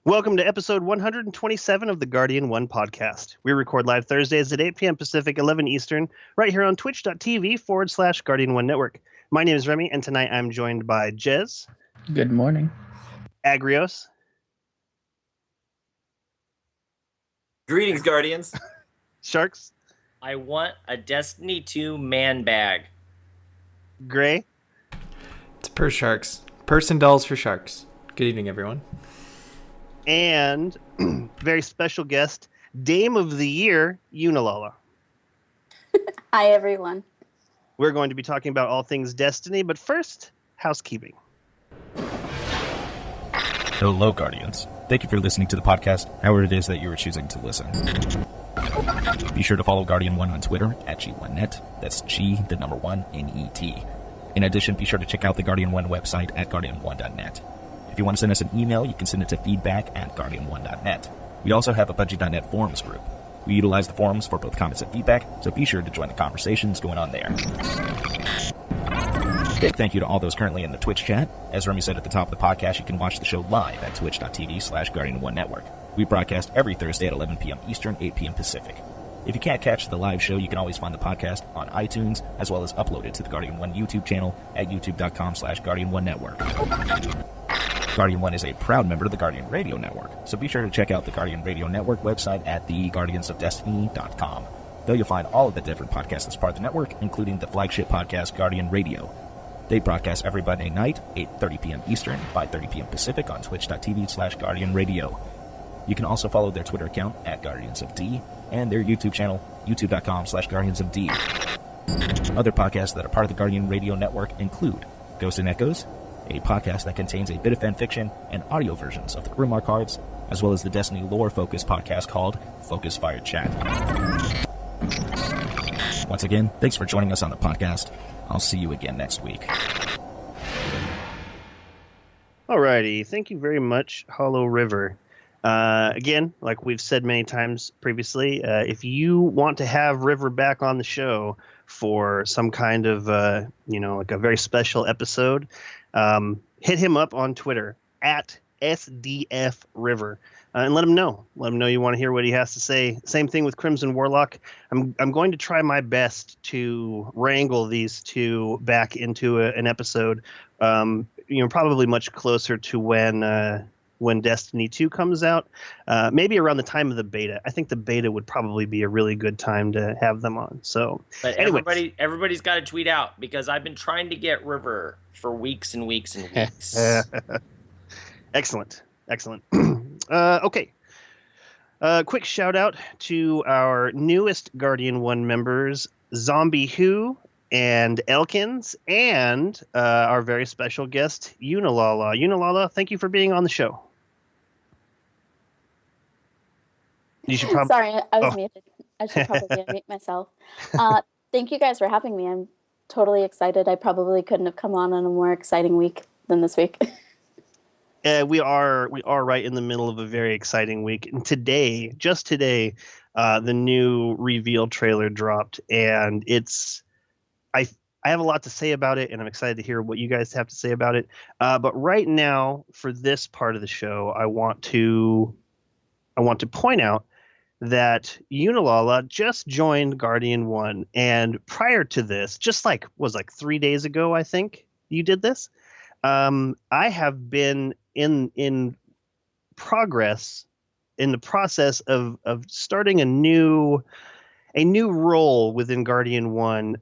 Welcome to episode 127 of the Guardian 1 podcast. We record live Thursdays at 8 p.m. Pacific, 11 Eastern, right here on twitch.tv/Guardian 1 Network. My name is Remy, and tonight I'm joined by Jez. Good morning. Agrios. Greetings, Guardians. Sharks. I want a Destiny 2 man bag. Gray. It's per sharks. Person dolls for sharks. Good evening, everyone. And very special guest, Dame of the Year, Yunalala. Hi, everyone. We're going to be talking about all things Destiny, but first, housekeeping. Hello, Guardians. Thank you for listening to the podcast, however it is that you are choosing to listen. Be sure to follow Guardian 1 on Twitter at G1net. That's G1NET. In addition, be sure to check out the Guardian 1 website at guardian1.net. If you want to send us an email, you can send it to feedback@guardian1.net. We also have a Bungie.net forums group. We utilize the forums for both comments and feedback, so be sure to join the conversations going on there. Big thank you to all those currently in the Twitch chat. As Remy said at the top of the podcast, you can watch the show live at twitch.tv/Guardian1Network. We broadcast every Thursday at 11 p.m. Eastern, 8 p.m. Pacific. If you can't catch the live show, you can always find the podcast on iTunes, as well as upload it to the Guardian 1 YouTube channel at youtube.com/Guardian1Network. Guardian 1 is a proud member of the Guardian Radio Network, so be sure to check out the Guardian Radio Network website at theguardiansofdestiny.com. There you'll find all of the different podcasts as part of the network, including the flagship podcast Guardian Radio. They broadcast every Monday night, 8:30 p.m. Eastern, 5:30 p.m. Pacific on twitch.tv/Guardian Radio. You can also follow their Twitter account at Guardians of D and their YouTube channel, youtube.com/Guardians of D. Other podcasts that are part of the Guardian Radio Network include Ghosts and Echoes, a podcast that contains a bit of fan fiction and audio versions of the Grimoire cards, as well as the Destiny lore-focused podcast called Focus Fire Chat. Once again, thanks for joining us on the podcast. I'll see you again next week. Alrighty, thank you very much, Hollow River. Again, like we've said many times previously, if you want to have River back on the show for some kind of, like a very special episode, hit him up on Twitter at SDFRiver and let him know. Let him know you want to hear what he has to say. Same thing with Crimson Warlock. I'm going to try my best to wrangle these two back into an episode. Probably much closer to when Destiny 2 comes out, maybe around the time of the beta. I think the beta would probably be a really good time to have them on. So, but everybody's got to tweet out, because I've been trying to get River for weeks and weeks and weeks. Excellent. Okay. Quick shout out to our newest Guardian 1 members, Zombie Who and Elkins, and our very special guest, Yunalala. Yunalala, thank you for being on the show. You should probably... Sorry, I was muted. I should probably unmute myself. Thank you guys for having me. I'm totally excited. I probably couldn't have come on a more exciting week than this week. We are right in the middle of a very exciting week. And just today, the new reveal trailer dropped, and I have a lot to say about it, and I'm excited to hear what you guys have to say about it. But right now, for this part of the show, I want to point out that Yunalala just joined Guardian 1, and prior to this, just like 3 days ago, I think you did this. I have been in progress, in the process of starting a new role within Guardian One,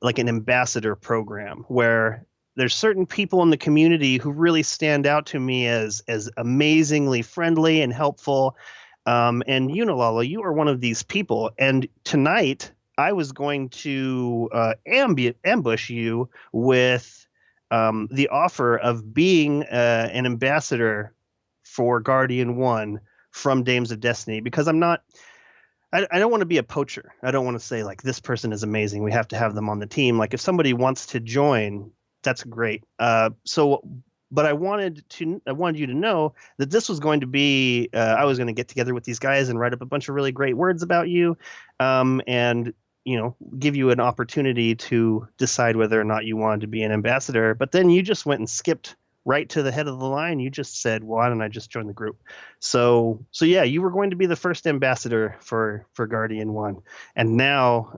like an ambassador program, where there's certain people in the community who really stand out to me as amazingly friendly and helpful. And Yunalala, you are one of these people. And tonight, I was going to ambush you with the offer of being an ambassador for Guardian One from Dames of Destiny, because I don't want to be a poacher. I don't want to say like, this person is amazing, we have to have them on the team. Like, if somebody wants to join, that's great. But I wanted you to know that this was going to be, I was going to get together with these guys and write up a bunch of really great words about you, and give you an opportunity to decide whether or not you wanted to be an ambassador. But then you just went and skipped right to the head of the line. You just said, well, why don't I just join the group? So yeah, you were going to be the first ambassador for Guardian One, and now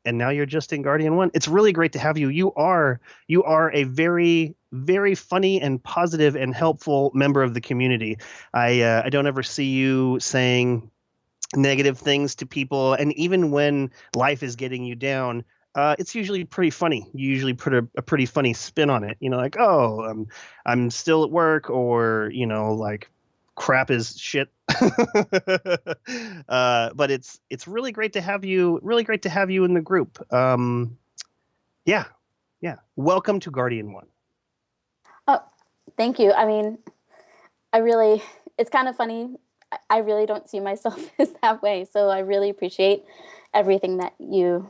you're just in Guardian One. It's really great to have you. You are a very, very funny and positive and helpful member of the community. I don't ever see you saying negative things to people, and even when life is getting you down, it's usually pretty funny. You usually put a pretty funny spin on it. Like, oh, I'm still at work, or like, crap is shit. But it's really great to have you. Really great to have you in the group. Yeah. Welcome to Guardian One. Oh, thank you. I mean, it's kind of funny. I really don't see myself as that way. So I really appreciate everything that you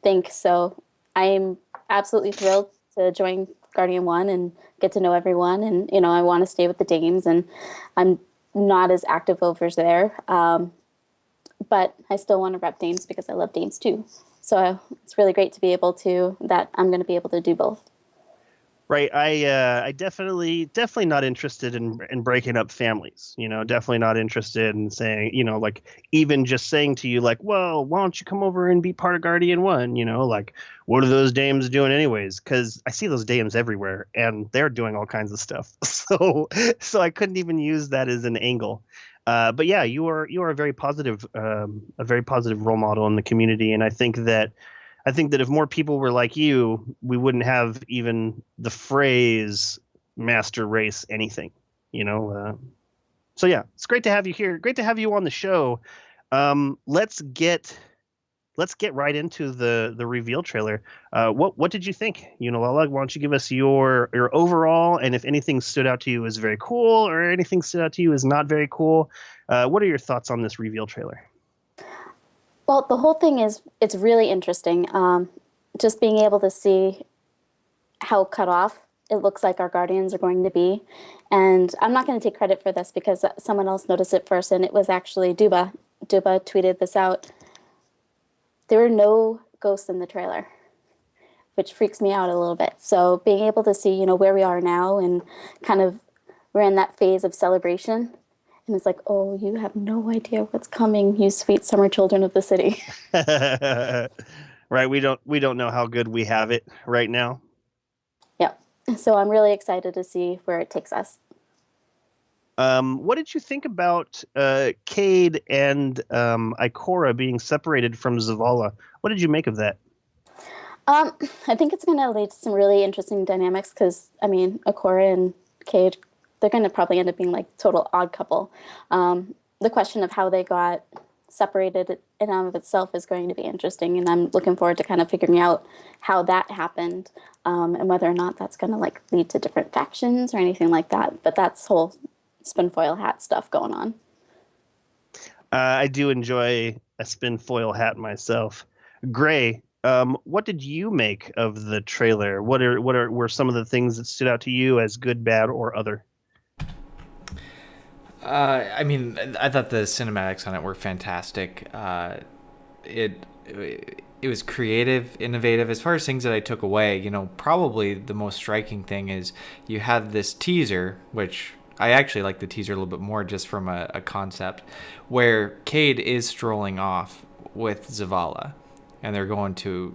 think. So I am absolutely thrilled to join Guardian One and get to know everyone. And, I want to stay with the Dames, and I'm not as active over there. But I still want to rep Dames because I love Dames too. So it's really great to be able to, that I'm going to be able to do both. Right. I definitely not interested in breaking up families, definitely not interested in saying, like, even just saying to you, like, well, why don't you come over and be part of Guardian One? Like, what are those dames doing anyways? Because I see those dames everywhere and they're doing all kinds of stuff. So I couldn't even use that as an angle. But yeah, you are a very positive role model in the community. And I think that if more people were like you, we wouldn't have even the phrase master race anything, So yeah, it's great to have you here. Great to have you on the show. Let's get right into the reveal trailer. What did you think, Yunalala? Why don't you give us your overall, and if anything stood out to you as very cool or anything stood out to you as not very cool? What are your thoughts on this reveal trailer? Well, the whole thing it's really interesting. Just being able to see how cut off it looks like our Guardians are going to be. And I'm not going to take credit for this because someone else noticed it first, and it was actually Duba. Duba tweeted this out. There were no ghosts in the trailer, which freaks me out a little bit. So being able to see, where we are now, and kind of we're in that phase of celebration. And it's like, oh, you have no idea what's coming, you sweet summer children of the city. Right. We don't know how good we have it right now. Yep. So I'm really excited to see where it takes us. What did you think about Cade and Ikora being separated from Zavala? What did you make of that? I think it's going to lead to some really interesting dynamics because, Ikora and Cade, they're going to probably end up being like total odd couple. The question of how they got separated in and of itself is going to be interesting, and I'm looking forward to kind of figuring out how that happened, and whether or not that's going to like lead to different factions or anything like that. But that's whole spin foil hat stuff going on. I do enjoy a spin foil hat myself. Gray, what did you make of the trailer? What were some of the things that stood out to you as good, bad, or other? I thought the cinematics on it were fantastic. It was creative, innovative. As far as things that I took away, probably the most striking thing is you have this teaser, which I actually like the teaser a little bit more just from a concept, where Cade is strolling off with Zavala, and they're going to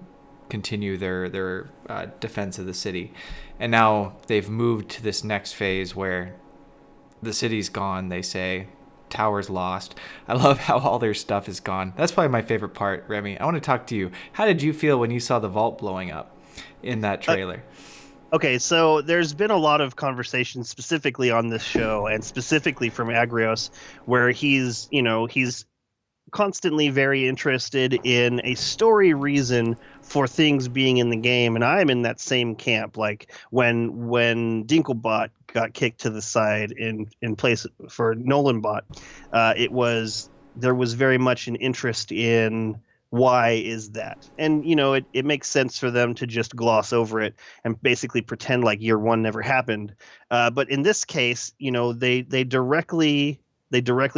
continue their defense of the city. And now they've moved to this next phase where the city's gone, they say. Tower's lost. I love how all their stuff is gone. That's probably my favorite part, Remy. I want to talk to you. How did you feel when you saw the vault blowing up in that trailer? Okay, so there's been a lot of conversation specifically on this show and specifically from Agrios where he's constantly very interested in a story reason for things being in the game, and I'm in that same camp. Like when Dinklebot got kicked to the side in place for Nolanbot, there was very much an interest in why is that, and it makes sense for them to just gloss over it and basically pretend like year one never happened. But in this case, they directly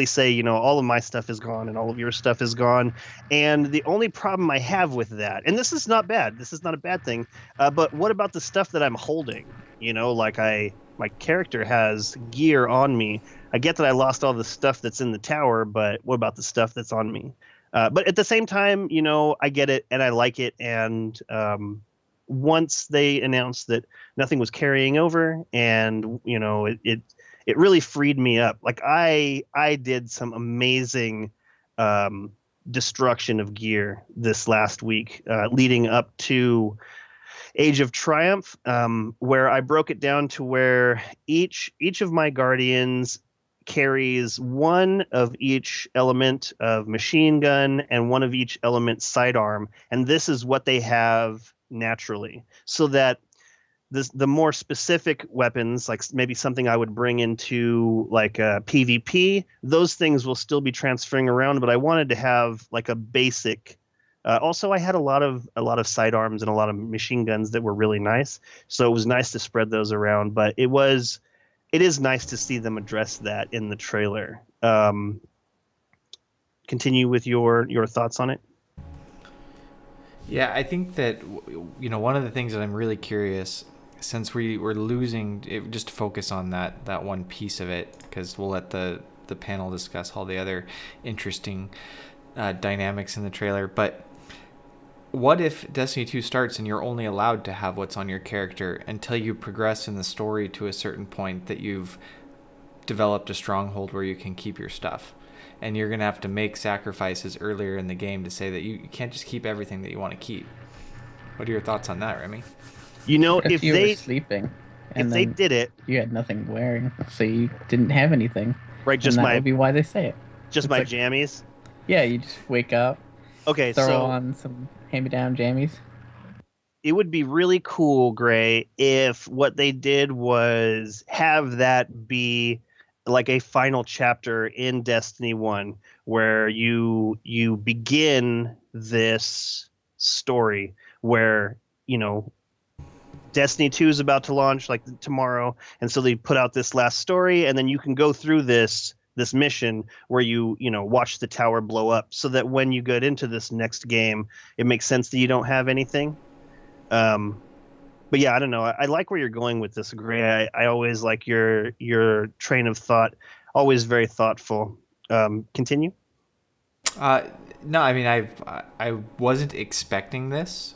say, all of my stuff is gone and all of your stuff is gone. And the only problem I have with that, and this is not bad, this is not a bad thing, but what about the stuff that I'm holding? Like my character has gear on me. I get that I lost all the stuff that's in the tower, but what about the stuff that's on me? But at the same time, I get it and I like it. And once they announced that nothing was carrying over, and it really freed me up. Like I did some amazing destruction of gear this last week, leading up to Age of Triumph, where I broke it down to where each of my guardians carries one of each element of machine gun and one of each element sidearm, and this is what they have naturally, so that the more specific weapons, like maybe something I would bring into like a PvP, those things will still be transferring around, but I wanted to have like a basic. Also, I had a lot of sidearms and a lot of machine guns that were really nice, so it was nice to spread those around. But it is nice to see them address that in the trailer. Continue with your thoughts on it. Yeah, I think that one of the things that I'm really curious, since we're losing, just to focus on that one piece of it, because we'll let the panel discuss all the other interesting dynamics in the trailer. But what if Destiny 2 starts and you're only allowed to have what's on your character until you progress in the story to a certain point that you've developed a stronghold where you can keep your stuff? And you're going to have to make sacrifices earlier in the game to say that you can't just keep everything that you want to keep. What are your thoughts on that, Remy? If you were sleeping and if they did it, you had nothing wearing, so you didn't have anything. Right, just and that my would be why they say it. Just it's my like, jammies. Yeah, you just wake up. Okay, throw on some hand-me-down jammies. It would be really cool, Gray, if what they did was have that be like a final chapter in Destiny 1 where you begin this story where, Destiny 2 is about to launch like tomorrow, and so they put out this last story, and then you can go through this mission where you watch the tower blow up, so that when you get into this next game, it makes sense that you don't have anything. But yeah, I don't know. I like where you're going with this, Gray. I always like your train of thought. Always very thoughtful. Continue. No, I mean I wasn't expecting this.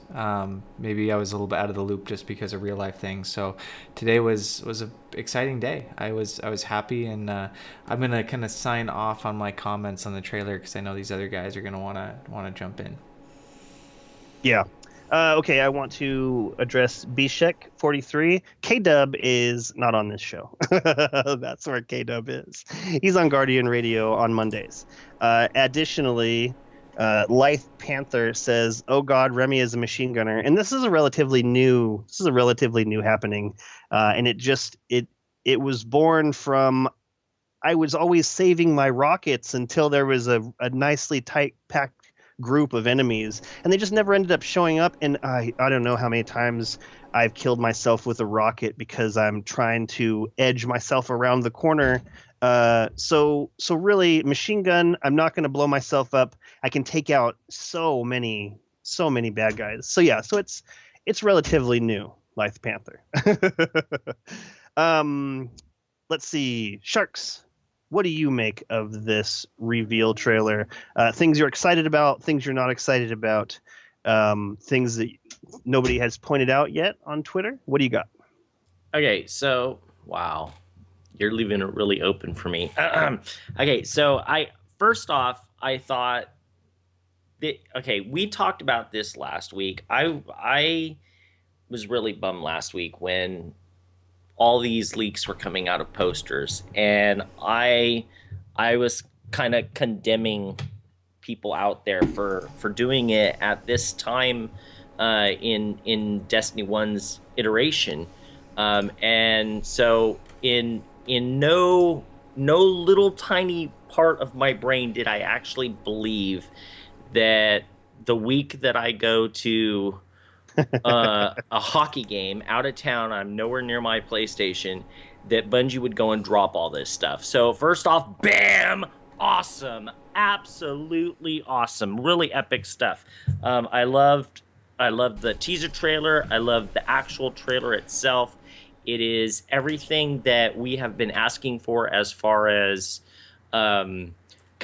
Maybe I was a little bit out of the loop just because of real life things. So today was an exciting day. I was happy, and I'm gonna kind of sign off on my comments on the trailer because I know these other guys are gonna wanna jump in. Yeah. Okay, I want to address Bishek 43. K-Dub is not on this show. That's where K-Dub is. He's on Guardian Radio on Mondays. Additionally, Lithe Panther says, "Oh God, Remy is a machine gunner," and this is a relatively new happening, and it was born from. I was always saving my rockets until there was a nicely tight packed group of enemies, and they just never ended up showing up. And I don't know how many times I've killed myself with a rocket because I'm trying to edge myself around the corner. So really, machine gun, I'm not going to blow myself up. I can take out so many bad guys. So yeah, so it's relatively new, Lithe Panther. Let's see, Sharks. What do you make of this reveal trailer? Things you're excited about, things you're not excited about. things that nobody has pointed out yet on Twitter? What do you got? Okay, so wow, you're leaving it really open for me. Okay, so first off, I thought that we talked about this last week. I was really bummed last week when all these leaks were coming out of posters, and I was kind of condemning people out there for doing it at this time in Destiny 1's iteration. And so in no little tiny part of my brain did I actually believe that the week that I go to a hockey game out of town, I'm nowhere near my PlayStation, that Bungie would go and drop all this stuff. So first off, bam, awesome, absolutely awesome, really epic stuff. I loved the teaser trailer. I loved the actual trailer itself. It is everything that we have been asking for as far as kind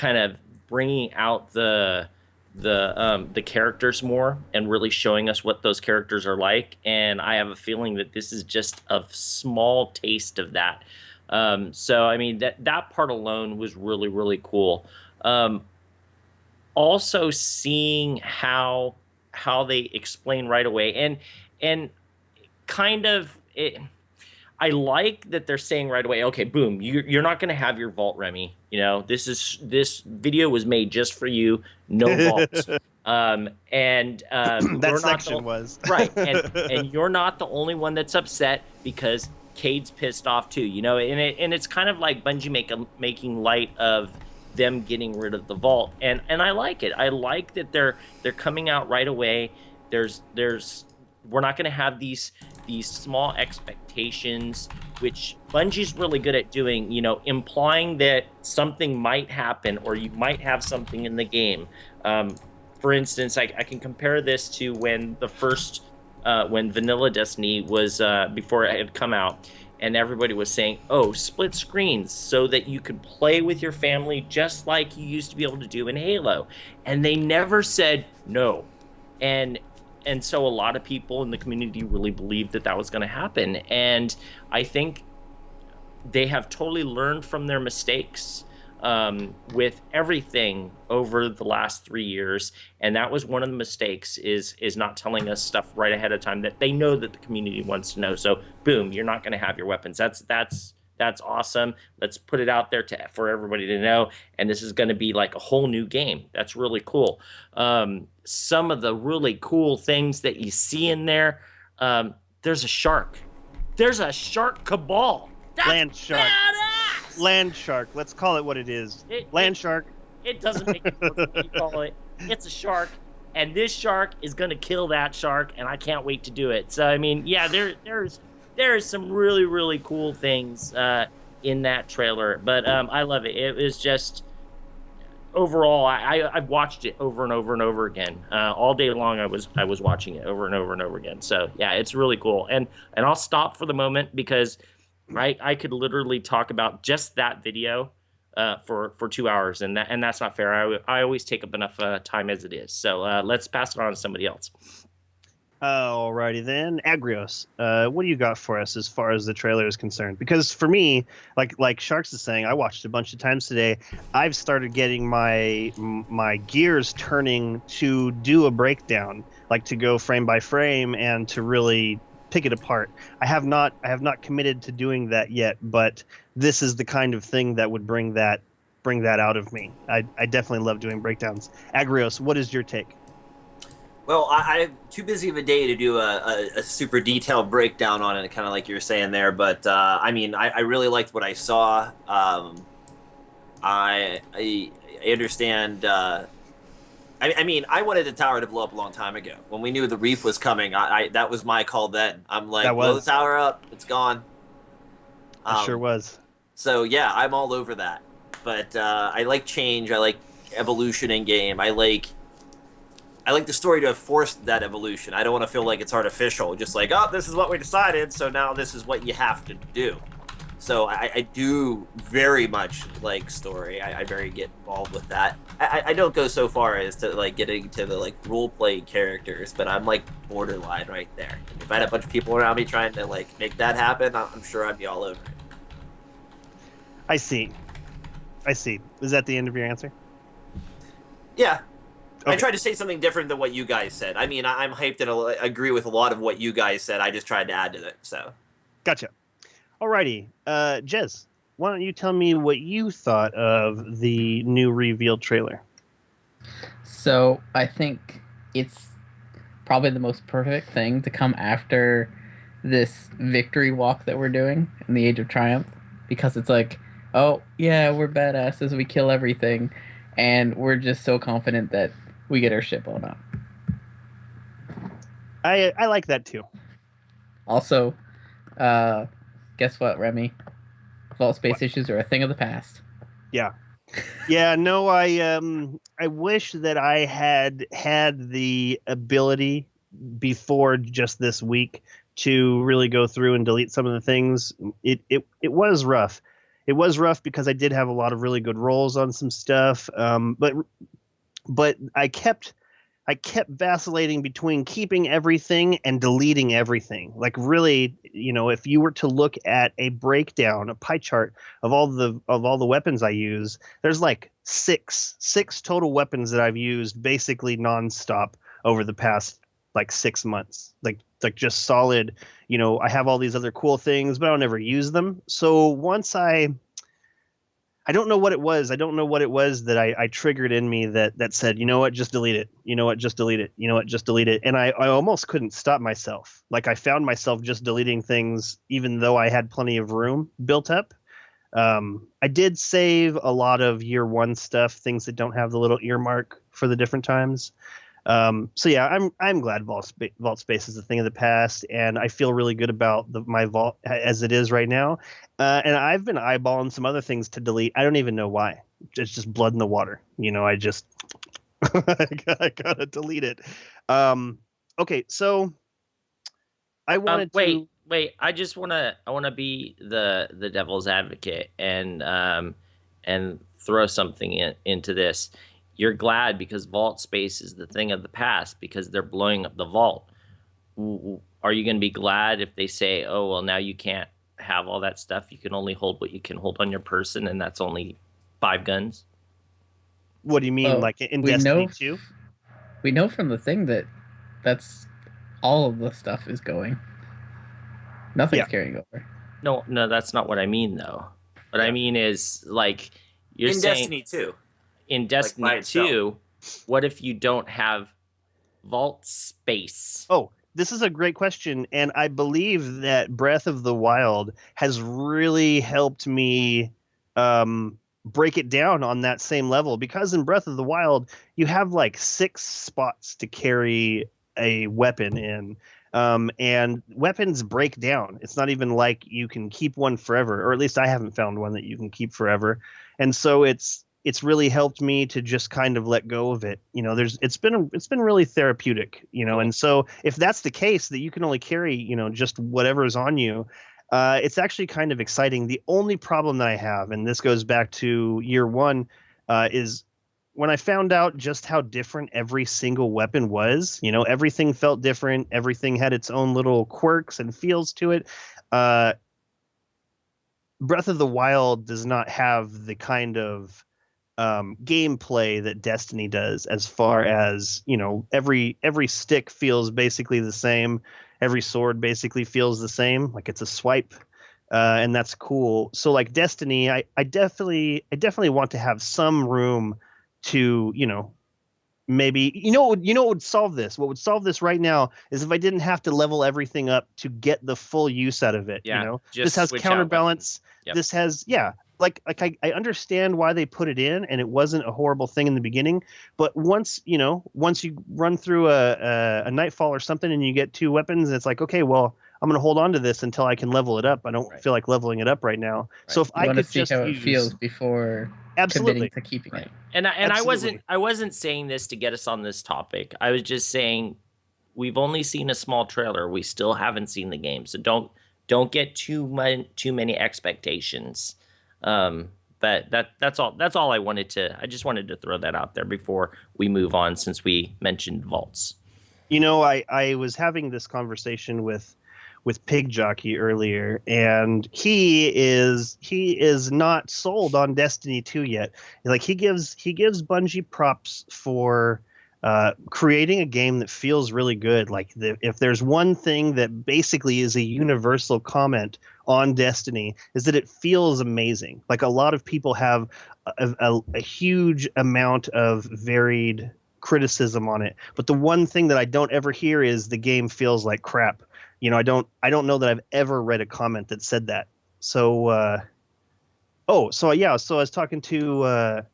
of bringing out the characters more and really showing us what those characters are like. And I have a feeling that this is just a small taste of that. So I mean that part alone was really, really cool. Also seeing how they explain right away and kind of it. I like that they're saying right away, okay, boom, you're not going to have your vault, Remy. You know, this video was made just for you, no vaults. That section was right, and you're not the only one that's upset because Cade's pissed off too. You know, and it's kind of like Bungie making light of them getting rid of the vault, and I like it. I like that they're coming out right away. We're not going to have these small expectations, which Bungie's really good at doing, you know, implying that something might happen or you might have something in the game. For instance, I can compare this to when the first, when Vanilla Destiny was, before it had come out, and everybody was saying, oh, split screens so that you could play with your family just like you used to be able to do in Halo. And they never said no. And so a lot of people in the community really believed that was going to happen. And I think they have totally learned from their mistakes with everything over the last 3 years. And that was one of the mistakes is not telling us stuff right ahead of time that they know that the community wants to know. So boom, you're not going to have your weapons. That's awesome. Let's put it out there for everybody to know. And this is going to be like a whole new game. That's really cool. Some of the really cool things that you see in there. There's a shark. There's a shark cabal. That's land shark. Badass! Land shark. Let's call it what it is. Land shark. It doesn't make any sense what you call it. It's a shark. And this shark is going to kill that shark. And I can't wait to do it. So, I mean, yeah, there's some really, really cool things in that trailer, but I love it. It was just overall, I've watched it over and over and over again. All day long, I was watching it over and over and over again. So yeah, it's really cool. And I'll stop for the moment because I could literally talk about just that video for 2 hours, and that's not fair. I always take up enough time as it is. So let's pass it on to somebody else. Alrighty then, Agrios, what do you got for us as far as the trailer is concerned? Because for me, like Sharks is saying, I watched a bunch of times today. I've started getting my gears turning to do a breakdown, like to go frame by frame and to really pick it apart. I have not committed to doing that yet, but this is the kind of thing that would bring that out of me. I definitely love doing breakdowns. Agrios, what is your take? Well, I'm too busy of a day to do a super detailed breakdown on it, kind of like you were saying there. But I mean, I really liked what I saw. I understand. I mean, I wanted the tower to blow up a long time ago. When we knew the reef was coming, that was my call then. I'm like, blow the tower up, it's gone. It sure was. So yeah, I'm all over that. But I like change. I like evolution in game. I like the story to have forced that evolution. I don't want to feel like it's artificial. Just like, oh, this is what we decided, so now this is what you have to do. So I do very much like story. I very get involved with that. I don't go so far as to like getting to the like role play characters, but I'm like borderline right there. If I had a bunch of people around me trying to like make that happen, I'm sure I'd be all over it. I see. Is that the end of your answer? Yeah. Okay. I tried to say something different than what you guys said. I mean, I'm hyped and agree with a lot of what you guys said. I just tried to add to it. So. Gotcha. Alrighty, Jez, why don't you tell me what you thought of the new reveal trailer? So I think it's probably the most perfect thing to come after this victory walk that we're doing in the Age of Triumph, because it's like, oh yeah, we're badasses, we kill everything, and we're just so confident that we get our shit blown up. I like that too. Also, guess what, Remy? Vault space issues are a thing of the past. Yeah. No, I wish that I had the ability before just this week to really go through and delete some of the things. It was rough. It was rough because I did have a lot of really good rolls on some stuff. But I kept vacillating between keeping everything and deleting everything. Like really, if you were to look at a breakdown, a pie chart of all the weapons I use, there's like six total weapons that I've used basically nonstop over the past like 6 months. Like just solid, I have all these other cool things, but I don't ever use them. So once I don't know what it was. I don't know what it was that I triggered in me that said, you know what, just delete it. You know what, just delete it. You know what, just delete it. And I almost couldn't stop myself. Like I found myself just deleting things, even though I had plenty of room built up. I did save a lot of year one stuff, things that don't have the little earmark for the different times. So yeah, I'm glad vault space is a thing of the past, and I feel really good about my vault as it is right now. And I've been eyeballing some other things to delete. I don't even know why. It's just blood in the water. I just I gotta delete it. Okay, so I wanted to wait. I just wanna be the devil's advocate and throw something into this. You're glad because vault space is the thing of the past because they're blowing up the vault. Are you going to be glad if they say, oh, well, now you can't have all that stuff. You can only hold what you can hold on your person, and that's only 5 guns? What do you mean, like in Destiny 2? We know from the thing that's all of the stuff is going. Nothing's carrying over. No, that's not what I mean, though. What I mean is, like, you're in saying... Destiny 2. In Destiny 2, what if you don't have vault space? Oh, this is a great question, and I believe that Breath of the Wild has really helped me break it down on that same level, because in Breath of the Wild, you have like 6 spots to carry a weapon in. And weapons break down. It's not even like you can keep one forever, or at least I haven't found one that you can keep forever. And so it's really helped me to just kind of let go of it. It's been really therapeutic, and so if that's the case that you can only carry, just whatever is on you, it's actually kind of exciting. The only problem that I have, and this goes back to year one, is when I found out just how different every single weapon was. Everything felt different. Everything had its own little quirks and feels to it. Breath of the Wild does not have the kind of gameplay that Destiny does, as far as every stick feels basically the same, every sword basically feels the same, like it's a swipe, and that's cool. So like Destiny, I definitely want to have some room to maybe what would solve this. What would solve this right now is if I didn't have to level everything up to get the full use out of it. This has counterbalance. Yep. This has like I understand why they put it in, and it wasn't a horrible thing in the beginning. But once you run through a Nightfall or something, and you get 2 weapons, it's like, okay, well, I'm going to hold on to this until I can level it up. I don't feel like leveling it up right now. Right. So if I could see how it feels before committing to keeping it. And I wasn't saying this to get us on this topic. I was just saying we've only seen a small trailer. We still haven't seen the game, so don't don't get too many expectations. But that's all I just wanted to throw that out there before we move on, since we mentioned vaults. I was having this conversation with Pig Jockey earlier, and he is not sold on Destiny 2 yet. Like, he gives Bungie props for creating a game that feels really good. Like, if there's one thing that basically is a universal comment on Destiny, is that it feels amazing. Like, a lot of people have a huge amount of varied criticism on it, but the one thing that I don't ever hear is the game feels like crap. I don't know that I've ever read a comment that said that. So so I was talking to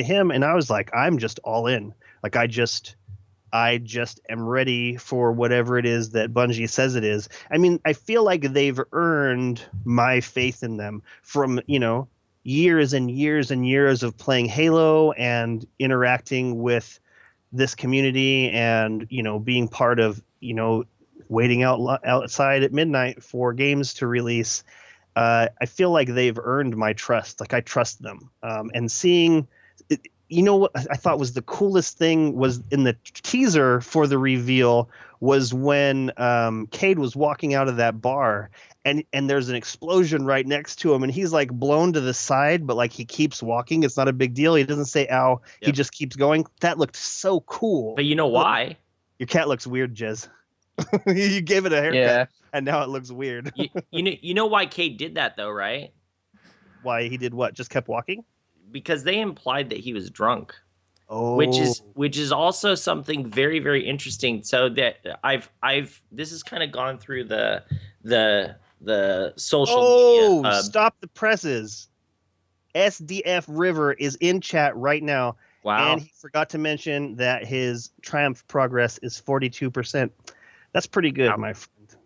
him, and I was like, I'm just all in. Like, I just am ready for whatever it is that Bungie says it is. I mean, I feel like they've earned my faith in them from, years and years and years of playing Halo and interacting with this community, and, being part of, waiting outside at midnight for games to release. I feel like they've earned my trust. Like, I trust them. And seeing, what I thought was the coolest thing was in the teaser for the reveal was when Cade was walking out of that bar, and there's an explosion right next to him, and he's like blown to the side, but like he keeps walking. It's not a big deal. He doesn't say ow. Yep. He just keeps going. That looked so cool. But you know why? Your cat looks weird, Jez. You gave it a haircut, and now it looks weird. you know why Cade did that, though, right? Why he did what? Just kept walking? Because they implied that he was drunk. Oh. Which is also something very, very interesting. So that this has kind of gone through the social media. Stop the presses. SDF River is in chat right now. Wow. And he forgot to mention that his Triumph progress is 42%. That's pretty good, my friend.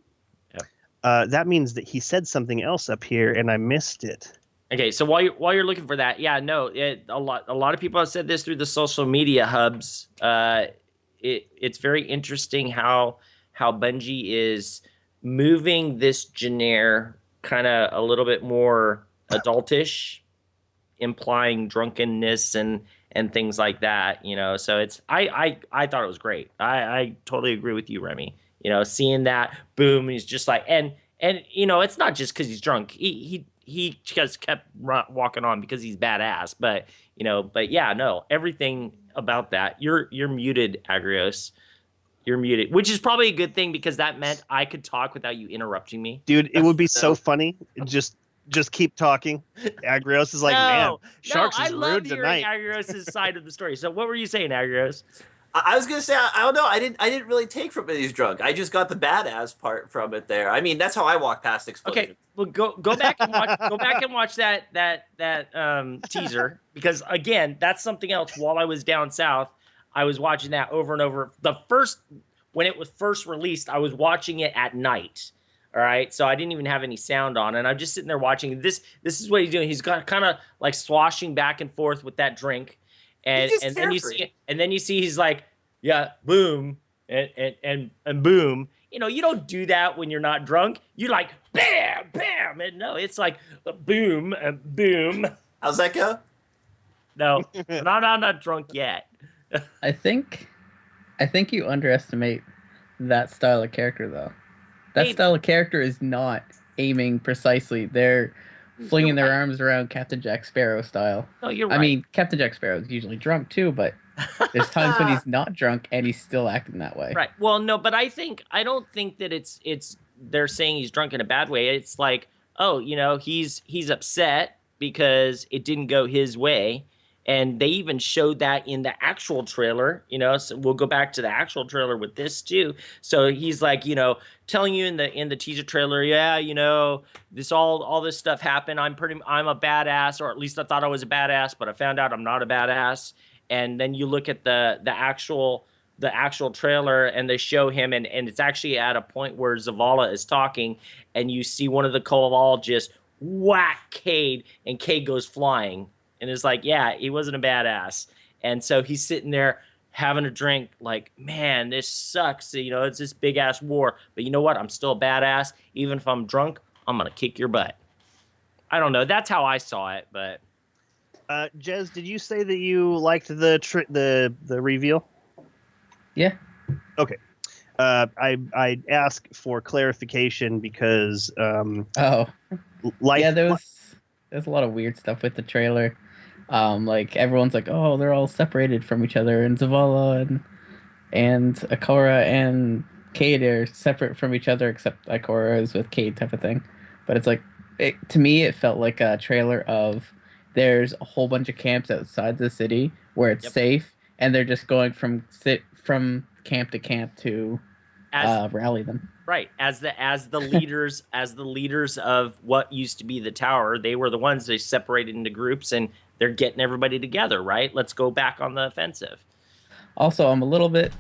Yep. That means that he said something else up here, and I missed it. Okay, so while you're looking for that, a lot of people have said this through the social media hubs. It's very interesting how Bungie is moving this genre kind of a little bit more adultish, implying drunkenness and things like that. So it's I thought it was great. I totally agree with you, Remy. Seeing that, boom, he's just like, and it's not just because he's drunk. He just kept walking on because he's badass. But everything about that. You're muted, Agrios. You're muted, which is probably a good thing, because that meant I could talk without you interrupting me. Dude, it would be so funny. Just keep talking. Agrios is like, man, Sharks is rude tonight. I love hearing Agrios' side of the story. So what were you saying, Agrios? I was gonna say, I don't know. I didn't really take from it he's drunk. I just got the badass part from it there. I mean, that's how I walk past explosions. Okay, well, go back and watch. Go back and watch that teaser, because again, that's something else. While I was down south, I was watching that over and over. When it was first released, I was watching it at night. All right, so I didn't even have any sound on, and I'm just sitting there watching. This is what he's doing. He's got kind of like swashing back and forth with that drink. And then you see he's like, yeah, boom, and boom. You don't do that when you're not drunk. You like bam, bam, and no, it's like boom and boom. How's that go? No, I'm not drunk yet. I think you underestimate that style of character, though. That style of character is not aiming precisely. They're flinging their arms around Captain Jack Sparrow style. No, you're right. I mean, Captain Jack Sparrow is usually drunk too, but there's times when he's not drunk and he's still acting that way. Right. Well, no, but I don't think that it's they're saying he's drunk in a bad way. It's like, he's upset because it didn't go his way. And they even showed that in the actual trailer, so we'll go back to the actual trailer with this too. So he's like, telling you in the teaser trailer, this all this stuff happened. I'm a badass, or at least I thought I was a badass, but I found out I'm not a badass. And then you look at the actual trailer, and they show him, and it's actually at a point where Zavala is talking, and you see one of the Koval just whack Cade, and Cade goes flying. And it's like, yeah, he wasn't a badass. And so he's sitting there having a drink, like, man, this sucks. You know, it's this big ass war. But you know what? I'm still a badass. Even if I'm drunk, I'm gonna kick your butt. I don't know. That's how I saw it. But Jez, did you say that you liked the reveal? Yeah. Okay. I ask for clarification because Oh. life. Yeah, there's a lot of weird stuff with the trailer. Like everyone's like, oh, they're all separated from each other, and Zavala and Ikora and Cade are separate from each other, except Ikora is with Cade type of thing. But it's like, to me, it felt like a trailer of there's a whole bunch of camps outside the city where it's safe, and they're just going from camp to camp to rally them. Right, as the leaders of what used to be the tower, they were the ones they separated into groups, and they're getting everybody together. Right, let's go back on the offensive. Also, I'm a little bit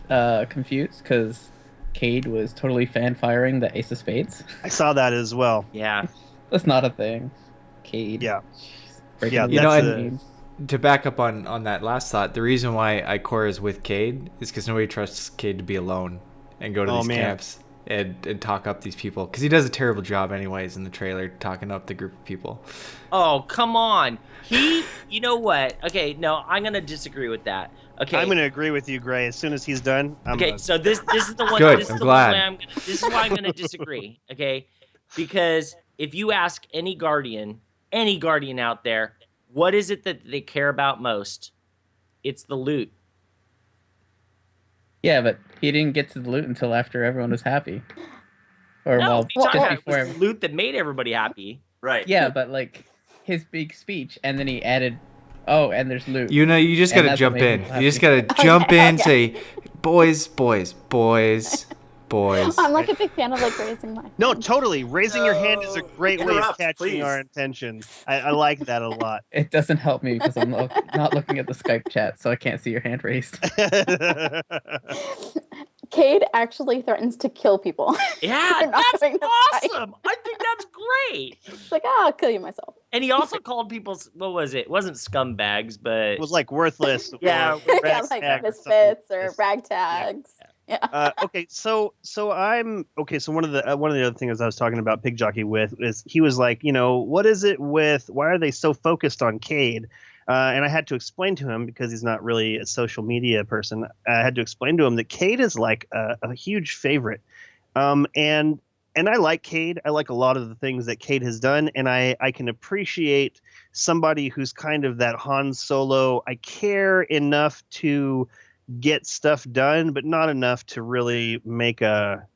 confused because Cade was totally fan-firing the Ace of Spades. I saw that as well. Yeah. That's not a thing. Cade. Yeah. Yeah, you know, and to back up on that last thought, the reason why Ikora is with Cade is because nobody trusts Cade to be alone and go to these camps and talk up these people. Because he does a terrible job anyways in the trailer, talking up the group of people. Oh, come on. You know what? Okay, no, I'm going to disagree with that. Okay. I'm going to agree with you, Gray. As soon as he's done, so this is the one. Good. This I'm is the glad. this is why I'm going to disagree. Okay, because if you ask any guardian out there, what is it that they care about most? It's the loot. Yeah, but he didn't get to the loot until after everyone was happy. Or just before it was the loot that made everybody happy. Right. Yeah, but like his big speech, and then he added, "Oh, and there's loot." You know, you just gotta jump in. You just gotta jump in, say, "Boys, boys, boys, boys." I'm like a big fan of like raising my. No, totally. Raising your hand is a great way of catching our attention. I like that a lot. It doesn't help me because I'm not looking at the Skype chat, so I can't see your hand raised. Cade actually threatens to kill people. Yeah, that's awesome. I think that's great. It's like, I'll kill you myself. And he also called people, what was it? It wasn't scumbags, but it was like worthless. Yeah, like misfits or ragtags. Yeah. Okay, so one of the other things I was talking about Pig Jockey with is he was like, you know, what is it with? Why are they so focused on Cade? And I had to explain to him, because he's not really a social media person. I had to explain to him that Cade is like a huge favorite, and I like Cade. I like a lot of the things that Cade has done, and I can appreciate somebody who's kind of that Han Solo. I care enough to get stuff done, but not enough to really make a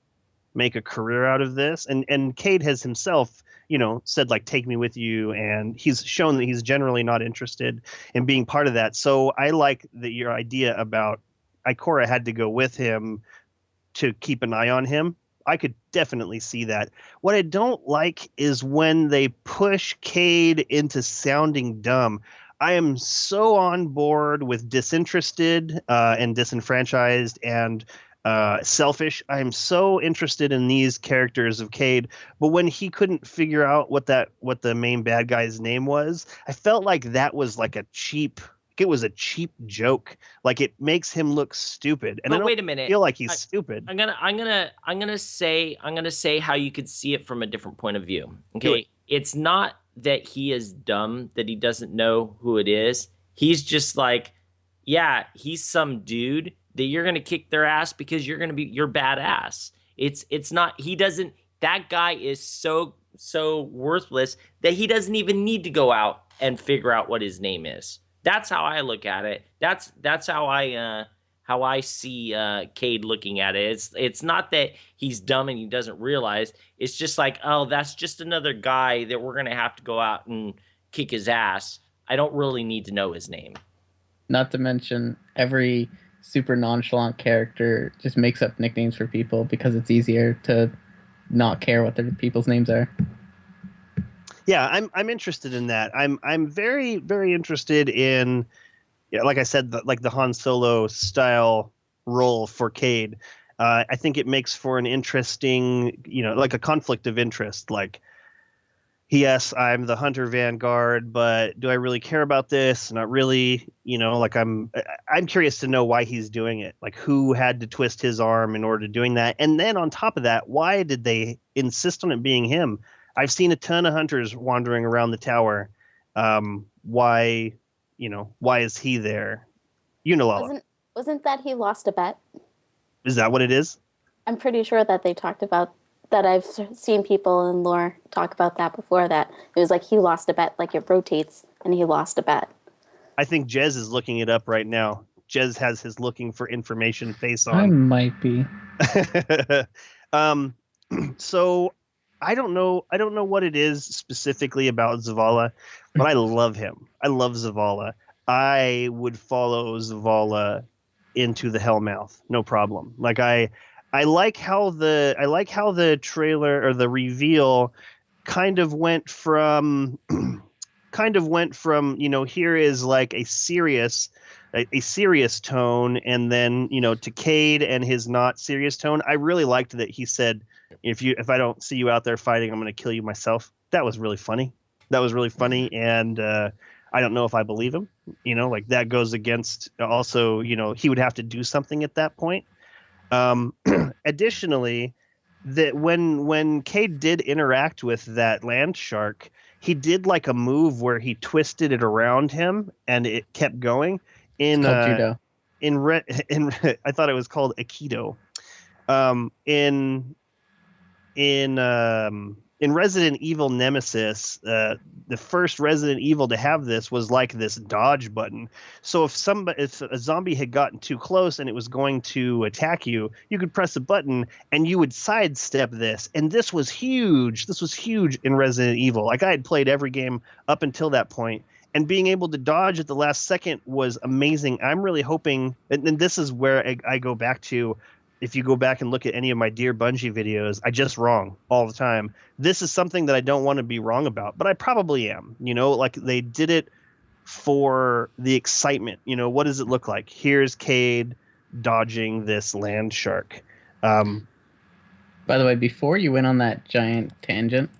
career out of this. And Cade has himself, you know, said like, take me with you, and he's shown that he's generally not interested in being part of that. So I like your idea about Ikora had to go with him to keep an eye on him. I could definitely see that. What I don't like is when they push Cade into sounding dumb. I am so on board with disinterested and disenfranchised and selfish. I am so interested in these characters of Cade, but when he couldn't figure out what the main bad guy's name was, I felt like that was like a cheap joke. Like, it makes him look stupid. And but I don't wait a minute. feel like he's stupid. I'm gonna say how you could see it from a different point of view. Okay, it's not that he is dumb, that he doesn't know who it is. He's just like, yeah, he's some dude that you're gonna kick their ass because you're badass. It's not, he doesn't, that guy is so worthless that he doesn't even need to go out and figure out what his name is. That's how I look at it. That's how I see Cade looking at it. It's not that he's dumb and he doesn't realize. It's just like, oh, that's just another guy that we're gonna have to go out and kick his ass. I don't really need to know his name. Not to mention, every super nonchalant character just makes up nicknames for people because it's easier to not care what their people's names are. Yeah, I'm interested in that. I'm very, very interested in, like I said, the Han Solo style role for Cade. I think it makes for an interesting, like a conflict of interest. Like, yes, I'm the Hunter Vanguard, but do I really care about this? Not really. Like I'm curious to know why he's doing it. Like who had to twist his arm in order to doing that? And then on top of that, why did they insist on it being him? I've seen a ton of hunters wandering around the tower. Why, why is he there? Yunalala. Wasn't that he lost a bet? Is that what it is? I'm pretty sure that they talked about that. I've seen people in lore talk about that before, that it was like he lost a bet, like it rotates and he lost a bet. I think Jez is looking it up right now. Jez has his looking for information face I on. might be. So I don't know what it is specifically about Zavala, but I love him. I love Zavala. I would follow Zavala into the Hellmouth, no problem. Like I like how the trailer or the reveal kind of went from here is like a serious tone, and then to Cade and his not serious tone. I really liked that he said, if I don't see you out there fighting, I'm going to kill you myself. That was really funny. And I don't know if I believe him. Like that goes against also, he would have to do something at that point. Additionally, that when Cade did interact with that land shark, he did like a move where he twisted it around him and it kept going. It's called judo. I thought it was called Aikido. In Resident Evil Nemesis, the first Resident Evil to have this was like this dodge button. So if a zombie had gotten too close and it was going to attack you, you could press a button and you would sidestep this. And this was huge. This was huge in Resident Evil. Like I had played every game up until that point, and being able to dodge at the last second was amazing. I'm really hoping, and this is where I go back to. If you go back and look at any of my Dear Bungie videos, I just wrong all the time. This is something that I don't want to be wrong about, but I probably am. Like they did it for the excitement. What does it look like? Here's Cade dodging this land shark. By the way, before you went on that giant tangent,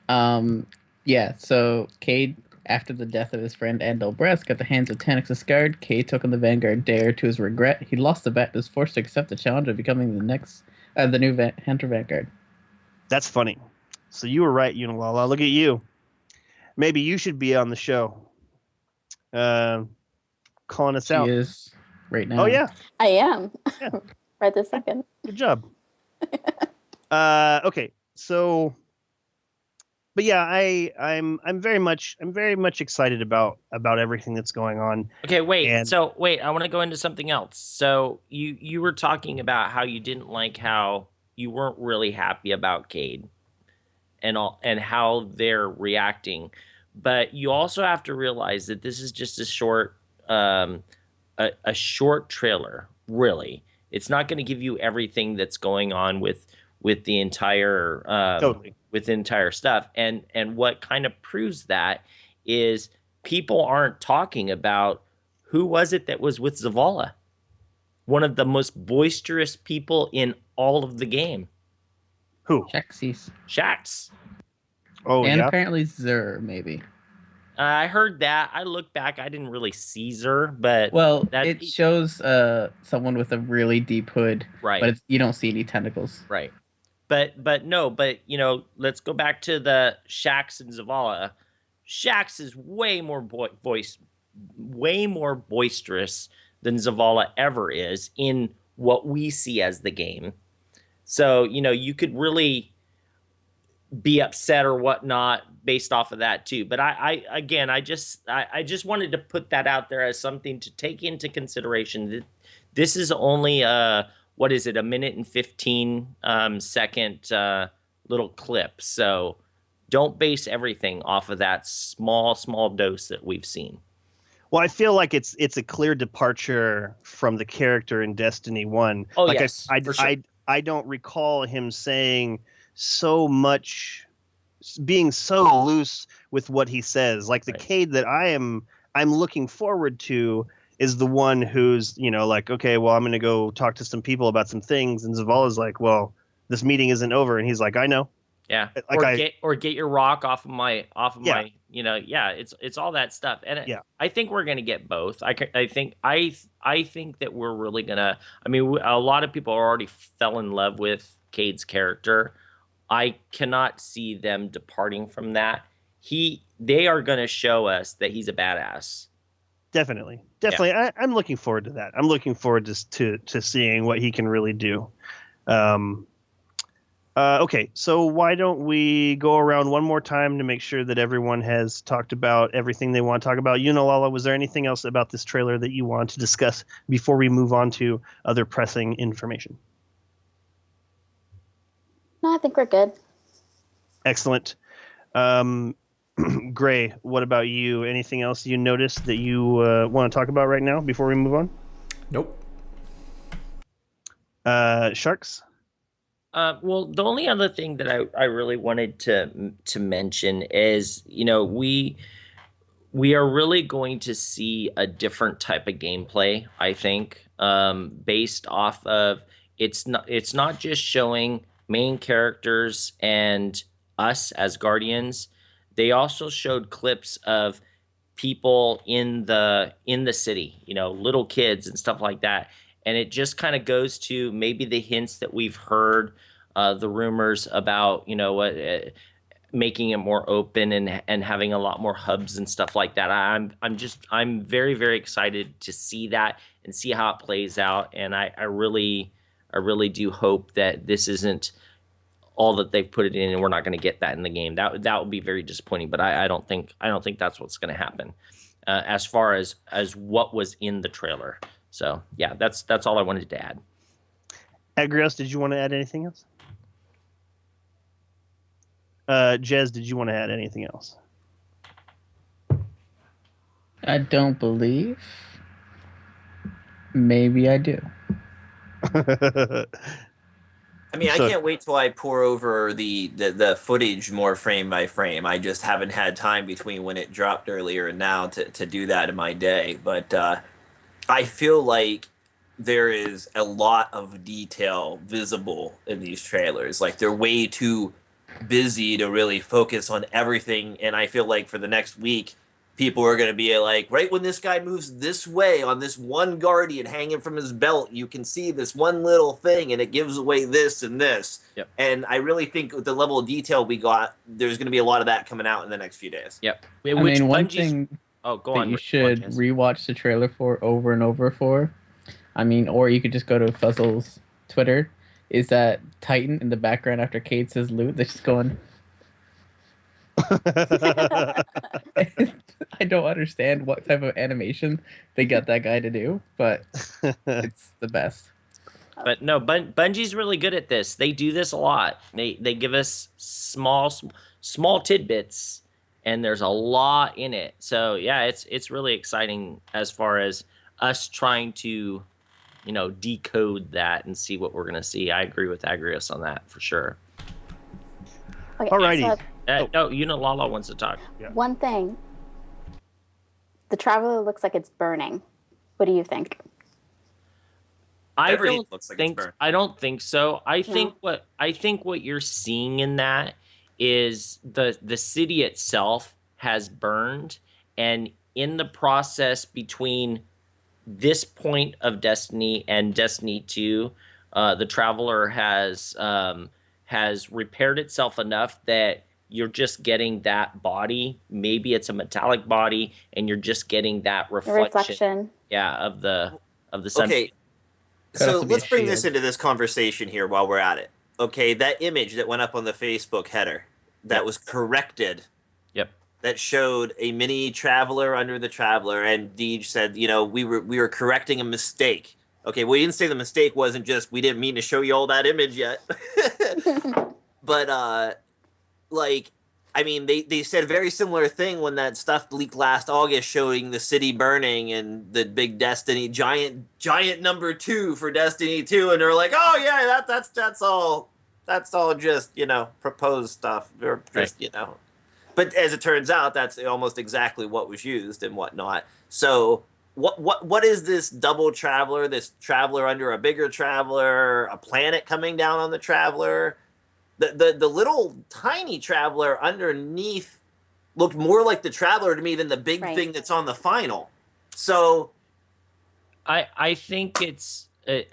so Cade, after the death of his friend Andal Breast got the hands of Taniks Asgard, Cade took on the Vanguard dare to his regret. He lost the bet and was forced to accept the challenge of becoming the new Hunter Vanguard. That's funny. So you were right, Yunalala. Look at you. Maybe you should be on the show. Calling us out. She is right now. Oh, yeah. I am. Yeah. Right this second. Good job. Okay, so... But yeah, I'm very much excited about everything that's going on. Okay, wait. I want to go into something else. So you were talking about how you didn't like how you weren't really happy about Cade and how they're reacting, but you also have to realize that this is just a short short trailer. Really, it's not going to give you everything that's going on with the entire Totally. With the entire stuff. And what kind of proves that is people aren't talking about who was it that was with Zavala, one of the most boisterous people in all of the game. Who? Shax. Oh, and yeah. apparently Zer, maybe. I heard that. I looked back. I didn't really see Zer, but it shows someone with a really deep hood, right? But you don't see any tentacles, right? But let's go back to the Shax and Zavala. Shax is way more boisterous than Zavala ever is in what we see as the game. So you could really be upset or whatnot based off of that too. But I just wanted to put that out there as something to take into consideration. This is only what is it, a minute and 15 second little clip. So don't base everything off of that small dose that we've seen. Well, I feel like it's a clear departure from the character in Destiny 1. Oh, like yes, for sure. I don't recall him saying so much, being so loose with what he says. Like the Cade that I'm looking forward to is the one who's, like, okay, well, I'm going to go talk to some people about some things. And Zavala's like, well, this meeting isn't over. And he's like, I know. Yeah. Like or get your rock off of my Yeah. my, yeah, it's all that stuff. And Yeah. I think we're going to get both. I think that we're really going to, I mean, a lot of people already fell in love with Cade's character. I cannot see them departing from that. They are going to show us that he's a badass. Definitely. I'm looking forward to that. I'm looking forward to seeing what he can really do. Okay, so why don't we go around one more time to make sure that everyone has talked about everything they want to talk about? Yunalala, was there anything else about this trailer that you want to discuss before we move on to other pressing information? No, I think we're good. Excellent. Gray, what about you? Anything else you noticed that you want to talk about right now before we move on? Nope. Sharks? Well, the only other thing that I really wanted to mention is, we are really going to see a different type of gameplay, I think, based off of it's not just showing main characters and us as Guardians. They also showed clips of people in the city, little kids and stuff like that. And it just kind of goes to maybe the hints that we've heard, the rumors about, making it more open and having a lot more hubs and stuff like that. I'm very, very excited to see that and see how it plays out. And I really do hope that this isn't all that they've put it in and we're not going to get that in the game. That would be very disappointing, but I don't think that's what's going to happen, as far as what was in the trailer. So yeah, that's all I wanted to add. Agrios, did you want to add anything else? Jez, did you want to add anything else? I don't believe. Maybe I do. I mean, So- I can't wait till I pour over the footage more frame by frame. I just haven't had time between when it dropped earlier and now to do that in my day. But I feel like there is a lot of detail visible in these trailers. Like, they're way too busy to really focus on everything. And I feel like for the next week, people are going to be like, right when this guy moves this way on this one Guardian hanging from his belt, you can see this one little thing and it gives away this and this. Yep. And I really think with the level of detail we got, there's going to be a lot of that coming out in the next few days. Yep. I mean, one thing go that on. you should rewatch the trailer for over and over for, I mean, or you could just go to Fuzzle's Twitter, is that Titan in the background after Cade says loot that's just going... I don't understand what type of animation they got that guy to do, but it's the best. But no, Bungie's really good at this. They do this a lot. They give us small tidbits, and there's a lot in it. So yeah, it's really exciting as far as us trying to, decode that and see what we're gonna see. I agree with Agrios on that for sure. Okay, Alrighty. so No, Yunalala wants to talk. one thing. The Traveler looks like it's burning. What do you think? Everything looks like it's burned. I don't think so. I think what you're seeing in that is the city itself has burned, and in the process between this point of Destiny and Destiny 2, the Traveler has repaired itself enough that you're just getting that body. Maybe it's a metallic body, and you're just getting that reflection. Yeah, of the sun. Okay, so let's bring this into this conversation here while we're at it. Okay, that image that went up on the Facebook header that was corrected. Yep. That showed a mini Traveler under the Traveler, and Deej said, we were correcting a mistake. Okay, well, you didn't say the mistake wasn't just we didn't mean to show you all that image yet. But they said a very similar thing when that stuff leaked last August showing the city burning and the big Destiny giant number 2 for Destiny 2, and they're like, oh yeah, that's all just proposed stuff or just Right. But as it turns out, that's almost exactly what was used and whatnot. So what is this double Traveler? This Traveler under a bigger Traveler? A planet coming down on the Traveler? The little tiny traveler underneath looked more like the traveler to me than the big thing that's on the final. So I think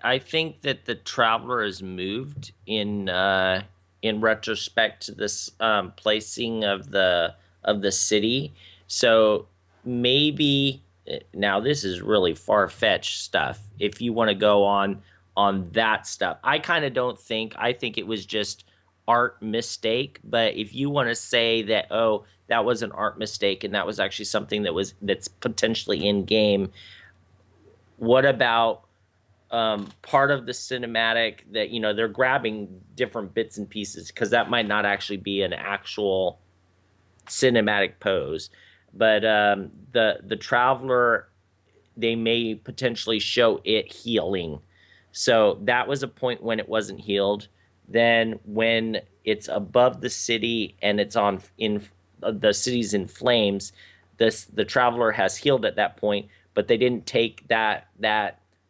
I think that the traveler has moved in retrospect to this placing of the city. So maybe now this is really far-fetched stuff. If you want to go on that stuff, I kind of don't think. I think it was just art mistake. But if you want to say that, oh, that was an art mistake and that was actually something that's potentially in game, what about part of the cinematic that, you know, they're grabbing different bits and pieces, because that might not actually be an actual cinematic pose, but the traveler, they may potentially show it healing. So that was a point when it wasn't healed. Then when it's above the city and it's in the city's in flames, the traveler has healed at that point, but they didn't take that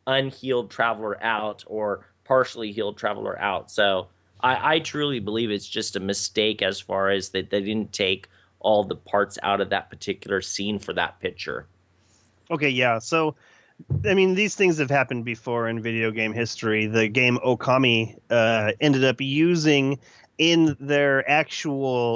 unhealed traveler out or partially healed traveler out. So I truly believe it's just a mistake as far as that they didn't take all the parts out of that particular scene for that picture. Okay, yeah. So, I mean, these things have happened before in video game history. The game Okami ended up using in their actual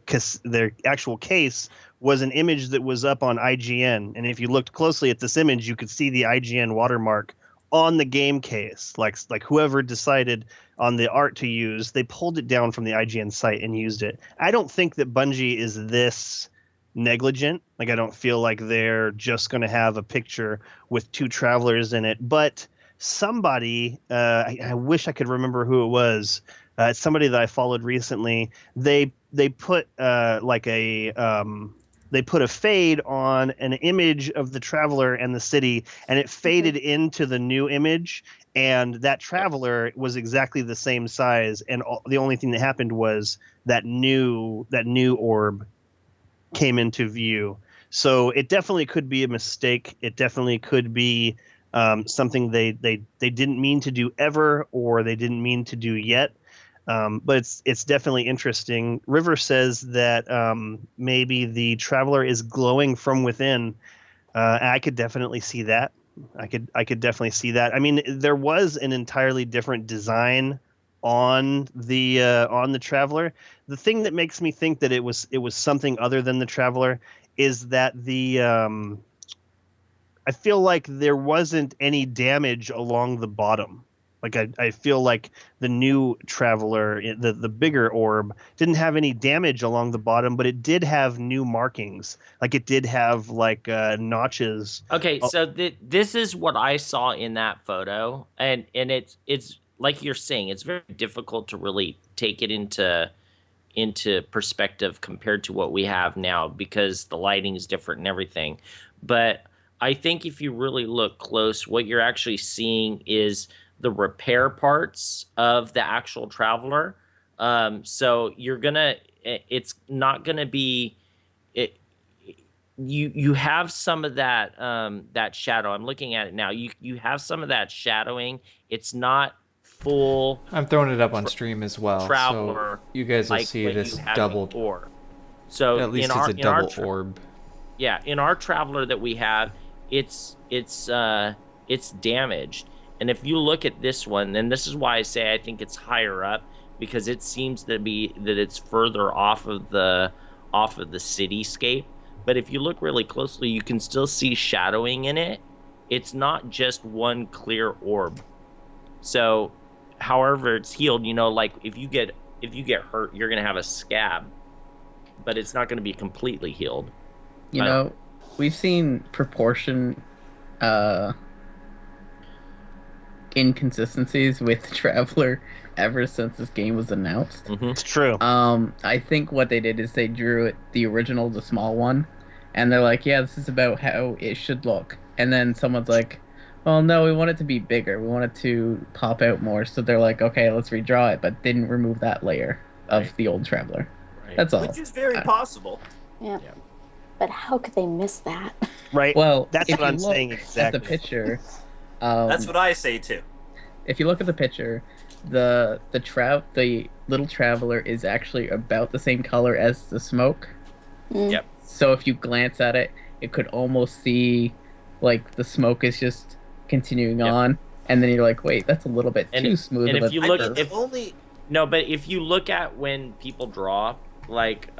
case was an image that was up on IGN, and if you looked closely at this image, you could see the IGN watermark on the game case. Like whoever decided on the art to use, they pulled it down from the IGN site and used it. I don't think that Bungie is this negligent. Like, I don't feel like they're just going to have a picture with two travelers in it. But somebody, I wish I could remember who it was. Somebody that I followed recently. They put they put a fade on an image of the traveler and the city, and it faded into the new image, and that traveler was exactly the same size, and the only thing that happened was that new orb came into view. So it definitely could be a mistake. It definitely could be something they didn't mean to do ever, or they didn't mean to do yet. But it's definitely interesting. River says that maybe the traveler is glowing from within. I could definitely see that. I could definitely see that. I mean, there was an entirely different design on the traveler. The thing that makes me think that it was something other than the traveler is that I feel like there wasn't any damage along the bottom. Like, I feel like the new traveler, the bigger orb, didn't have any damage along the bottom, but it did have new markings. Like, it did have like notches. Okay, so this is what I saw in that photo, and it's like you're saying, it's very difficult to really take it into perspective compared to what we have now, because the lighting is different and everything. But I think if you really look close, what you're actually seeing is the repair parts of the actual traveler. So it's not gonna be it. You have some of that that shadow. I'm looking at it now. You have some of that shadowing. It's not full. I'm throwing it up on stream as well, traveler, so you guys will like see what this you had double. before. So At least it's a double orb. Yeah, in our traveler that we have, it's damaged. And if you look at this one, and this is why I say I think it's higher up, because it seems to be that it's further off of the cityscape. But if you look really closely, you can still see shadowing in it. It's not just one clear orb. So, however it's healed, you know, like if you get hurt, you're gonna have a scab, but it's not gonna be completely healed. You know, we've seen proportion inconsistencies with Traveler ever since this game was announced. Mm-hmm. It's true. I think what they did is they drew it, the original, the small one, and they're like, yeah, this is about how it should look. And then someone's like, well, no, we want it to be bigger. We want it to pop out more. So they're like, okay, let's redraw it, but didn't remove that layer of the old Traveler. Right. That's all. Which is very possible. Yeah. But how could they miss that? Right. Well, that's what I'm saying exactly. At the picture, that's what I say too. If you look at the picture, the little traveler is actually about the same color as the smoke. Yep. So if you glance at it, it could almost see like the smoke is just continuing on, and then you're like, wait, that's a little bit too smooth. And of if a you look, curve. but if you look at when people draw, like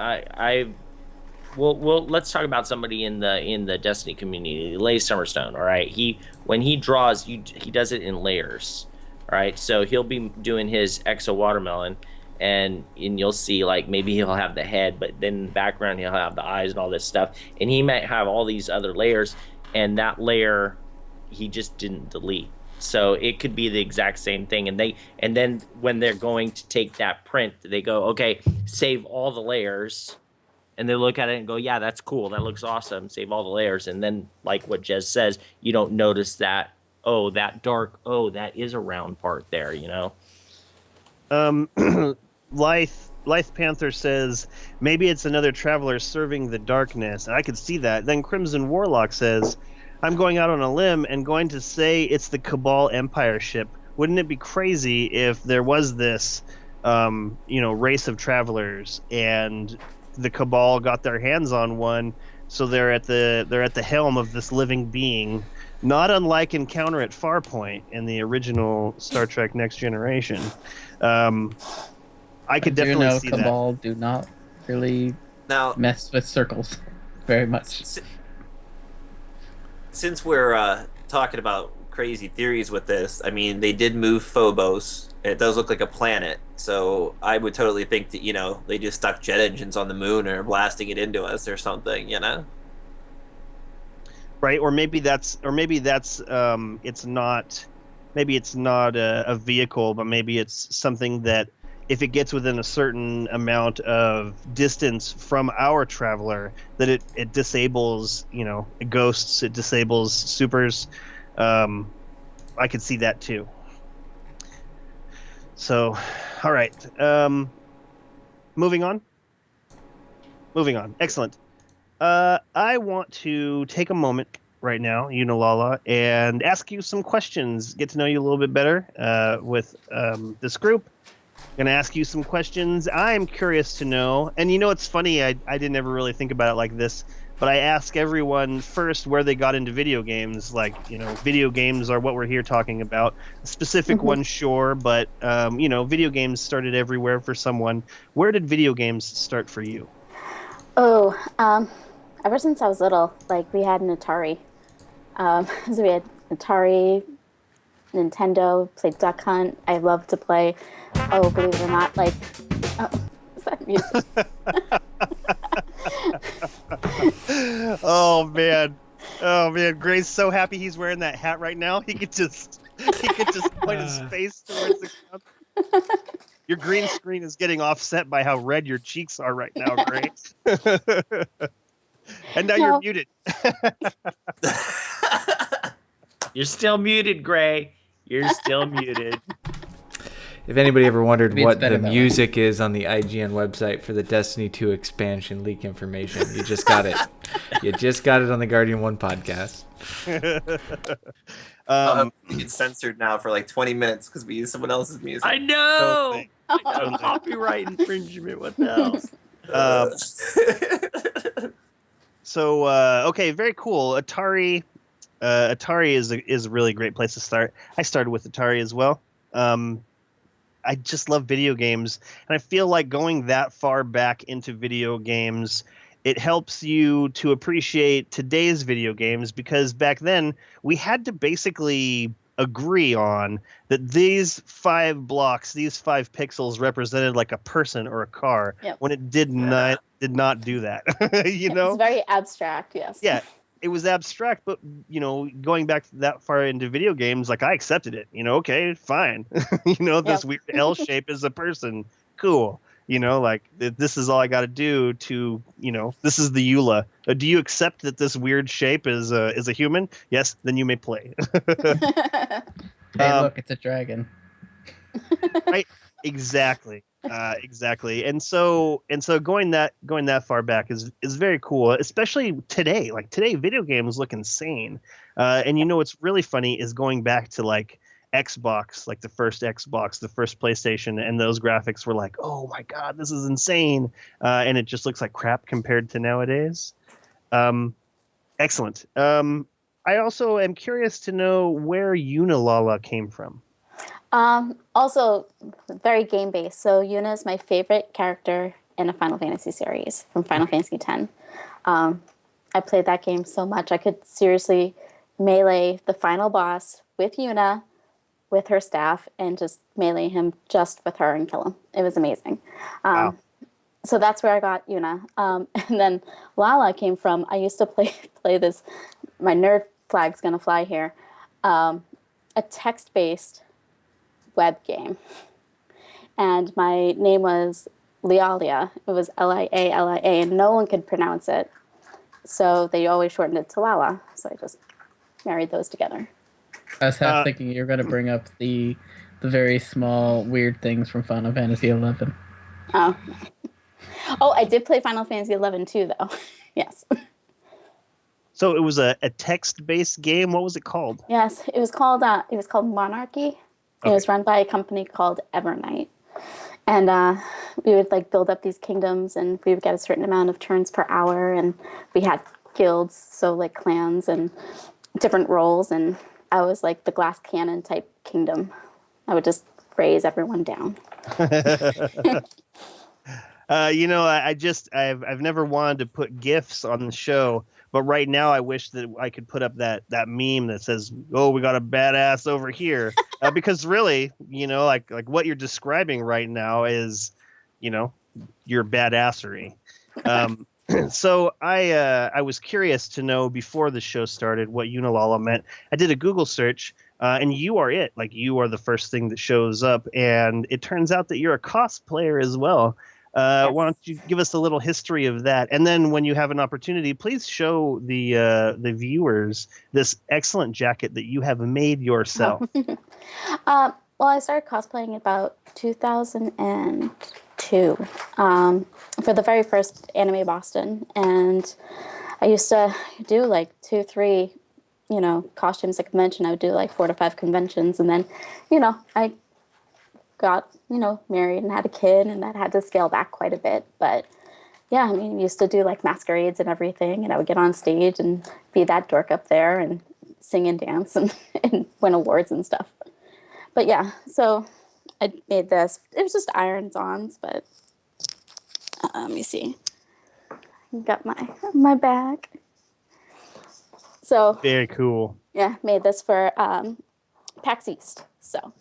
well, let's talk about somebody in the Destiny community, Lay Summerstone. All right, when he draws, he does it in layers. All right, so he'll be doing his Exo Watermelon, and you'll see like maybe he'll have the head, but then in the background he'll have the eyes and all this stuff, and he might have all these other layers, and that layer he just didn't delete. So it could be the exact same thing, and then when they're going to take that print, they go, okay, save all the layers. And they look at it and go, yeah, that's cool. That looks awesome. Save all the layers. And then, like what Jez says, you don't notice that, that dark, that is a round part there, you know? Lithe Panther says, maybe it's another traveler serving the darkness. And I could see that. Then Crimson Warlock says, I'm going out on a limb and going to say it's the Cabal Empire ship. Wouldn't it be crazy if there was this, race of travelers and the Cabal got their hands on one, so they're at the helm of this living being, not unlike Encounter at Farpoint in the original Star Trek Next Generation. I could definitely see Cabal do not really mess with circles very much. Since we're talking about crazy theories with this, I mean, they did move Phobos. It does look like a planet, so I would totally think that, they just stuck jet engines on the moon or blasting it into us or something, Right, or maybe that's it's not, maybe it's not a vehicle, but maybe it's something that if it gets within a certain amount of distance from our traveler, that it disables, ghosts, it disables supers. I could see that too. So, all right. Moving on. Excellent. I want to take a moment right now, Yunalala, and ask you some questions. Get to know you a little bit better with this group. Going to ask you some questions. I'm curious to know, and it's funny, I didn't ever really think about it like this, but I ask everyone first where they got into video games. Like, video games are what we're here talking about. A specific one, sure, but, video games started everywhere for someone. Where did video games start for you? Oh, ever since I was little, like, we had an Atari. So we had Atari, Nintendo, played Duck Hunt. I love to play, believe it or not, like, is that music? Oh man, Gray's so happy he's wearing that hat right now. He could just point his face towards the ground. Your green screen is getting offset by how red your cheeks are right now, Gray. And now you're muted. You're still muted, Gray. You're still muted. If anybody ever wondered what the music is on the IGN website for the Destiny 2 expansion leak information, you just got it. You just got it on the Guardian 1 podcast. It's censored now for like 20 minutes because we use someone else's music. I know! Copyright infringement. What the hell? So, okay, very cool. Atari is a really great place to start. I started with Atari as well. I just love video games, and I feel like going that far back into video games, it helps you to appreciate today's video games, because back then we had to basically agree on that these 5 blocks, these 5 pixels represented like a person or a car, when it did not do that. It's very abstract, yes. Yeah. It was abstract, but going back that far into video games, like, I accepted it. Okay, fine. This weird L shape is a person. Cool. Like, this is all I got to do to, this is the EULA. Do you accept that this weird shape is a human? Yes, then you may play. Hey, look, it's a dragon. Right. Exactly. Exactly. And so going that far back is very cool, especially today. Like, today video games look insane. And what's really funny is going back to like Xbox, like the first Xbox, the first PlayStation, and those graphics were like, oh my God, this is insane. And it just looks like crap compared to nowadays. Excellent. I also am curious to know where Yunalala came from. Also, very game based. So Yuna is my favorite character in a Final Fantasy series from Final Fantasy X. I played that game so much. I could seriously melee the final boss with Yuna, with her staff, and just melee him just with her and kill him. It was amazing. Wow. So that's where I got Yuna. And then Lala came from, I used to play this, my nerd flag's gonna fly here, a text-based web game. And my name was Lialia. It was Lialia, and no one could pronounce it. So they always shortened it to Lala. So I just married those together. I was half thinking you were going to bring up the very small weird things from Final Fantasy XI. Oh, I did play Final Fantasy XI too, though. Yes. So it was a text-based game. What was it called? Yes, it was called Monarchy. Okay. It was run by a company called Evernight. And we would like build up these kingdoms, and we would get a certain amount of turns per hour, and we had guilds, so like clans and different roles, and I was like the glass cannon type kingdom. I would just raise everyone down. I've never wanted to put GIFs on the show, but right now I wish that I could put up that meme that says, "Oh, we got a badass over here," because really, like what you're describing right now is, your badassery. So I was curious to know before the show started what Yunalala meant. I did a Google search, and you are it. Like, you are the first thing that shows up, and it turns out that you're a cosplayer as well. Yes. Why don't you give us a little history of that? And then when you have an opportunity, please show the viewers this excellent jacket that you have made yourself. Well, I started cosplaying about 2002 for the very first Anime Boston. And I used to do like 2, 3, costumes at convention. I would do like 4 to 5 conventions. And then, I got, married and had a kid, and that had to scale back quite a bit. But yeah, I mean, I used to do like masquerades and everything, and I would get on stage and be that dork up there and sing and dance and win awards and stuff. But yeah, so I made this. It was just irons-ons, but let me see. Got my bag. So Very cool. yeah, made this for PAX East. So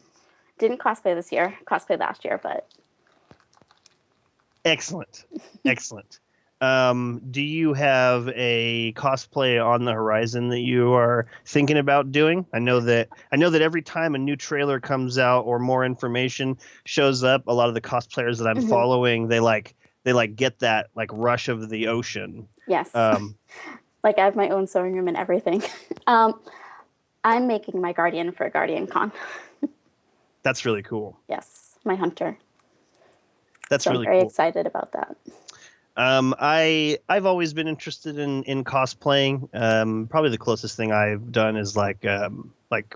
didn't cosplay this year, cosplayed last year, but Excellent. Do you have a cosplay on the horizon that you are thinking about doing? I know that every time a new trailer comes out or more information shows up, a lot of the cosplayers that I'm following, they get that like rush of the ocean. yes. Like I have my own sewing room and everything. I'm making my Guardian for Guardian Con. That's really cool. Yes, my hunter. That's so really I'm very cool. excited about that. I've always been interested in cosplaying. Probably the closest thing I've done is like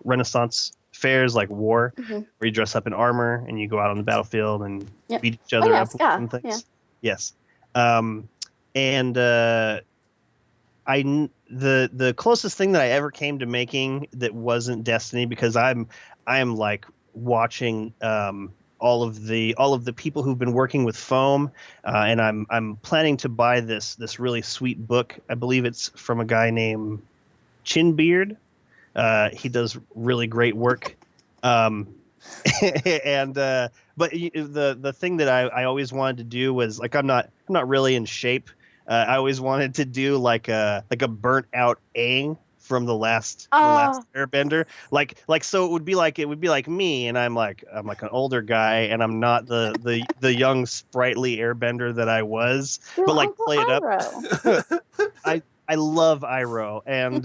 Renaissance fairs, like war, where you dress up in armor and you go out on the battlefield and beat each other up and things. Yeah. Yes. And the closest thing that I ever came to making that wasn't Destiny, because I am like watching all of the people who've been working with foam, and I'm planning to buy this really sweet book. I believe it's from a guy named Chinbeard. He does really great work. And but the thing that I always wanted to do was, like, I'm not really in shape. I always wanted to do like a burnt out Aang from the last Airbender, like so it would be like me, and I'm like an older guy, and I'm not the young sprightly Airbender that I was, but like Uncle play it up. Iroh. I love Iroh, and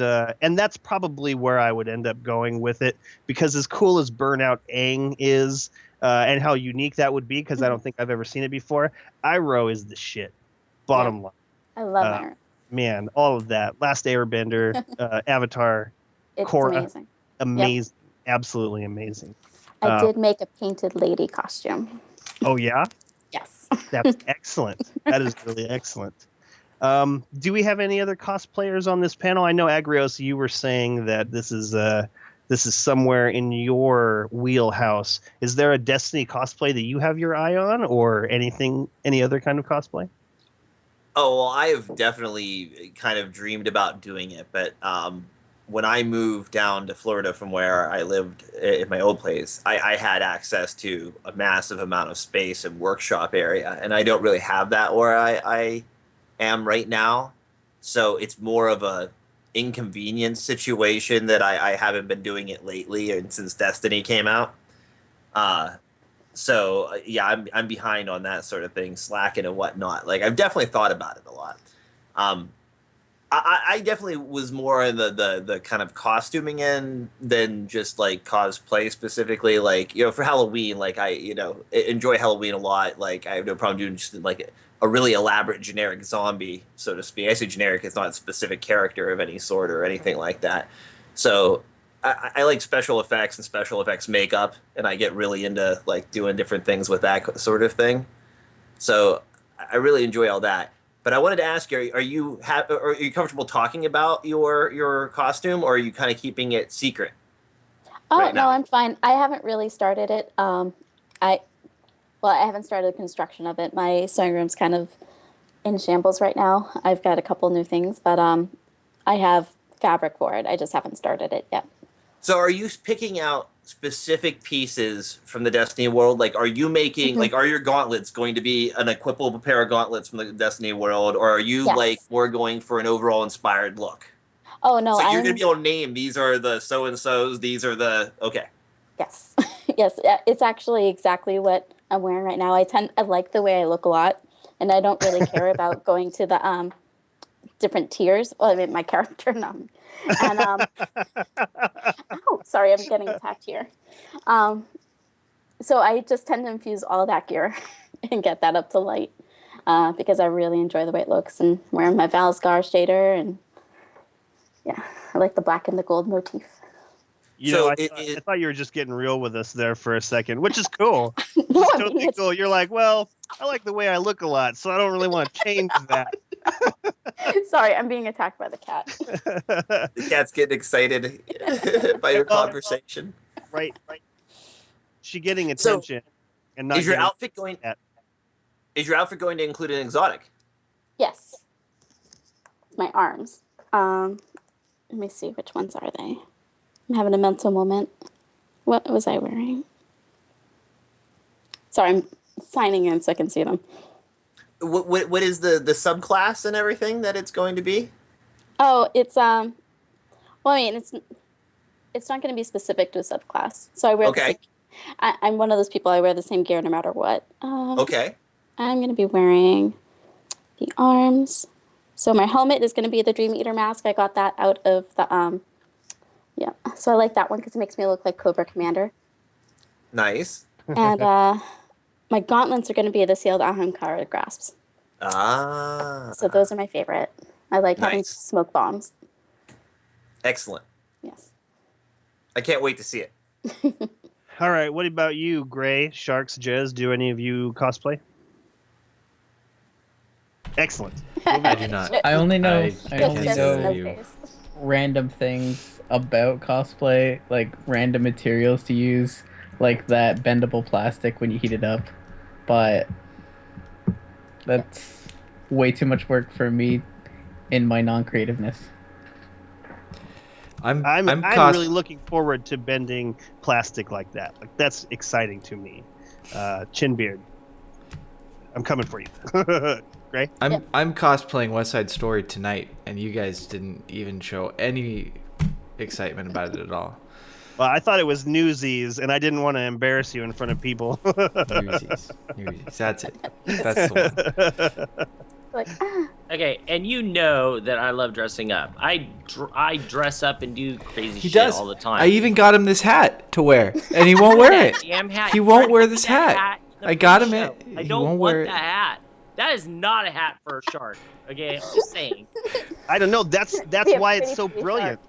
that's probably where I would end up going with it, because as cool as Burnout Aang is, and how unique that would be, because I don't think I've ever seen it before, Iroh is the shit. Bottom line. I love Iroh. Man, all of that. Last Airbender, Avatar, It's Korra, amazing. amazing. absolutely amazing. I did make a painted lady costume. Oh yeah, Yes. that's excellent. That is really excellent. Do we have any other cosplayers on this panel? I know Agrios, you were saying that this is somewhere in your wheelhouse. Is there a Destiny cosplay that you have your eye on, or any other kind of cosplay? Oh, well, I have definitely kind of dreamed about doing it, but when I moved down to Florida from where I lived in my old place, I had access to a massive amount of space and workshop area, and I don't really have that where I am right now. So it's more of a inconvenience situation that I haven't been doing it lately and since Destiny came out. So yeah, I'm behind on that sort of thing, slacking and whatnot. Like I've definitely thought about it a lot. I definitely was more in the kind of costuming end than just like cosplay specifically. Like, you know, for Halloween, like I, you know, enjoy Halloween a lot. Like I have no problem doing just like a really elaborate generic zombie, so to speak. I say generic, it's not a specific character of any sort or anything like that. So I like special effects and special effects makeup, and I get really into like doing different things with that sort of thing. So I really enjoy all that. But I wanted to ask you: are you comfortable talking about your costume, or are you kind of keeping it secret? Oh, right no, now? I'm fine. I haven't really started it. I haven't started the construction of it. My sewing room's kind of in shambles right now. I've got a couple new things, but I have fabric for it. I just haven't started it yet. So are you picking out specific pieces from the Destiny world? Like, are you making like are your gauntlets going to be an equipable pair of gauntlets from the Destiny world, or are you Yes. like more going for an overall inspired look? Oh no, So you're I'm going to be able to name these are the so and so's, these are the okay. yes, yes. It's actually exactly what I'm wearing right now. I like the way I look a lot, and I don't really care about going to the different tiers. Well, I mean, my character, no. And oh, sorry, I'm getting attacked here. So I just tend to infuse all that gear and get that up to light because I really enjoy the way it looks, and wearing my Valsgar shader, and yeah, I like the black and the gold motif. You So know, I thought you were just getting real with us there for a second, which is cool. No, It's I mean, totally cool. You're like, well, I like the way I look a lot, so I don't really want to change that. sorry, I'm being attacked by the cat. The cat's getting excited by your conversation. Right. She getting So, attention and not Is your getting outfit going at. is your outfit going to include an exotic? Yes, it's my arms. Let me see, which ones are they? I'm having a mental moment. What was I wearing? Sorry, I'm signing in so I can see them. What is the subclass and everything that it's going to be? Oh, it's well, I mean, it's not going to be specific to a subclass. So I wear the Okay. same. I'm one of those people. I wear the same gear no matter what. Okay. I'm going to be wearing the arms. So my helmet is going to be the Dream Eater mask. I got that out of the yeah. So I like that one because it makes me look like Cobra Commander. Nice. And my gauntlets are going to be the sealed Ahamkara grasps. Ah. So those are my favorite. I like having Nice. smoke bombs. Excellent. Yes. I can't wait to see it. All right. What about you, Gray, Sharks, Jez? Do any of you cosplay? Excellent. I do not. I only know I I can't only Just say know you. face. random things about cosplay, like random materials to use, like that bendable plastic when you heat it up. But that's way too much work for me in my non-creativeness. I'm really looking forward to bending plastic like that. Like that's exciting to me. Chinbeard, I'm coming for you. Gray? I'm cosplaying West Side Story tonight, and you guys didn't even show any excitement about it at all. Well, I thought it was Newsies, and I didn't want to embarrass you in front of people. Newsies. That's it. That's the one. Like, Okay, and you know that I love dressing up. I dress up and do crazy He shit does. all the time. I even got him this hat to wear, and he won't wear That it. damn hat. He You won't tried to wear get this that hat. in the I got him pre-show. it. I He don't won't want wear that it. hat. That is not a hat for a shark. Okay, I'm just saying. I don't know. That's Be a why it's pretty so pretty brilliant.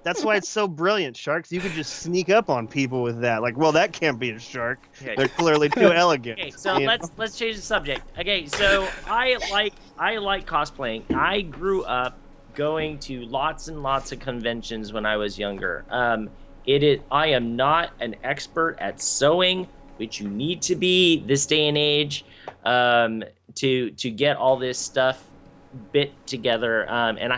That's why it's so brilliant, Sharks. You could just sneak up on people with that. Like, well, that can't be a shark. Okay. They're clearly too elegant. Okay, so you know? let's change the subject. Okay, so I like cosplaying. I grew up going to lots and lots of conventions when I was younger. I am not an expert at sewing, which you need to be this day and age, to get all this stuff bit together. And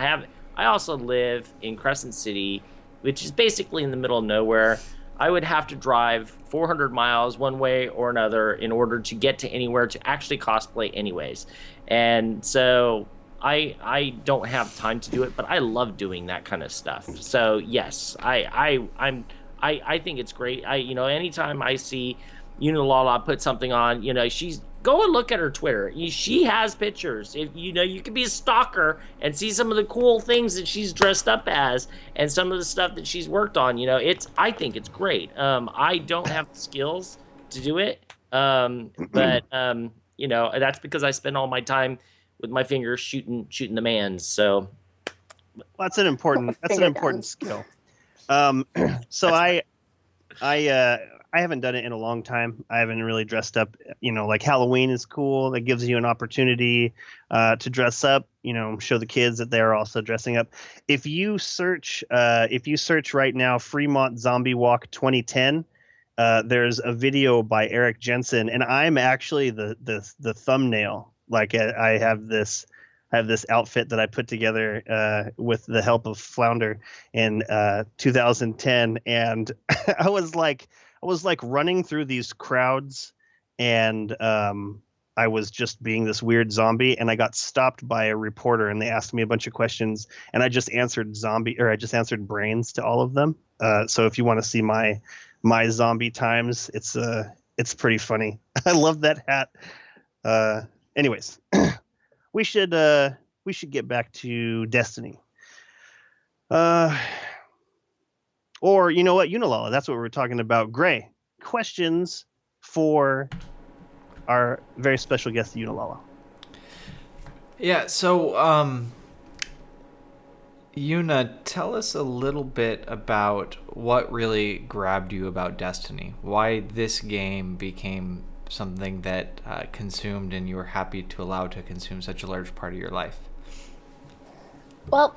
I also live in Crescent City, which is basically in the middle of nowhere. I would have to drive 400 miles one way or another in order to get to anywhere to actually cosplay anyways. And so I don't have time to do it, but I love doing that kind of stuff. So yes, I think it's great. Anytime I see Yunalala put something on, go and look at her Twitter. She has pictures. If you can be a stalker and see some of the cool things that she's dressed up as and some of the stuff that she's worked on. I think it's great. I don't have the skills to do it, but that's because I spend all my time with my fingers shooting the mans. So that's an important skill. So I haven't done it in a long time. I haven't really dressed up. Like Halloween is cool. That gives you an opportunity to dress up. Show the kids that they're also dressing up. If you search right now, Fremont Zombie Walk 2010, there's a video by Eric Jensen, and I'm actually the thumbnail. Like I have this outfit that I put together with the help of Flounder in 2010, and I was like running through these crowds, and I was just being this weird zombie, and I got stopped by a reporter, and they asked me a bunch of questions, and I just answered brains to all of them. So if you want to see my zombie times, it's pretty funny. I love that hat. Anyways, we should get back to Destiny. Or you know what, Yunalala, that's what we're talking about. Gray, questions for our very special guest, Yunalala. Yeah, so Yuna, tell us a little bit about what really grabbed you about Destiny. Why this game became something that consumed and you were happy to allow to consume such a large part of your life. Well,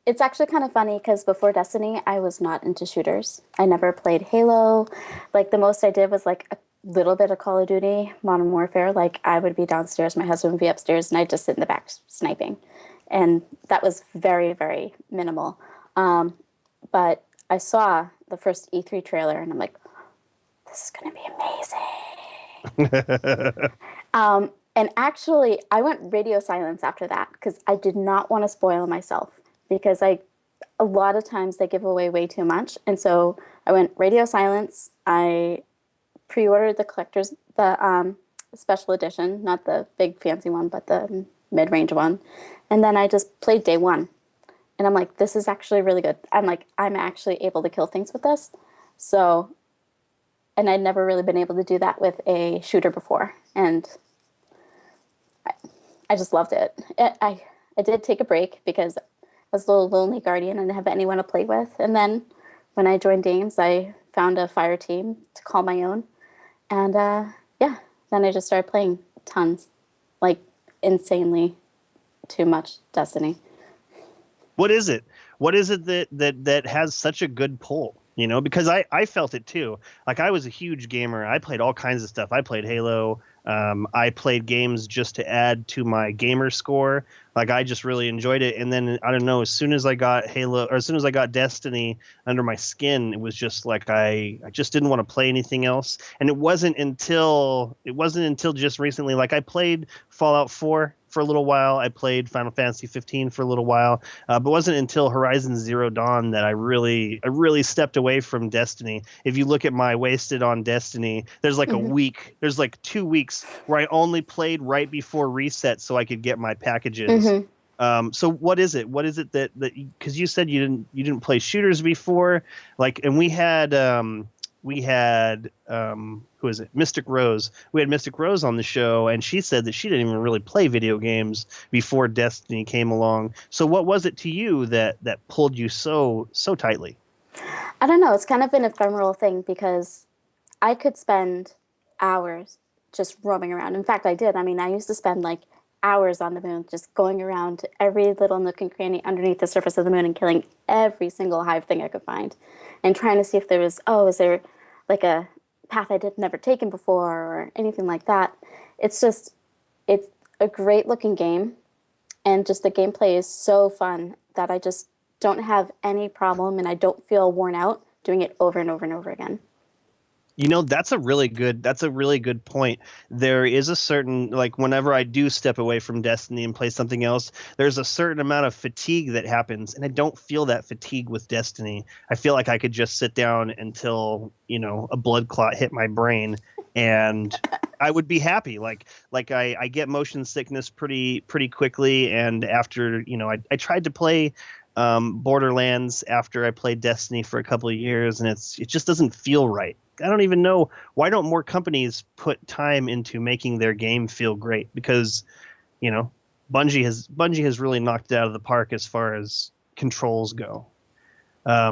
it's actually kind of funny because before Destiny, I was not into shooters. I never played Halo. Like, the most I did was like a little bit of Call of Duty, Modern Warfare. Like, I would be downstairs, my husband would be upstairs, and I'd just sit in the back sniping. And that was very, very minimal. But I saw the first E3 trailer, and I'm like, this is going to be amazing. And actually, I went radio silence after that because I did not want to spoil myself, because a lot of times they give away way too much. And so I went radio silence. I pre-ordered the special edition, not the big fancy one, but the mid-range one. And then I just played day one. And I'm like, this is actually really good. I'm actually able to kill things with this. So, and I'd never really been able to do that with a shooter before. And I just loved it. I did take a break because I was a little lonely guardian and didn't have anyone to play with. And then when I joined Dames, I found a fire team to call my own. And then I just started playing tons, like insanely too much Destiny. What is it? What is it that has such a good pull? Because I felt it too. Like, I was a huge gamer. I played all kinds of stuff. I played Halo. I played games just to add to my gamer score. Like, I just really enjoyed it. And then, I don't know, as soon as I got Halo, or as soon as I got Destiny under my skin, it was just like I just didn't want to play anything else. And it wasn't until just recently, like, I played Fallout 4 for a little while. I played Final Fantasy 15 for a little while, but it wasn't until Horizon Zero Dawn that I really stepped away from Destiny. If you look at my wasted on Destiny, there's like there's like 2 weeks where I only played right before reset so I could get my packages. So what is it? What is it that because you said you didn't play shooters before, like, and we had we had who is it? Mystic Rose. We had Mystic Rose on the show, and she said that she didn't even really play video games before Destiny came along. So what was it to you that pulled you so tightly? I don't know. It's kind of an ephemeral thing because I could spend hours just roaming around. In fact, I did. I mean, I used to spend like hours on the moon, just going around to every little nook and cranny underneath the surface of the moon and killing every single hive thing I could find, and trying to see if there was, is there like a path I did never taken before or anything like that. It's a great looking game, and just the gameplay is so fun that I just don't have any problem, and I don't feel worn out doing it over and over and over again. You know, that's a really good point. There is a certain, like, whenever I do step away from Destiny and play something else, there's a certain amount of fatigue that happens, and I don't feel that fatigue with Destiny. I feel like I could just sit down until, a blood clot hit my brain, and I would be happy. Like I get motion sickness pretty quickly, and after, I tried to play Borderlands after I played Destiny for a couple of years, and it just doesn't feel right. I don't even know, why don't more companies put time into making their game feel great? Because, Bungie has really knocked it out of the park as far as controls go. I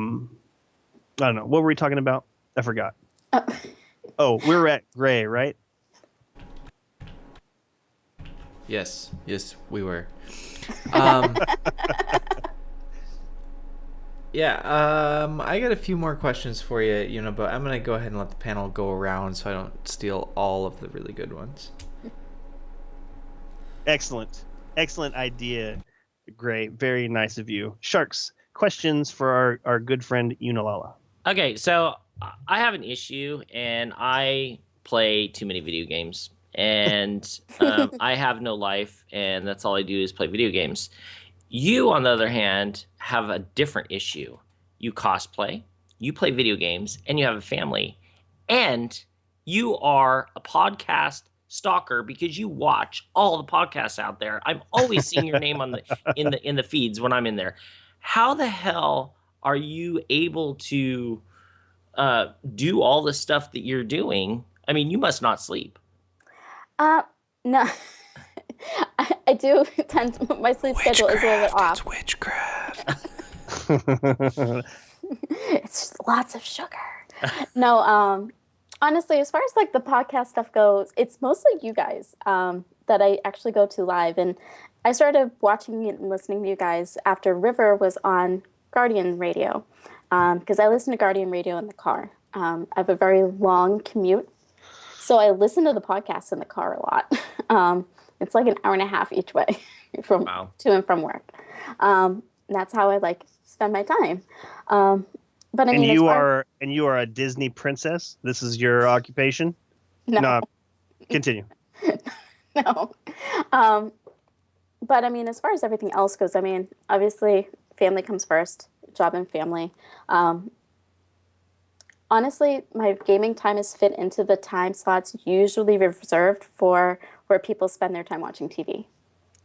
don't know. What were we talking about? I forgot. Oh, we were at Gray, right? Yes, we were. Yeah, I got a few more questions for you, but I'm going to go ahead and let the panel go around so I don't steal all of the really good ones. Excellent idea, Gray. Very nice of you. Sharks, questions for our good friend Yunalala. Okay, so I have an issue, and I play too many video games, and I have no life, and that's all I do is play video games. You, on the other hand, have a different issue. You cosplay, you play video games, and you have a family. And you are a podcast stalker because you watch all the podcasts out there. I'm always seeing your name on in the feeds when I'm in there. How the hell are you able to do all the stuff that you're doing? I mean, you must not sleep. No. I do tend to, my sleep schedule is a little bit off. It's witchcraft. It's just lots of sugar. No, honestly, as far as like the podcast stuff goes, it's mostly you guys that I actually go to live. And I started watching it and listening to you guys after River was on Guardian Radio, because I listen to Guardian Radio in the car. I have a very long commute, so I listen to the podcast in the car a lot. It's like an hour and a half each way to and from work. That's how I like spend my time. But I mean, you are a Disney princess. This is your occupation. No. Continue. No. But I mean, as far as everything else goes, I mean, obviously, family comes first. Job and family. Honestly, my gaming time is fit into the time slots usually reserved for where people spend their time watching TV.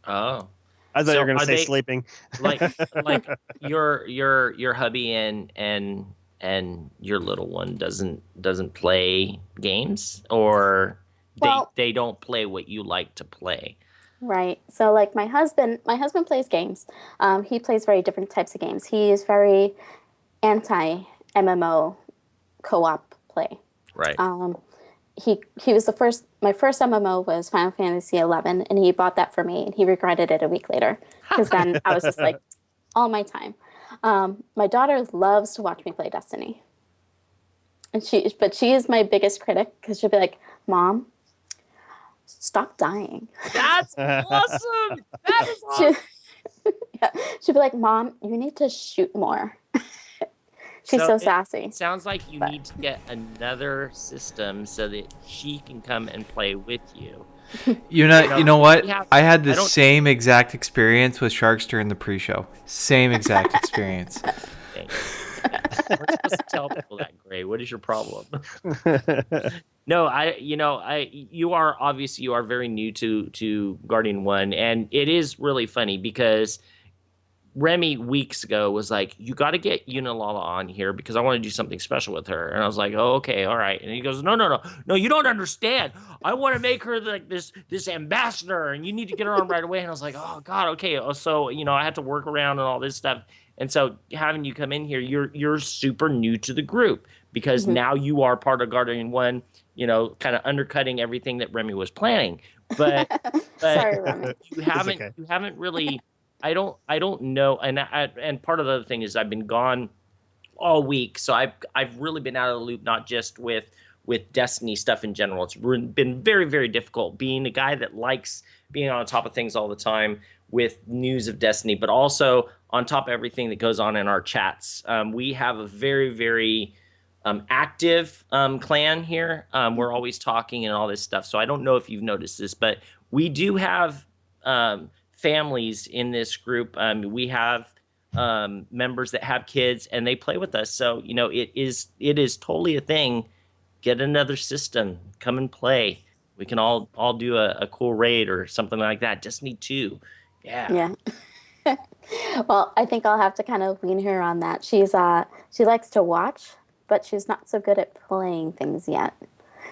Oh, I thought you were going to say sleeping. Like your hubby and your little one doesn't play games, or they don't play what you like to play. Right. So like my husband plays games. He plays very different types of games. He is very anti MMO co-op play. Right. He was my first MMO was Final Fantasy XI, and he bought that for me, and he regretted it a week later, because then I was just like, all my time. My daughter loves to watch me play Destiny, and she is my biggest critic, because she'll be like, "Mom, stop dying." That's awesome. That is awesome. She'll be like, "Mom, you need to shoot more." She's so sassy. It sounds like you need to get another system so that she can come and play with you. You know what? I had the same exact experience with Sharks during the pre-show. Same exact experience. Thanks. We're supposed to tell people that, Gray. What is your problem? No, you are very new to Guardian 1, and it is really funny because Remy weeks ago was like, you got to get Yunalala on here because I want to do something special with her. And I was like, oh, okay, all right. And he goes, no, you don't understand. I want to make her like this ambassador, and you need to get her on right away. And I was like, oh God, okay. So I had to work around and all this stuff. And so having you come in here, you're super new to the group because now you are part of Guardian One. Kind of undercutting everything that Remy was planning. But Sorry, Remy. you haven't really. I don't know, and part of the other thing is I've been gone all week, so I've really been out of the loop, not just with Destiny stuff in general. It's been very, very difficult being a guy that likes being on top of things all the time with news of Destiny, but also on top of everything that goes on in our chats. We have a very, very active clan here. We're always talking and all this stuff, so I don't know if you've noticed this, but we do have families in this group. We have members that have kids and they play with us. So, it is totally a thing. Get another system, come and play. We can all do a cool raid or something like that. Destiny 2. Yeah. Yeah. Well, I think I'll have to kind of wean her on that. She likes to watch, but she's not so good at playing things yet.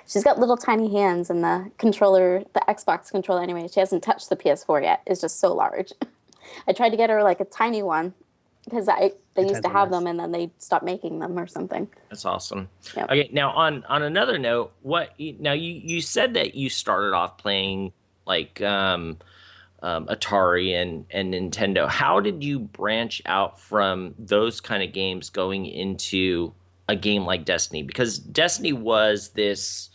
She's got little tiny hands, and the Xbox controller anyway, she hasn't touched the PS4 yet. It's just so large. I tried to get her like a tiny one because they used to have them and then they stopped making them or something. That's awesome. Yep. Okay, now on another note, you said that you started off playing like Atari and Nintendo. How did you branch out from those kind of games going into a game like Destiny? Because Destiny was this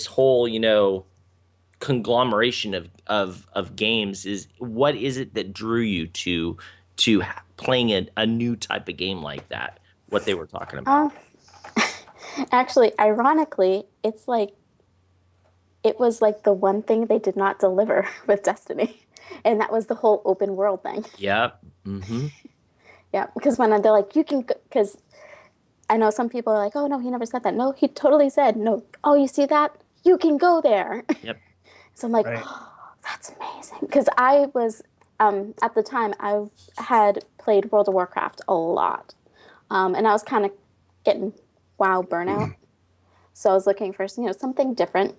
whole conglomeration of games. What is it that drew you to playing a new type of game like that? What they were talking about? Actually, ironically, it was like the one thing they did not deliver with Destiny, and that was the whole open world thing. Yep. Mm-hmm. Yeah, because when they're like, you can, because I know some people are like, oh, no, he never said that. No, he totally said, no, oh, you see that? You can go there. Yep. So I'm like, right. Oh, that's amazing. Because I was, at the time, I had played World of Warcraft a lot. And I was kind of getting WoW burnout. So I was looking for, something different.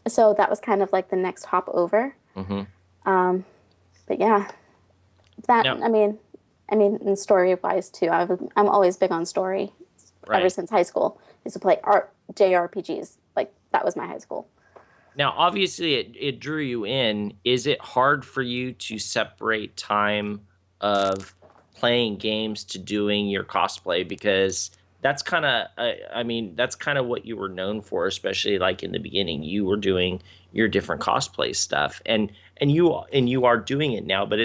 So that was kind of like the next hop over. Mm-hmm. But yeah, I mean, in story-wise too, I'm always big on story. Right. Ever since high school, I used to play JRPGs. Like that was my high school. Now, obviously, it drew you in. Is it hard for you to separate time of playing games to doing your cosplay? Because that's kind of, that's kind of what you were known for, especially like in the beginning. You were doing your different cosplay stuff, and you are doing it now. But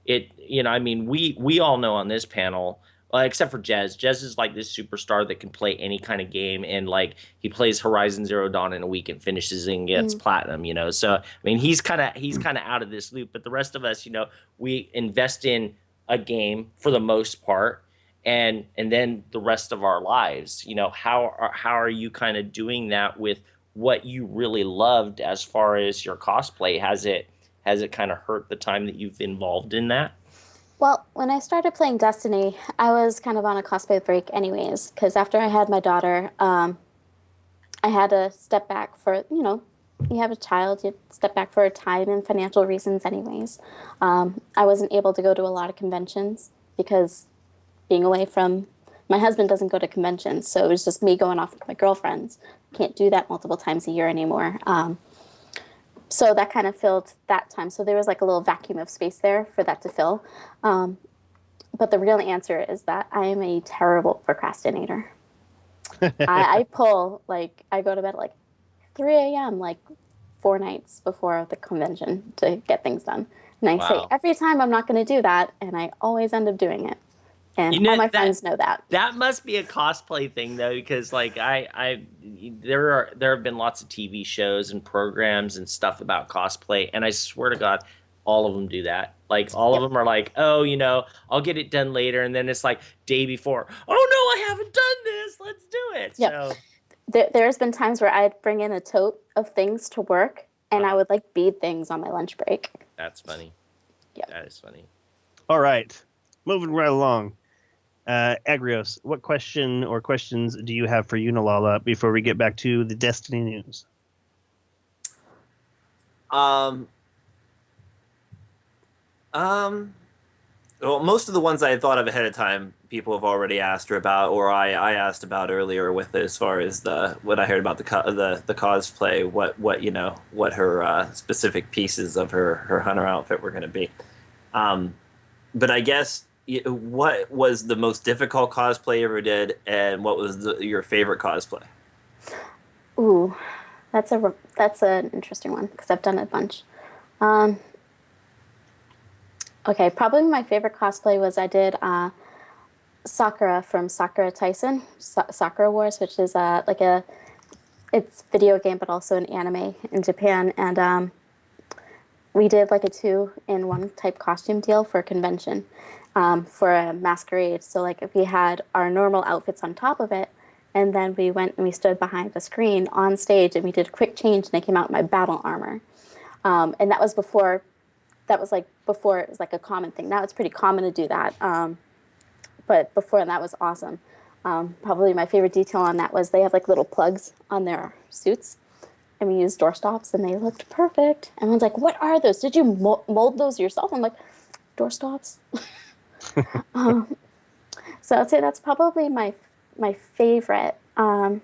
we all know on this panel. Except for Jez. Jez is like this superstar that can play any kind of game, and like he plays Horizon Zero Dawn in a week and finishes and gets platinum. So he's kind of out of this loop. But the rest of us, we invest in a game for the most part, and then the rest of our lives. How are you kind of doing that with what you really loved as far as your cosplay? Has it kind of hurt the time that you've involved in that? Well, when I started playing Destiny, I was kind of on a cosplay break anyways, because after I had my daughter, I had to step back for, you have a child, you step back for a time and financial reasons anyways. I wasn't able to go to a lot of conventions because being away from, my husband doesn't go to conventions, so it was just me going off with my girlfriends. Can't do that multiple times a year anymore. So that kind of filled that time. So there was like a little vacuum of space there for that to fill. But the real answer is that I am a terrible procrastinator. I pull, I go to bed at 3 a.m., 4 nights before the convention to get things done. And I say every time I'm not going to do that, and I always end up doing it. And all my friends know that. That must be a cosplay thing, though, because there have been lots of TV shows and programs and stuff about cosplay, and I swear to God, all of them do that. All of them are like, oh, I'll get it done later, and then it's day before. Oh no, I haven't done this. Let's do it. Yep. So there's been times where I'd bring in a tote of things to work, and I would bead things on my lunch break. That's funny. Yep. That is funny. All right, moving right along. Agrios, what question or questions do you have for Yunalala before we get back to the Destiny news? Well, most of the ones I had thought of ahead of time, people have already asked her about, or I asked about earlier with as far as what I heard about the cosplay, what her specific pieces of her hunter outfit were going to be. But I guess what was the most difficult cosplay you ever did, and what was your favorite cosplay? Ooh, that's an interesting one because I've done a bunch. Um, okay, probably my favorite cosplay was I did Sakura from Sakura Tyson, Sakura Wars, which is it's video game but also an anime in Japan, and we did like a 2-in-1 type costume deal for a convention, for a masquerade. So like we had our normal outfits on top of it, and then we went and we stood behind a screen on stage and we did a quick change and I came out in my battle armor. And that was before it was like a common thing. Now it's pretty common to do that. But before that was awesome. Probably my favorite detail on that was they have like little plugs on their suits. And we used doorstops, and they looked perfect. Everyone's like, "What are those? Did you mold those yourself?" I'm like, "Doorstops." So I'd say that's probably my favorite. Probably,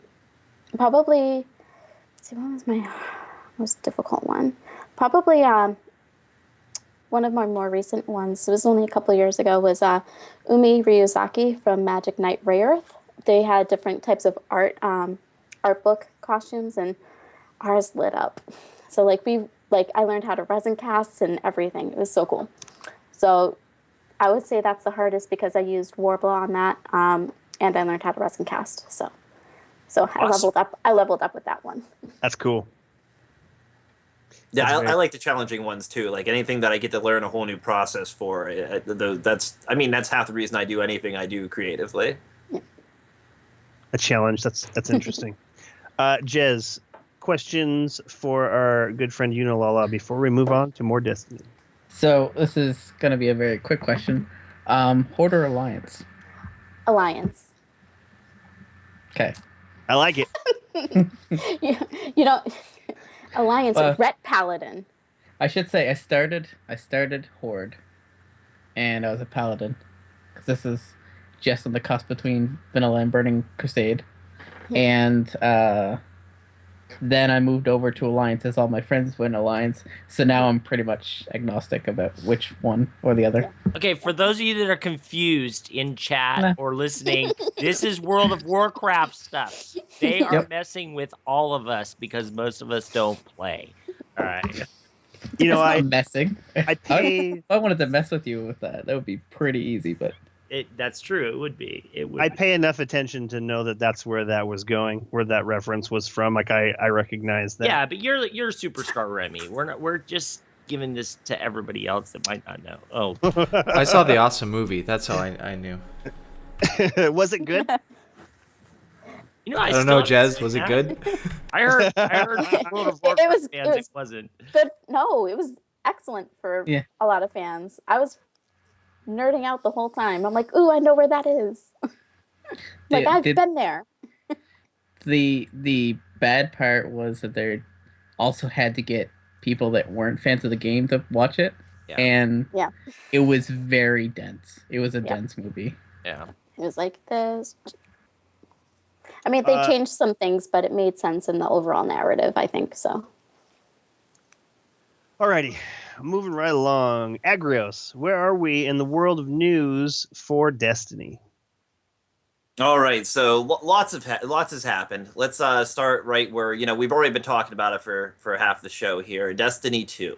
let's see, what was my most difficult one? Probably one of my more recent ones. It was only a couple of years ago. Was Umi Ryuzaki from Magic Knight Rayearth. They had different types of art book costumes, and ours lit up. So I learned how to resin cast and everything. It was so cool. So I would say that's the hardest because I used Warbler on that, and I learned how to resin cast. So awesome. I leveled up with that one. That's cool. Yeah, I like the challenging ones too. Like anything that I get to learn a whole new process for. That's half the reason I do anything I do creatively. Yeah. A challenge. That's interesting. Jez, questions for our good friend Yunalala before we move on to more Destiny. So this is going to be a very quick question. Horde or Alliance? Alliance. Okay. I like it. you know, Alliance, Ret Paladin. I should say I started Horde, and I was a Paladin, because this is just on the cusp between Vanilla and Burning Crusade, and then I moved over to Alliance as all my friends went Alliance, so now I'm pretty much agnostic about which one or the other. Okay, for those of you that are confused in chat or listening, this is World of Warcraft stuff. They are messing with all of us because most of us don't play. All right. You know, I'm messing. If I wanted to mess with you with that would be pretty easy, but that's true. It would be. I pay enough attention to know that that's where that was going, where that reference was from. Like I recognize that. Yeah, but you're a superstar, Remy. We're just giving this to everybody else that might not know. Oh, I saw the awesome movie. That's how I knew. Was it good? You know, I don't know, Jez. Was it good? I heard World of Warcraft fans it wasn't good. No, it was excellent for a lot of fans. I was nerding out the whole time. I'm like, ooh, I know where that is. I've been there. The bad part was that they also had to get people that weren't fans of the game to watch it. Yeah. And it was very dense. It was a dense movie. Yeah. It was like this. I mean, they changed some things, but it made sense in the overall narrative, I think, so. Alrighty, moving right along. Agrios, where are we in the world of news for Destiny? All right, so lots has happened. Let's start right where we've already been talking about it for half the show here. Destiny 2.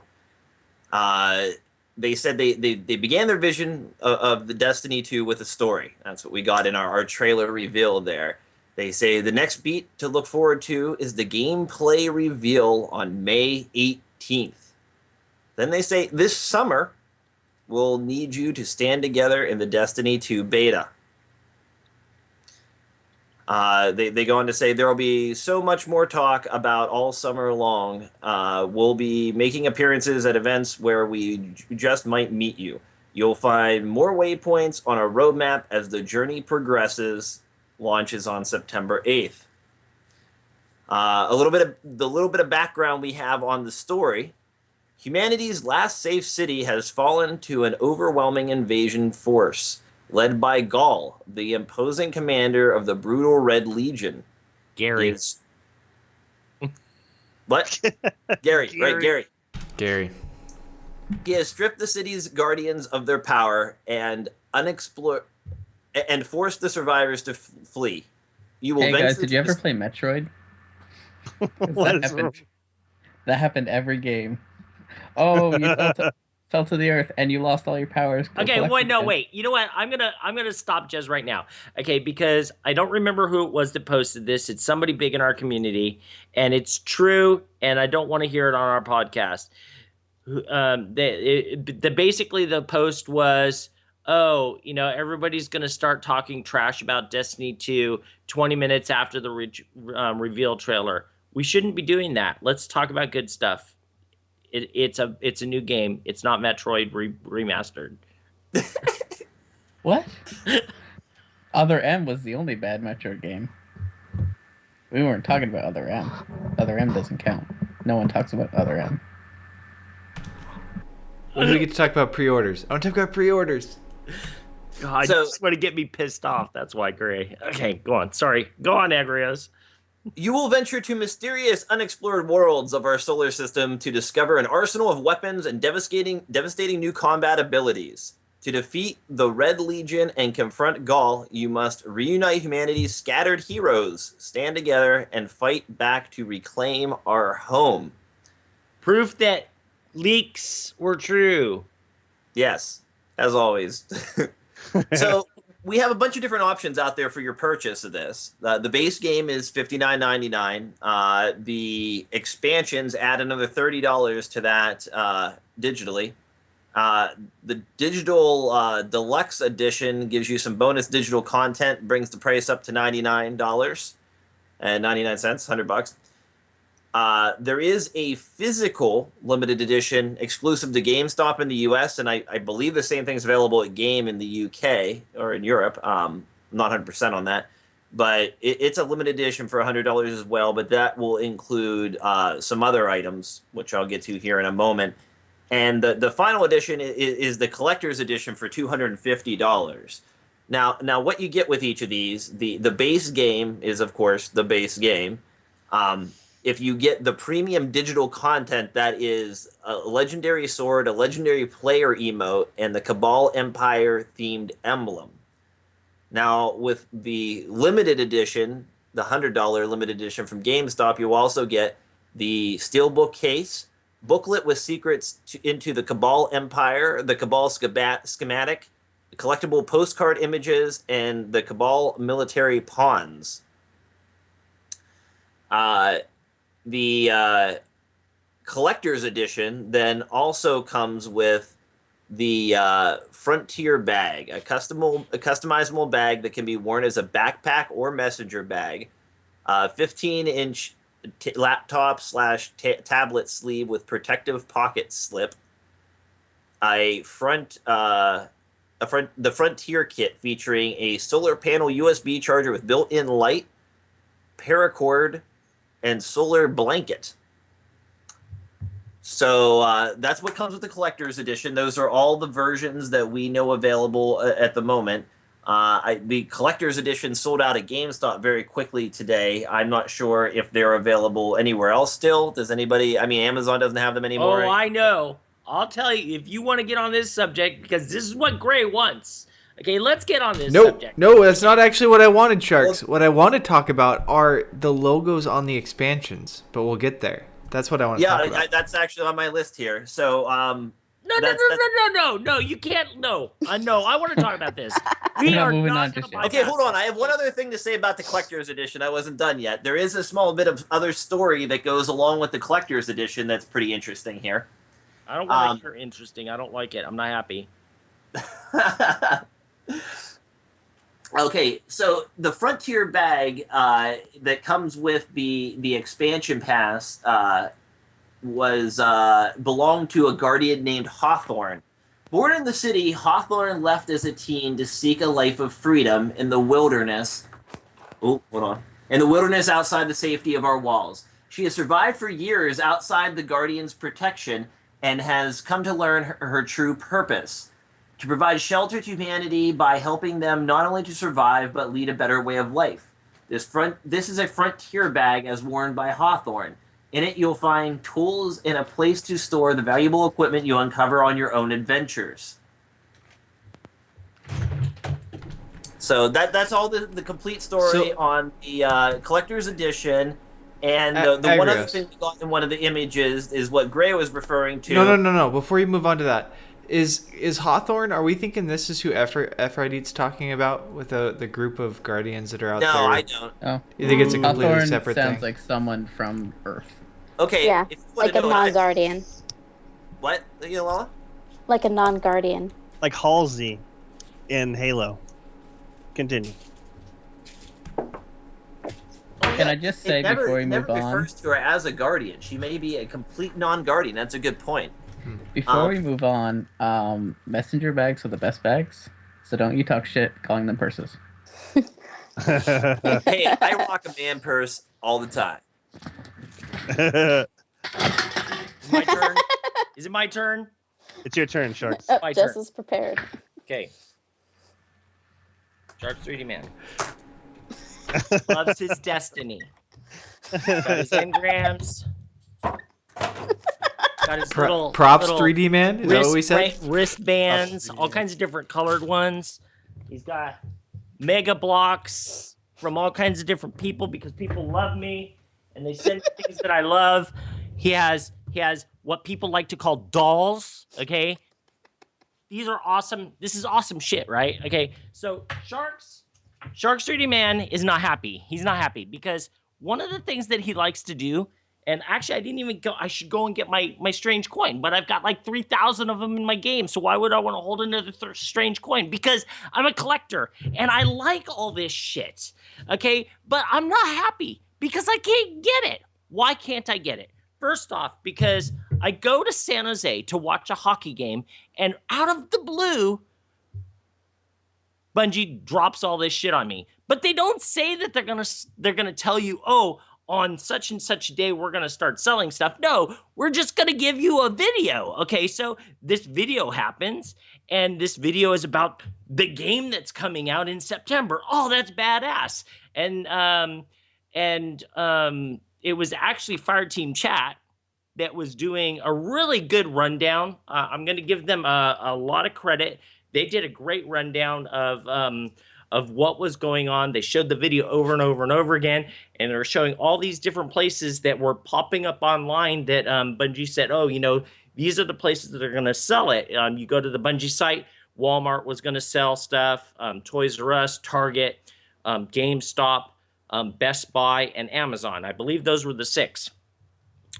They said they began their vision of the Destiny 2 with a story. That's what we got in our trailer reveal there. They say the next beat to look forward to is the gameplay reveal on May 18th. Then they say this summer we'll need you to stand together in the Destiny 2 beta. They go on to say there will be so much more talk about all summer long. We'll be making appearances at events where we just might meet you. You'll find more waypoints on a roadmap as the journey progresses. Launches on September 8th. The little bit of background we have on the story. Humanity's last safe city has fallen to an overwhelming invasion force led by Gaul, the imposing commander of the brutal Red Legion. Gary. What? Gary, right, Gary. Gary. He has stripped the city's guardians of their power and forced the survivors to flee. You will Hey guys, venture did you ever play Metroid? 'Cause that happened every game. Oh, you fell to the earth and you lost all your powers. Go Okay, collect wait, no, again. wait. You know what? I'm gonna stop Jez right now. Okay, because I don't remember who it was that posted this. It's somebody big in our community, and it's true, and I don't want to hear it on our podcast. Basically the post was, oh, you know, everybody's gonna start talking trash about Destiny 2 20 minutes after the reveal trailer. We shouldn't be doing that. Let's talk about good stuff. It's a new game. It's not Metroid remastered. What? Other M was the only bad Metroid game. We weren't talking about Other M. Other M doesn't count. No one talks about Other M. When do we get to talk about pre-orders? I want to talk about pre-orders. God, you just want to get me pissed off. That's why, Gray. Okay, go on. Sorry. Go on, Agrios. You will venture to mysterious, unexplored worlds of our solar system to discover an arsenal of weapons and devastating new combat abilities. To defeat the Red Legion and confront Gaul, you must reunite humanity's scattered heroes, stand together, and fight back to reclaim our home. Proof that leaks were true. Yes, as always. So we have a bunch of different options out there for your purchase of this. The base game is $59.99. The expansions add another $30 to that digitally. The digital deluxe edition gives you some bonus digital content, brings the price up to $99.99, $100. There is a physical limited edition exclusive to GameStop in the US, and I believe the same thing's available at Game in the UK or in Europe. I'm not 100% on that. But it's a limited edition for $100 as well, but that will include some other items, which I'll get to here in a moment. And the final edition is the collector's edition for $250. Now, what you get with each of these, the base game is, of course, the base game. If you get the premium digital content, that is a legendary sword, a legendary player emote, and the Cabal Empire-themed emblem. Now, with the limited edition, the $100 limited edition from GameStop, you also get the Steelbook case, booklet with secrets into the Cabal Empire, the Cabal schematic, the collectible postcard images, and the Cabal military pawns. The collector's edition then also comes with the Frontier bag, a customizable bag that can be worn as a backpack or messenger bag, 15-inch laptop / tablet sleeve with protective pocket slip, the Frontier kit featuring a solar panel USB charger with built-in light, paracord, and solar blanket. So that's what comes with the collector's edition. Those are all the versions that we know available at the moment. The collector's edition sold out at GameStop very quickly today. I'm not sure if they're available anywhere else still. Does anybody? I mean, Amazon doesn't have them anymore. Oh, I know. I'll tell you, if you want to get on this subject, because this is what Gray wants. Okay, let's get on this subject. No, that's not actually what I wanted, Sharks. What I want to talk about are the logos on the expansions, but we'll get there. That's what I want to talk about. Yeah, that's actually on my list here. So, No, you can't. No, I want to talk about this. We are not going to buy. Okay, hold on. I have one other thing to say about the collector's edition. I wasn't done yet. There is a small bit of other story that goes along with the collector's edition that's pretty interesting here. I don't want to hear interesting. I don't like it. I'm not happy. Okay, so the Frontier bag that comes with the expansion pass belonged to a guardian named Hawthorne. Born in the city, Hawthorne left as a teen to seek a life of freedom in the wilderness. Oh, hold on. In the wilderness outside the safety of our walls. She has survived for years outside the Guardian's protection and has come to learn her true purpose. To provide shelter to humanity by helping them not only to survive but lead a better way of life. This is a frontier bag as worn by Hawthorne. In it, you'll find tools and a place to store the valuable equipment you uncover on your own adventures. So that's all the complete story on the collector's edition. And the one other thing we got in one of the images is what Gray was referring to. No. Before you move on to that, is Hawthorne? Are we thinking this is who Ephrodite's talking about with the group of guardians that are out there? No, I don't. Oh. You think it's a completely Hawthorne separate thing? sounds like someone from Earth. Okay. Yeah, if you wanna like a know non-guardian. What, Yunalala? Like a non-guardian. Like Halsey in Halo. Continue. Can I just say before we move on? Refers to her as a guardian. She may be a complete non-guardian. That's a good point. Before we move on, messenger bags are the best bags, so don't you talk shit calling them purses. Hey, I rock a man purse all the time. My turn. Is it my turn? It's your turn, Sharks. Oh, My Jess turn. is prepared. Okay. Sharks 3D man. Loves his destiny. Got his engrams. Got his Props little 3D man? Is that what we said? Wristbands, all kinds of different colored ones. He's got mega blocks from all kinds of different people because people love me and they send me things that I love. He has what people like to call dolls, okay? These are awesome. This is awesome shit, right? Okay, so Sharks 3D Man is not happy. He's not happy because one of the things that he likes to do, and actually I didn't even go, I should go and get my strange coin, but I've got like 3,000 of them in my game, so why would I want to hold another strange coin? Because I'm a collector, and I like all this shit, okay? But I'm not happy because I can't get it. Why can't I get it? First off, because I go to San Jose to watch a hockey game, and out of the blue, Bungie drops all this shit on me. But they don't say that they're gonna tell you, oh, on such and such a day we're gonna start selling stuff. No, we're just gonna give you a video. Okay, so this video happens, and this video is about the game that's coming out in September. Oh, that's badass. And it was actually Fireteam Chat that was doing a really good rundown. I'm going to give them a lot of credit. They did a great rundown of what was going on. They showed the video over and over and over again, and they were showing all these different places that were popping up online that Bungie said, oh, you know, these are the places that are going to sell it. You go to the Bungie site, Walmart was going to sell stuff, Toys R Us, Target, GameStop, Best Buy, and Amazon. I believe those were the 6.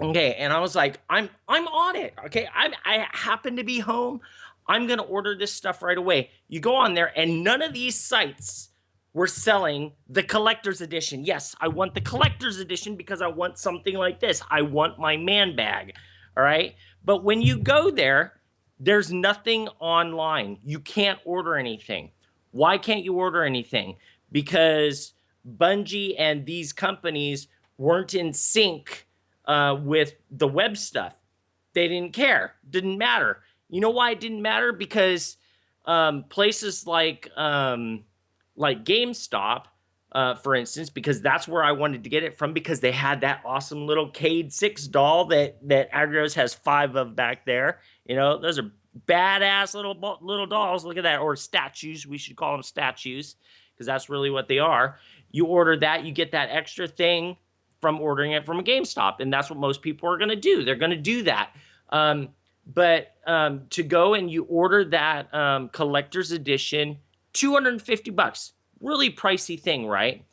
Okay, and I was like, I'm on it. Okay, I happen to be home. I'm gonna order this stuff right away. You go on there, and none of these sites were selling the collector's edition. Yes, I want the collector's edition because I want something like this. I want my man bag. All right, but when you go there, there's nothing online. You can't order anything. Why can't you order anything? Because Bungie and these companies weren't in sync with the web stuff. They didn't care. Didn't matter. You know why it didn't matter? Because places like GameStop, for instance, because that's where I wanted to get it from, because they had that awesome little Cade 6 doll that Agrios has 5 of back there. You know, those are badass little dolls. Look at that. Or statues. We should call them statues because that's really what they are. You order that, you get that extra thing from ordering it from a GameStop, and that's what most people are going to do. They're going to do that. But to go and you order that collector's edition, $250, really pricey thing, right?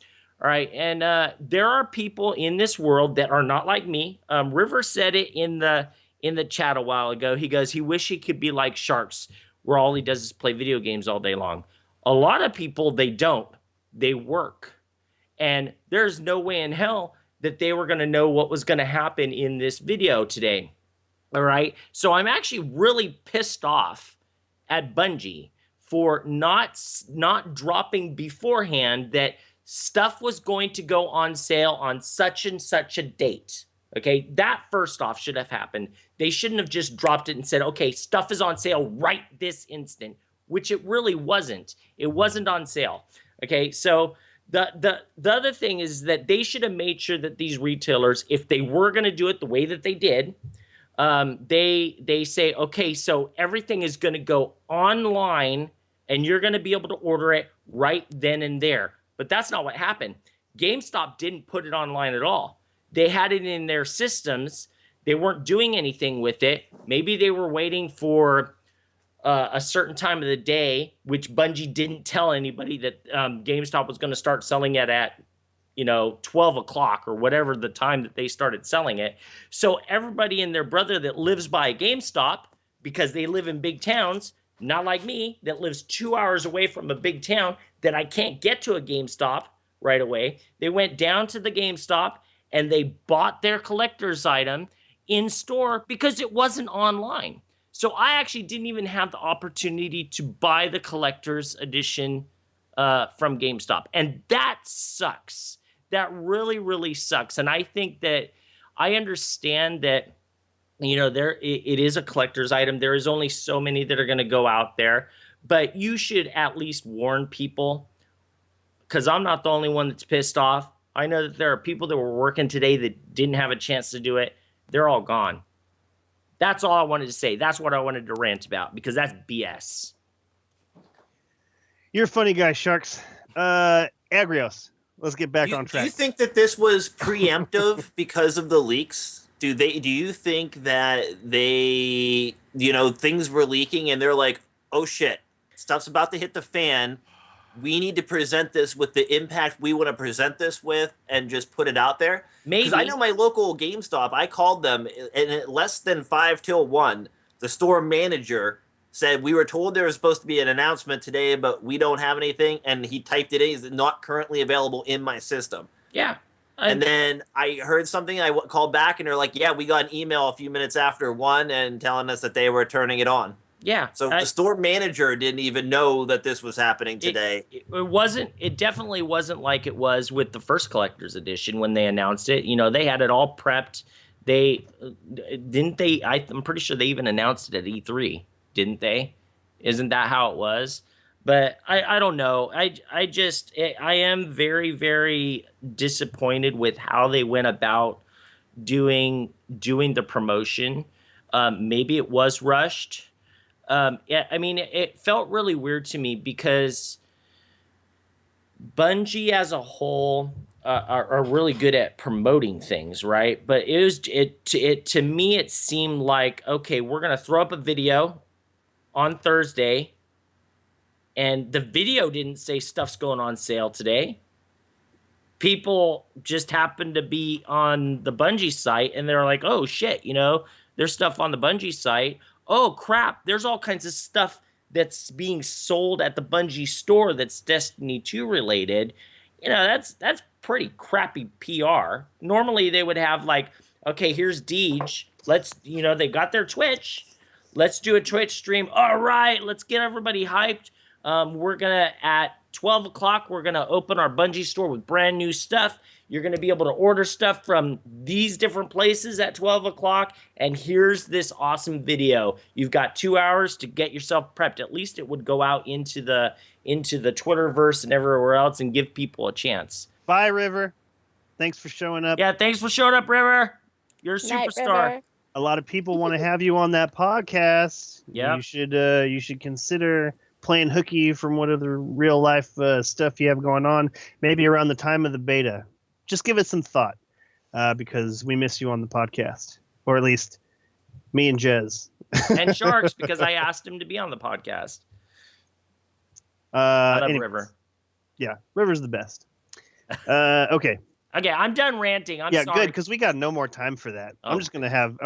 All right, and there are people in this world that are not like me. River said it in the chat a while ago. He goes, he wish he could be like Sharks, where all he does is play video games all day long. A lot of people, they don't. They work. And there's no way in hell that they were going to know what was going to happen in this video today. All right. So I'm actually really pissed off at Bungie for not dropping beforehand that stuff was going to go on sale on such and such a date. Okay, that first off should have happened. They shouldn't have just dropped it and said, okay, stuff is on sale right this instant, which it really wasn't. It wasn't on sale. Okay, so the other thing is that they should have made sure that these retailers, if they were going to do it the way that they did, they say, okay, so everything is going to go online and you're going to be able to order it right then and there. But that's not what happened. GameStop didn't put it online at all. They had it in their systems. They weren't doing anything with it. Maybe they were waiting for a certain time of the day, which Bungie didn't tell anybody that GameStop was going to start selling it at 12 o'clock or whatever the time that they started selling it. So everybody and their brother that lives by a GameStop, because they live in big towns, not like me that lives 2 hours away from a big town that I can't get to a GameStop right away. They went down to the GameStop and they bought their collector's item in store because it wasn't online. So I actually didn't even have the opportunity to buy the collector's edition from GameStop. And that sucks. That really, really sucks. And I think that I understand that, it is a collector's item. There is only so many that are going to go out there. But you should at least warn people, because I'm not the only one that's pissed off. I know that there are people that were working today that didn't have a chance to do it. They're all gone. That's all I wanted to say. That's what I wanted to rant about, because that's BS. You're a funny guy, Sharks. Agrios, let's get back on track. Do you think that this was preemptive because of the leaks? Do you think that they, things were leaking and they're like, oh shit, stuff's about to hit the fan. We need to present this with the impact we want to present this with and just put it out there? Maybe. Because I know my local GameStop, I called them, and at less than 5 till 1, the store manager said, we were told there was supposed to be an announcement today, but we don't have anything. And he typed it in, it's not currently available in my system. Yeah. And then I heard something, I called back, and they're like, yeah, we got an email a few minutes after 1 and telling us that they were turning it on. Yeah. So the store manager didn't even know that this was happening today. It definitely wasn't like it was with the first collector's edition when they announced it. They had it all prepped. I'm pretty sure they even announced it at E3, didn't they? Isn't that how it was? But I don't know. I am very, very disappointed with how they went about doing the promotion. Maybe it was rushed. It felt really weird to me because Bungie as a whole are really good at promoting things, right? But to me it seemed like, okay, we're gonna throw up a video on Thursday, and the video didn't say stuff's going on sale today. People just happened to be on the Bungie site and they're like, oh shit, there's stuff on the Bungie site. Oh crap, there's all kinds of stuff that's being sold at the Bungie store that's Destiny 2 related. That's pretty crappy PR. Normally they would have like, okay, here's Deej. They got their Twitch. Let's do a Twitch stream. All right, let's get everybody hyped. We're gonna, at 12 o'clock, we're gonna open our Bungie store with brand new stuff. You're gonna be able to order stuff from these different places at 12 o'clock. And here's this awesome video. You've got 2 hours to get yourself prepped. At least it would go out into the Twitterverse and everywhere else and give people a chance. Bye, River. Thanks for showing up. Yeah, thanks for showing up, River. You're a superstar. River. A lot of people want to have you on that podcast. Yeah. You should consider playing hooky from whatever real life stuff you have going on, maybe around the time of the beta. Just give it some thought, because we miss you on the podcast, or at least me and Jez. And Sharks, because I asked him to be on the podcast. I love River. Yeah, River's the best. Okay. Okay, I'm done ranting. I'm sorry. Good, because we got no more time for that. Oh. I'm just gonna have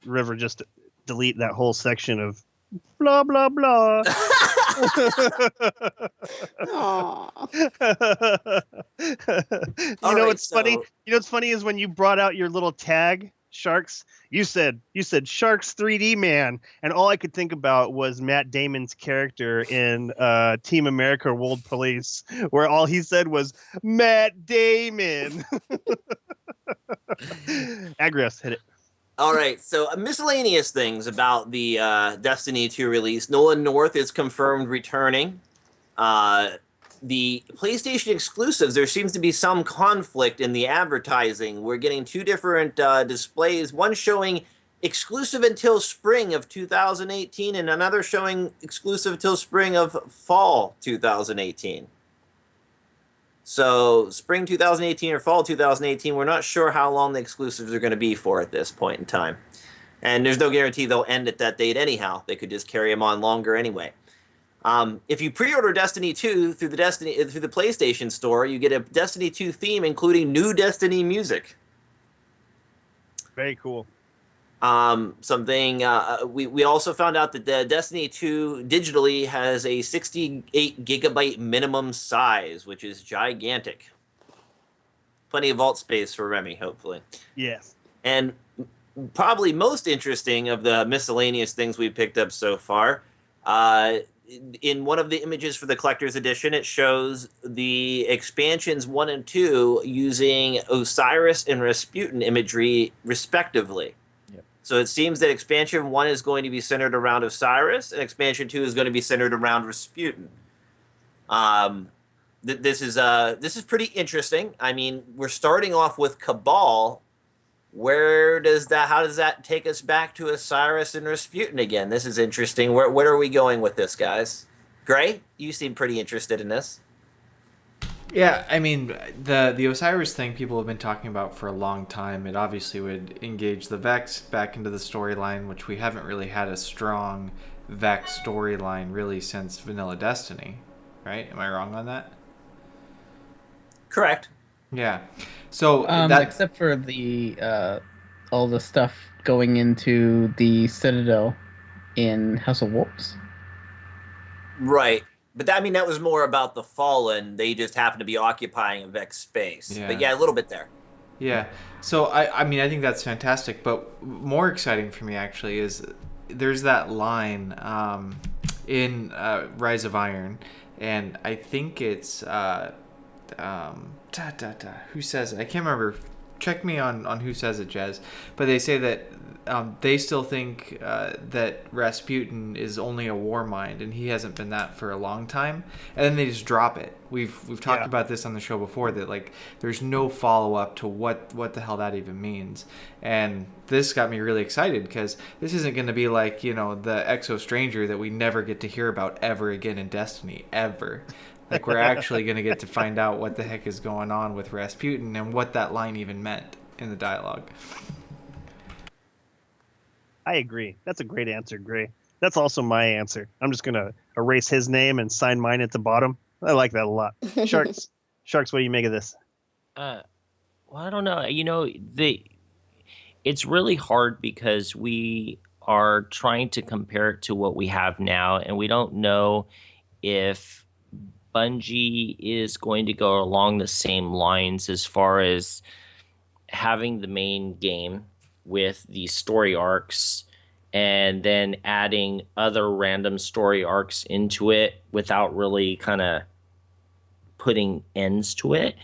River just delete that whole section of blah blah blah. Aw. What's funny? What's funny is when you brought out your little tag, Sharks. You said Sharks 3D man, and all I could think about was Matt Damon's character in Team America: World Police, where all he said was Matt Damon. Agrios, hit it. All right, so miscellaneous things about the Destiny 2 release. Nolan North is confirmed returning. The PlayStation exclusives, there seems to be some conflict in the advertising. We're getting two different displays, one showing exclusive until spring of 2018 and another showing exclusive until spring of fall 2018. So spring 2018 or fall 2018, we're not sure how long the exclusives are going to be for at this point in time. And there's no guarantee they'll end at that date anyhow. They could just carry them on longer anyway. If you pre-order Destiny 2 through the PlayStation Store, you get a Destiny 2 theme, including new Destiny music. Very cool. We also found out that the Destiny 2 digitally has a 68 gigabyte minimum size, which is gigantic. Plenty of vault space for Remy, hopefully. Yes. And probably most interesting of the miscellaneous things we picked up so far, in one of the images for the collector's edition, it shows the expansions 1 and 2 using Osiris and Rasputin imagery respectively. Yep. So it seems that expansion 1 is going to be centered around Osiris and expansion 2 is going to be centered around Rasputin. This is pretty interesting. I mean, we're starting off with Cabal. How does that take us back to Osiris and Rasputin again? This is interesting. Where are we going with this, guys? Gray, you seem pretty interested in this. Yeah, I mean, the Osiris thing people have been talking about for a long time. It obviously would engage the Vex back into the storyline, which we haven't really had a strong Vex storyline really since Vanilla Destiny, right? Am I wrong on that? Correct. Yeah. So except for the all the stuff going into the Citadel in House of Wolves. Right. But that was more about the Fallen. They just happen to be occupying a Vex space. Yeah. But yeah, a little bit there. Yeah. So I mean, I think that's fantastic. But more exciting for me actually is there's that line in Rise of Iron, and I think it's who says it? I can't remember. Check me on who says it, Jez. But they say that they still think that Rasputin is only a war mind, and he hasn't been that for a long time. And then they just drop it. We've talked about this on the show before, that like there's no follow up to what the hell that even means. And this got me really excited because this isn't going to be like, you know, the Exo Stranger that we never get to hear about ever again in Destiny ever. Like, we're actually going to get to find out what the heck is going on with Rasputin and what that line even meant in the dialogue. I agree. That's a great answer, Gray. That's also my answer. I'm just going to erase his name and sign mine at the bottom. I like that a lot. Sharks, what do you make of this? Well, I don't know. You know, it's really hard because we are trying to compare it to what we have now, and we don't know if Bungie is going to go along the same lines as far as having the main game with the story arcs and then adding other random story arcs into it without really kind of putting ends to it.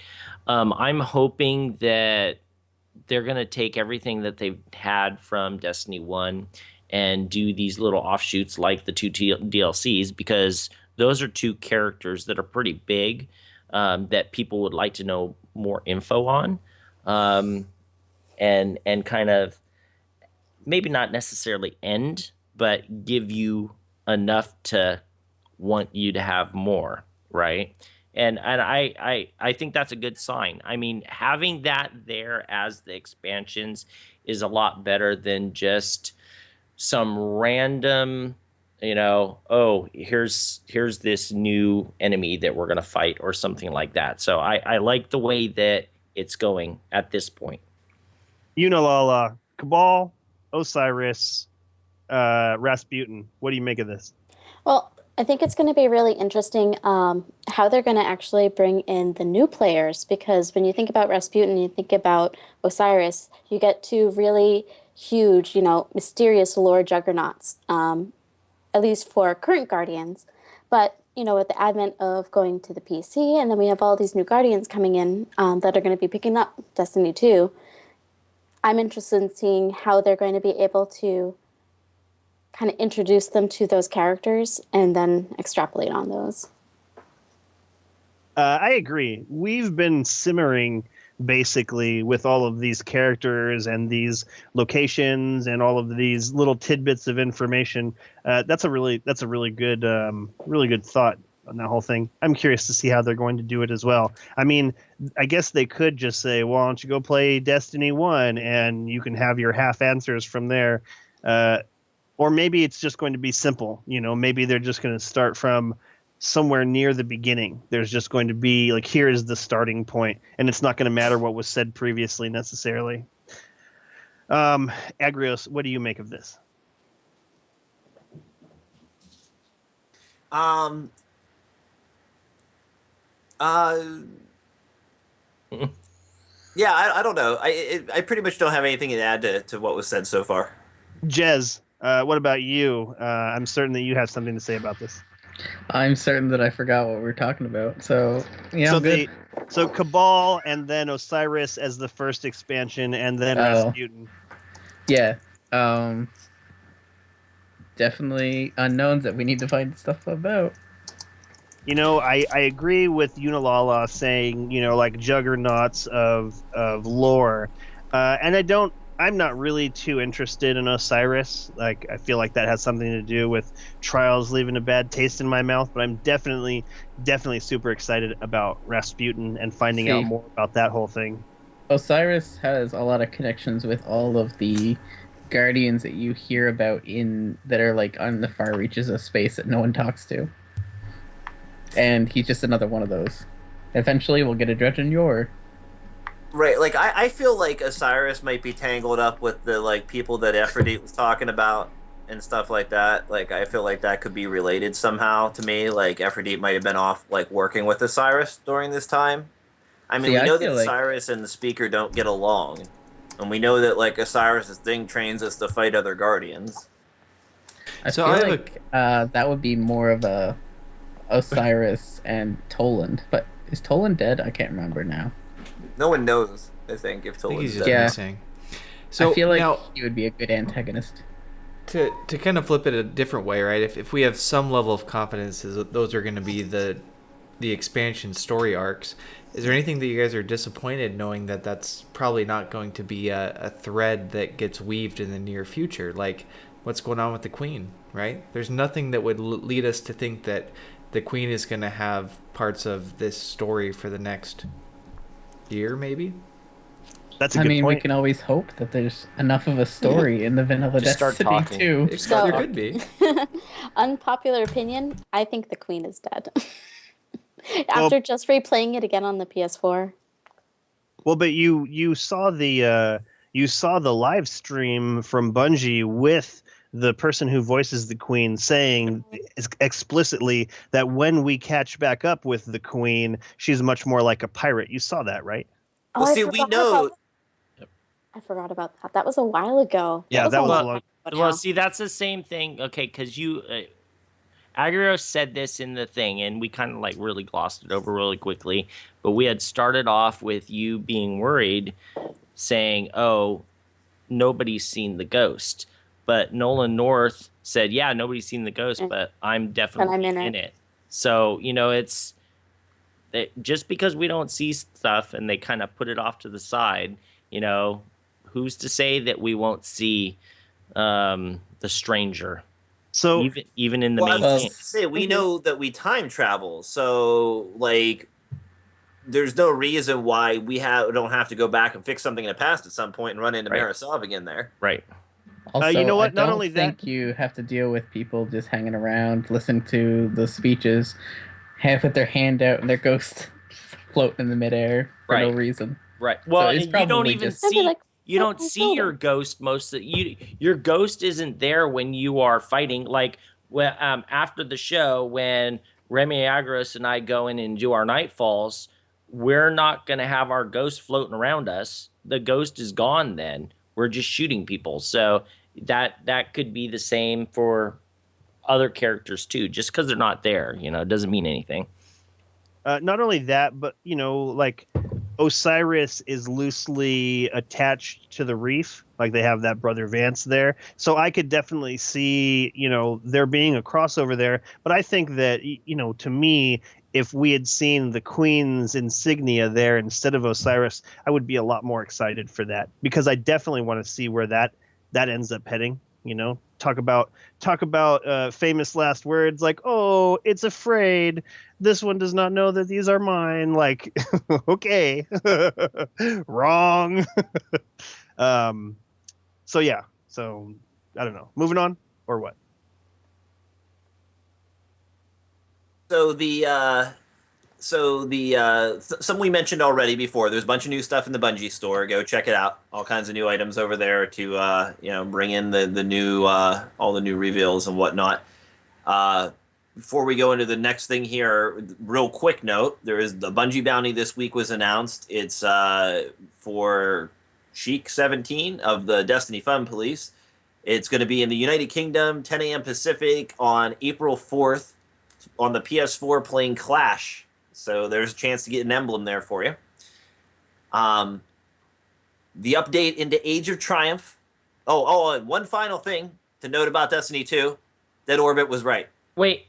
I'm hoping that they're going to take everything that they've had from Destiny 1 and do these little offshoots like the two DLCs, because those are two characters that are pretty big, that people would like to know more info on, and kind of maybe not necessarily end, but give you enough to want you to have more, right? And I think that's a good sign. I mean, having that there as the expansions is a lot better than just some random, you know, oh, here's this new enemy that we're going to fight or something like that. So I like the way that it's going at this point. Yunalala, Cabal, Osiris, Rasputin. What do you make of this? Well, I think it's going to be really interesting how they're going to actually bring in the new players, because when you think about Rasputin, you think about Osiris, you get two really huge, mysterious lore juggernauts, at least for current Guardians. But, with the advent of going to the PC, and then we have all these new Guardians coming in that are going to be picking up Destiny 2, I'm interested in seeing how they're going to be able to kind of introduce them to those characters and then extrapolate on those. I agree. We've been simmering basically with all of these characters and these locations and all of these little tidbits of information. That's a really good thought on that whole thing. I'm curious to see how they're going to do it as well. I mean, I guess they could just say, well, why don't you go play Destiny 1 and you can have your half answers from there. Or maybe it's just going to be simple. Maybe they're just going to start from somewhere near the beginning. There's just going to be like, here is the starting point, and it's not going to matter what was said previously necessarily. Agrios, what do you make of this? Yeah, I don't know. I pretty much don't have anything to add to what was said so far. Jez, what about you? I'm certain that you have something to say about this. I'm certain that I forgot what we were talking about. So, yeah, I'm good. So Cabal and then Osiris as the first expansion, and then Rasputin. Yeah. Definitely unknowns that we need to find stuff about. I agree with Yunalala saying, like juggernauts of lore. And I'm not really too interested in Osiris. Like, I feel like that has something to do with Trials leaving a bad taste in my mouth, but I'm definitely super excited about Rasputin and finding out more about that whole thing. Osiris has a lot of connections with all of the Guardians that you hear about that are like on the far reaches of space that no one talks to. And he's just another one of those. Eventually we'll get a Dredge and Yor. Right, like I feel like Osiris might be tangled up with the like people that Aphrodite was talking about and stuff like that. Like I feel like that could be related somehow to me. Like Aphrodite might have been off like working with Osiris during this time. I mean, we know that Osiris and the Speaker don't get along, and we know that like Osiris' thing trains us to fight other Guardians. I feel like that would be more of a Osiris and Toland, but is Toland dead? I can't remember now. No one knows, I think, if Toland's dead. Yeah. Missing. So I feel like he would be a good antagonist. To kind of flip it a different way, right? If we have some level of confidence that those are going to be the expansion story arcs, is there anything that you guys are disappointed knowing that that's probably not going to be a thread that gets weaved in the near future? Like what's going on with the Queen, right? There's nothing that would lead us to think that the Queen is going to have parts of this story for the next year, maybe. That's a good point. We can always hope that there's enough of a story in the vanilla Destiny 2. There could be. Unpopular opinion, I think the Queen is dead. After just replaying it again on the PS4. Well, but you saw the live stream from Bungie with the person who voices the Queen saying explicitly that when we catch back up with the Queen, she's much more like a pirate. You saw that, right? Well, see, we know. I forgot about that. That was a while ago. Yeah, that was a long. Well, see, that's the same thing. Okay, because Agrios said this in the thing, and we kind of like really glossed it over really quickly. But we had started off with you being worried, saying, "Oh, nobody's seen the ghost." But Nolan North said, "Yeah, nobody's seen the ghost, but I'm definitely in it." So it's just because we don't see stuff and they kind of put it off to the side. Who's to say that we won't see the stranger? So even in the main game, we know that we time travel, so like, there's no reason why we don't have to go back and fix something in the past at some point and run into Marisov again there. Right. Also, you know what? I Not only think you have to deal with people just hanging around, listening to the speeches, with their hand out and their ghost floating in the midair for no reason. Right. Well, so you don't even see. You don't see your ghost your ghost isn't there when you are fighting. Like Well, after the show, when Remy Agrios and I go in and do our nightfalls, we're not going to have our ghost floating around us. The ghost is gone then. We're just shooting people. So that could be the same for other characters too. Just because they're not there, it doesn't mean anything. Not only that, but like Osiris is loosely attached to the reef. Like they have that Brother Vance there. So I could definitely see, there being a crossover there. But I think that, to me, if we had seen the Queen's insignia there instead of Osiris, I would be a lot more excited for that, because I definitely want to see where that ends up heading. Talk about famous last words like, "Oh, it's afraid. This one does not know that these are mine." Like, okay, wrong. So yeah. So I don't know. Moving on or what? Some we mentioned already before. There's a bunch of new stuff in the Bungie store. Go check it out. All kinds of new items over there to bring in the new all the new reveals and whatnot. Before we go into the next thing here, real quick note: there is the Bungie bounty this week was announced. It's for CXXVII of the Destiny Fun Police. It's going to be in the United Kingdom, 10 a.m. Pacific on April 4th on the PS4 playing Clash. So there's a chance to get an emblem there for you. The update into Age of Triumph. And one final thing to note about Destiny 2. Dead Orbit was right. Wait,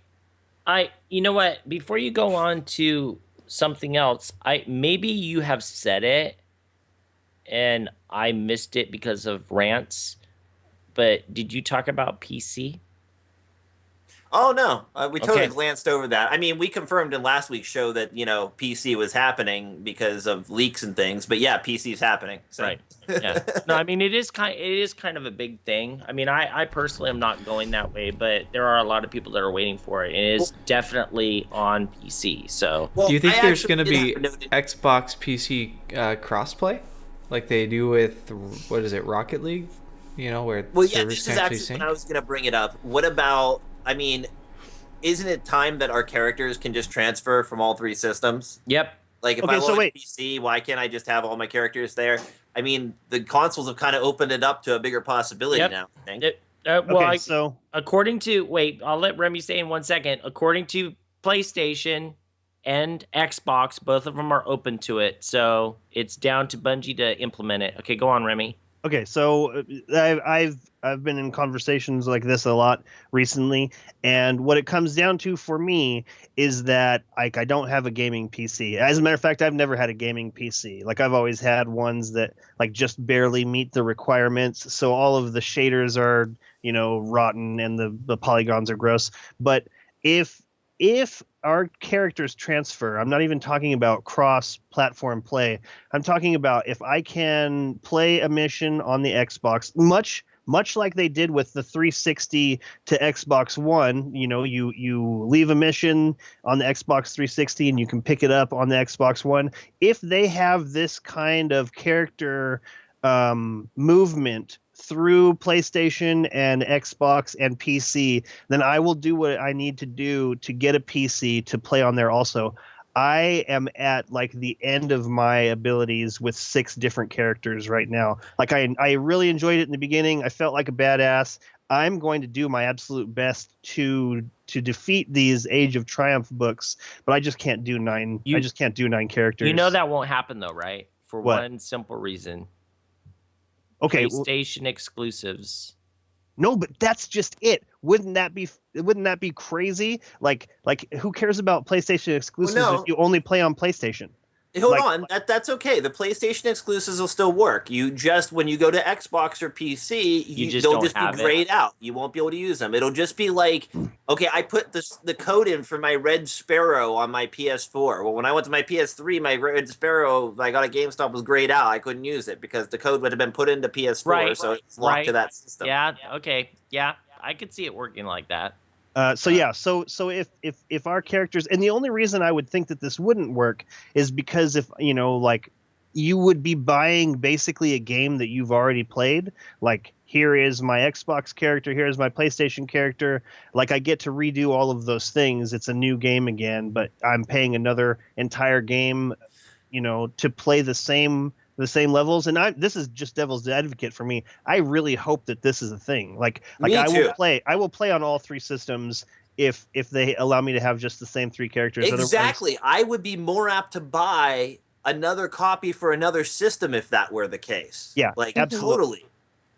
you know what? Before you go on to something else, maybe you have said it and I missed it because of rants, but did you talk about PC? Oh, no. We totally Okay. glanced over that. I mean, we confirmed in last week's show that, PC was happening because of leaks and things. But yeah, PC is happening. So. Right. Yeah. No, I mean, it is kind of a big thing. I mean, I personally am not going that way, but there are a lot of people that are waiting for it. And it is definitely on PC. So Do you think I there's actually going to did be have noted- Xbox PC crossplay like they do with, what is it, Rocket League? Where Well, yeah, servers this can is actually actually sync? what I was going to bring it up. What about, isn't it time that our characters can just transfer from all three systems? yep. Like, if Okay, I so load wait. PC, why can't I just have all my characters there? I mean, the consoles have kind of opened it up to a bigger possibility Yep. now, I think. Okay, so According to I'll let Remy say in 1 second. According to PlayStation and Xbox, both of them are open to it. So it's down to Bungie to implement it. Okay, go on, Remy. Okay, so I've been in conversations like this a lot recently, and what it comes down to for me is that I don't have a gaming PC. As a matter of fact, I've never had a gaming PC. Like I've always had ones that just barely meet the requirements. So all of the shaders are rotten and the polygons are gross. But if our characters transfer, I'm not even talking about cross-platform play. I'm talking about if I can play a mission on the Xbox, much like they did with the 360 to Xbox One. You leave a mission on the Xbox 360 and you can pick it up on the Xbox One. If they have this kind of character movement through PlayStation and Xbox and PC, then I will do what I need to do to get a PC to play on there also. I am at the end of my abilities with 6 different characters right now. I really enjoyed it in the beginning. I felt like a badass. I'm going to do my absolute best to defeat these Age of Triumph books, but I just can't do 9. I just can't do 9 characters. You know that won't happen though, right? For What? one simple reason. Okay, PlayStation exclusives. no, but that's just it. Wouldn't that be crazy? Like who cares about PlayStation exclusives Well, no. if you only play on PlayStation? Hold on, that's okay. The PlayStation exclusives will still work. You just, when you go to Xbox or PC, they'll just be grayed out. You won't be able to use them. It'll just be like, okay, I put the code in for my Red Sparrow on my PS4. Well, when I went to my PS3, my Red Sparrow I got at GameStop was grayed out. I couldn't use it because the code would have been put into PS4, so it's locked to that system. Yeah. Okay. Yeah, I could see it working like that. So if our characters, and the only reason I would think that this wouldn't work is because if you would be buying basically a game that you've already played. Like here is my Xbox character, here is my PlayStation character. Like I get to redo all of those things. It's a new game again, but I'm paying another entire game, to play the same levels. And this is just devil's advocate for me. I really hope that this is a thing. Like Me I too. will play on all three systems if they allow me to have just the same three characters. Exactly. I would be more apt to buy another copy for another system if that were the case. Yeah, like absolutely. totally.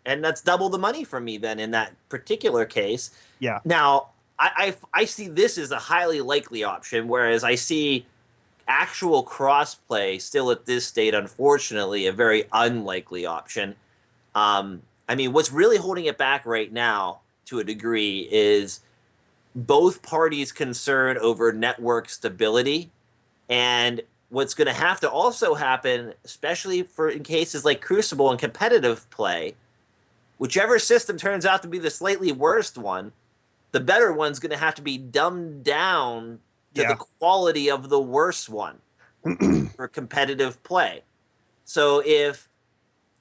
And that's double the money for me then in that particular case. Yeah. Now, I see this as a highly likely option, whereas I see actual crossplay still at this state, unfortunately, a very unlikely option. I mean, what's really holding it back right now, to a degree, is both parties' concern over network stability, and what's going to have to also happen, especially in cases like Crucible and competitive play, whichever system turns out to be the slightly worst one, the better one's going to have to be dumbed down to the quality of the worst one for competitive play. So if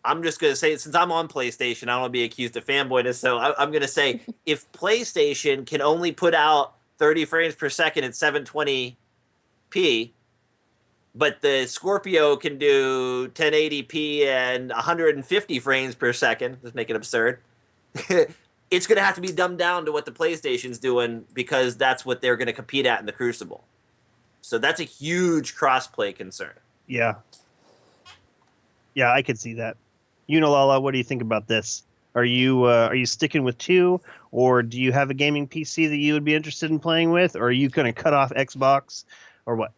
I'm just going to say, since I'm on PlayStation, I don't want to be accused of fanboyness, so I'm going to say if PlayStation can only put out 30 frames per second at 720p, but the Scorpio can do 1080p and 150 frames per second, just make it absurd, it's going to have to be dumbed down to what the PlayStation's doing because that's what they're going to compete at in the Crucible. So that's a huge crossplay concern. Yeah. Yeah, I could see that. Yunalala, what do you think about this? Are you sticking with 2, or do you have a gaming PC that you would be interested in playing with, or are you going to cut off Xbox, or what?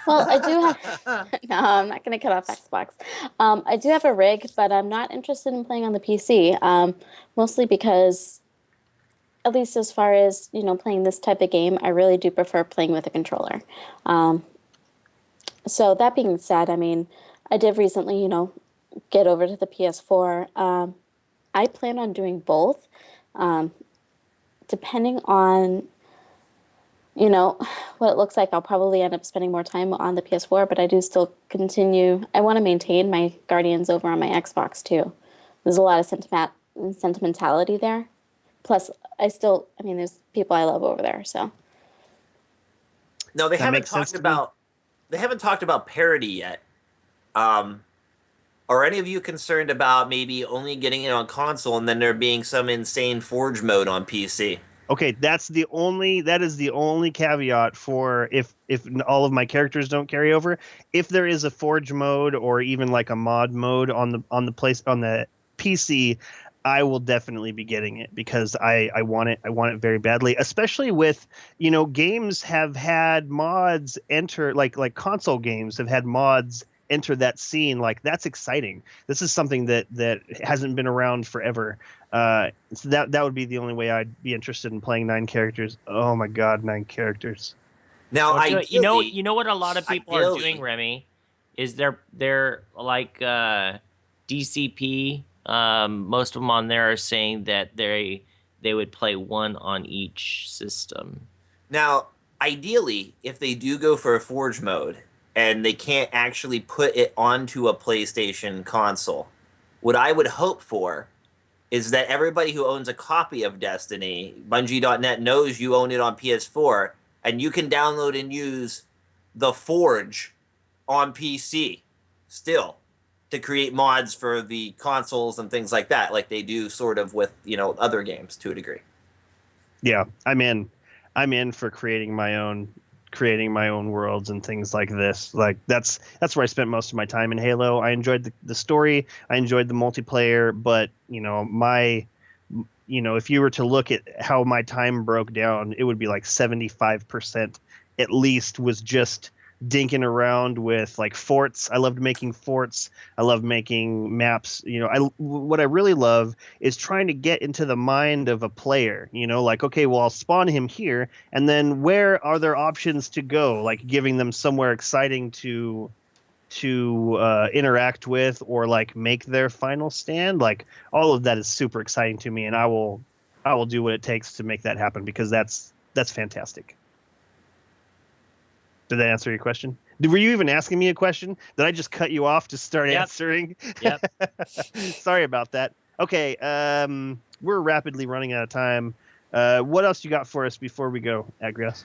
Well, I do have. No, I'm not going to cut off Xbox. I do have a rig, but I'm not interested in playing on the PC. Mostly because, at least as far as playing this type of game, I really do prefer playing with a controller. So that being said, I mean, I did recently, get over to the PS4. I plan on doing both, depending on. What it looks like. I'll probably end up spending more time on the PS4, but I do still continue. I want to maintain my Guardians over on my Xbox too. There's a lot of sentimentality there. Plus, there's people I love over there. So. No, they haven't talked about parity yet. Are any of you concerned about maybe only getting it on console and then there being some insane Forge mode on PC? Okay, that is the only caveat for if all of my characters don't carry over. If there is a Forge mode or even like a mod mode on the PC, I will definitely be getting it because I want it. I want it very badly, especially with games have had mods enter, like console games have had mods enter that scene. Like that's exciting. This is something that hasn't been around forever. So that would be the only way I'd be interested in playing 9 characters. Oh my god, 9 characters. Now, you know what a lot of people are doing, Remy, is they're like DCP. Most of them on there are saying that they would play one on each system. Now, ideally, if they do go for a Forge mode and they can't actually put it onto a PlayStation console, what I would hope for is that everybody who owns a copy of Destiny, Bungie.net knows you own it on PS4, and you can download and use the Forge on PC still to create mods for the consoles and things like that, like they do sort of with other games to a degree. Yeah, I'm in for creating my own worlds and things like this. Like that's where I spent most of my time in Halo. I enjoyed the story, I enjoyed the multiplayer, but if you were to look at how my time broke down, it would be like 75% at least was just dinking around with like forts. I loved making forts. I love making maps. What I really love is trying to get into the mind of a player, like, okay, well, I'll spawn him here. And then where are there options to go? Like giving them somewhere exciting to interact with or like make their final stand. Like all of that is super exciting to me. And I will do what it takes to make that happen because that's fantastic. Did that answer your question? Were you even asking me a question? Did I just cut you off to start answering? Yep. Sorry about that. Okay, we're rapidly running out of time. What else you got for us before we go, Agrios?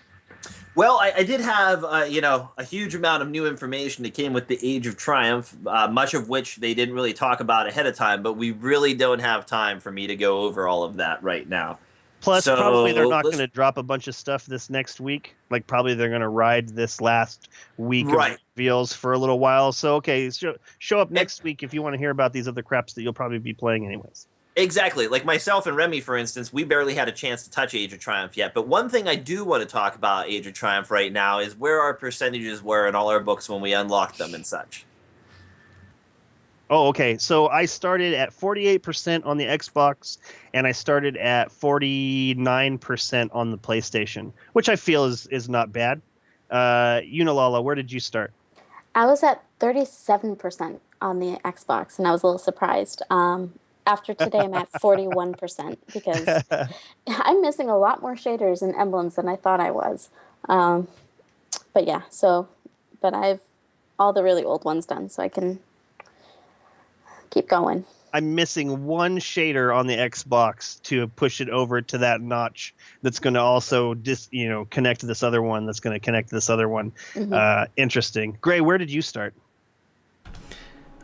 Well, I did have, a huge amount of new information that came with the Age of Triumph, much of which they didn't really talk about ahead of time, but we really don't have time for me to go over all of that right now. Plus, probably they're not let's- going to drop a bunch of stuff this next week. Like, probably they're going to ride this last week Right. of reveals for a little while. So, okay, show up next week if you want to hear about these other craps that you'll probably be playing anyways. Exactly. Like myself and Remy, for instance, we barely had a chance to touch Age of Triumph yet. But one thing I do want to talk about Age of Triumph right now is where our percentages were in all our books when we unlocked them and such. Oh, okay. So I started at 48% on the Xbox, and I started at 49% on the PlayStation, which I feel is not bad. Yunalala, where did you start? I was at 37% on the Xbox, and I was a little surprised. After today, I'm at 41% because I'm missing a lot more shaders and emblems than I thought I was. But yeah, but I've all the really old ones done, so I can keep going. I'm missing one shader on the Xbox to push it over to that notch that's going to also connect to this other one that's going to connect to this other one. Mm-hmm. Interesting. Gray, where did you start?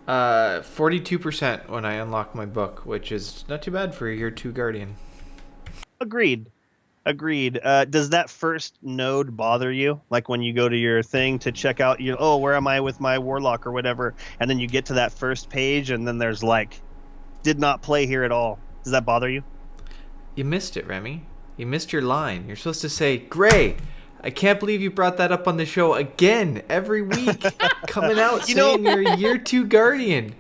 42% when I unlock my book, which is not too bad for a year 2 Guardian. Agreed. Does that first node bother you? Like when you go to your thing to check out, where am I with my Warlock or whatever, and then you get to that first page, and then there's like, did not play here at all. Does that bother you? You missed it, Remy. You missed your line. You're supposed to say, Gray, I can't believe you brought that up on the show again every week. Coming out saying you're a year 2 Guardian.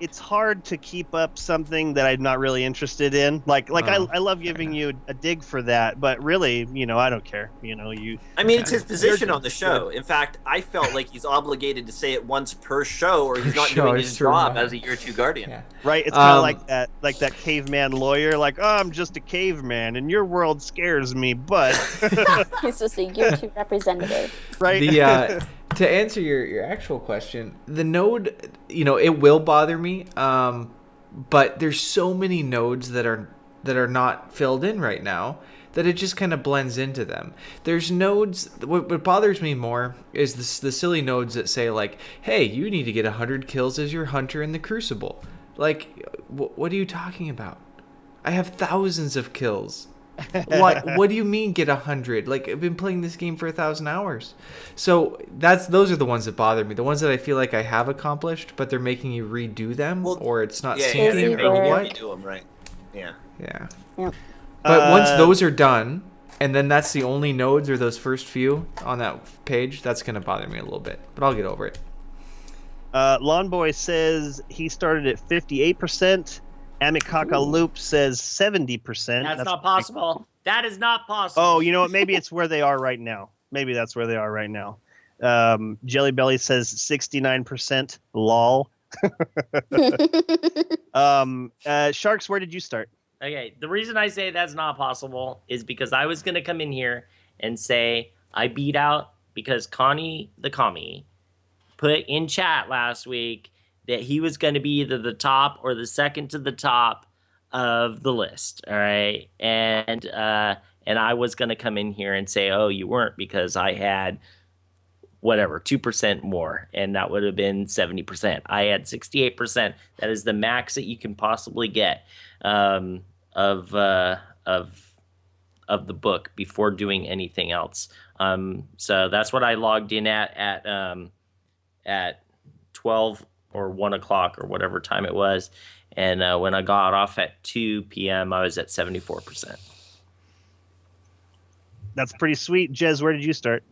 It's hard to keep up something that I'm not really interested in. I love giving you a dig for that, but really, I don't care. It's his position on the show. In fact, I felt like he's obligated to say it once per show, or he's not doing his job as a year 2 Guardian. Yeah. Right? It's kind of like that caveman lawyer. Like, oh, I'm just a caveman, and your world scares me, but He's just a year 2 representative. Right? To answer your actual question, the node, it will bother me, but there's so many nodes that are not filled in right now that it just kind of blends into them. There's nodes. What bothers me more is the silly nodes that say like, "Hey, you need to get 100 kills as your hunter in the Crucible." Like, what are you talking about? I have thousands of kills. What do you mean get 100? Like, I've been playing this game for 1,000 hours. So those are the ones that bother me. The ones that I feel like I have accomplished, but they're making you redo them, or it's not syncing, or what? Redo them, right? Yeah. Yep. But once those are done, and then that's the only nodes or those first few on that page, that's gonna bother me a little bit. But I'll get over it. Lawn Boy says he started at 58%. Amikaka Loop says 70%. That's not possible. That is not possible. Oh, you know what? Maybe it's where they are right now. Maybe that's where they are right now. Jelly Belly says 69%. Lol. Sharks, where did you start? Okay, the reason I say that's not possible is because I was going to come in here and say I beat out because Connie the Commie put in chat last week that he was going to be either the top or the second to the top of the list, all right? And I was going to come in here and say, oh, you weren't because I had whatever, 2% more, and that would have been 70%. I had 68%. That is the max that you can possibly get of the book before doing anything else. So that's what I logged in at 12 or 1 o'clock or whatever time it was. And when I got off at 2 p.m., I was at 74%. That's pretty sweet. Jez, where did you start?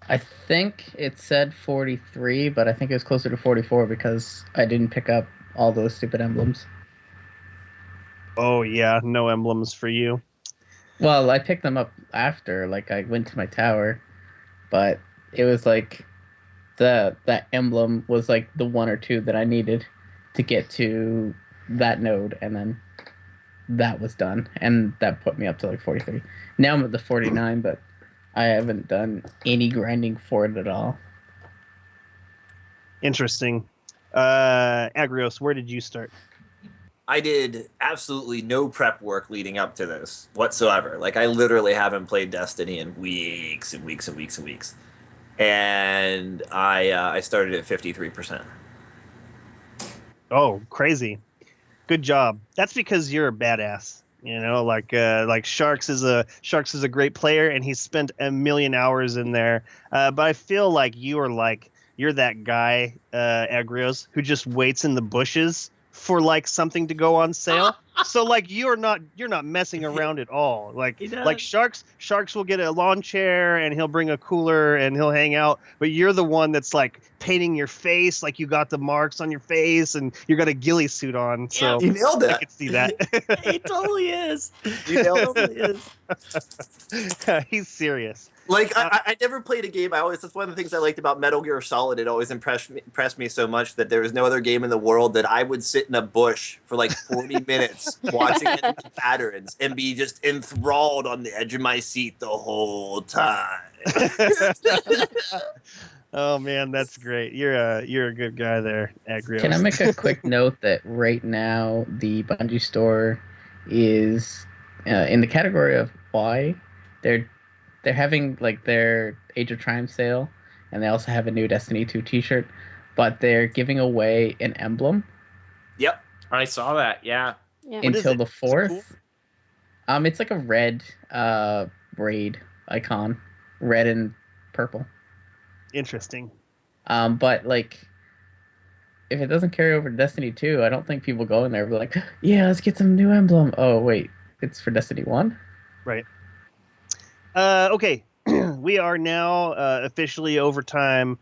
I think it said 43, but I think it was closer to 44 because I didn't pick up all those stupid emblems. Oh, yeah. No emblems for you. Well, I picked them up after. Like, I went to my tower, but it was like that emblem was like the 1 or 2 that I needed to get to that node, and then that was done, and that put me up to like 43. Now I'm at the 49, but I haven't done any grinding for it at all. Interesting. Agrios, where did you start? I did absolutely no prep work leading up to this whatsoever. Like I literally haven't played Destiny in weeks and weeks and weeks and weeks, and I started at 53%. Oh, crazy. Good job. That's because you're a badass. Like Sharks is a great player, and he's spent a million hours in there. But I feel like you're that guy, Agrios, who just waits in the bushes for like something to go on sale. So like you're not messing around at all. Like Sharks will get a lawn chair and he'll bring a cooler and he'll hang out. But you're the one that's like painting your face, like you got the marks on your face and you got a ghillie suit on. So You nailed it. I could see that. It totally is. You nailed It totally is. He's serious. Like I never played a game. That's one of the things I liked about Metal Gear Solid. It always impressed me so much that there was no other game in the world that I would sit in a bush for like 40 minutes watching enemy patterns and be just enthralled on the edge of my seat the whole time. Oh man, that's great. You're a good guy there, Agrios. Can I make a quick note that right now the Bungie store is in the category of why they're having like their Age of Triumph sale, and they also have a new Destiny 2 t-shirt, but they're giving away an emblem. Yep. I saw that. Yeah. Until the 4th. Cool? It's like a red raid icon, red and purple. Interesting. But like, if it doesn't carry over to Destiny 2, I don't think people go in there and be like, yeah, let's get some new emblem. Oh wait, it's for Destiny 1? Right. Okay. We are now officially overtime.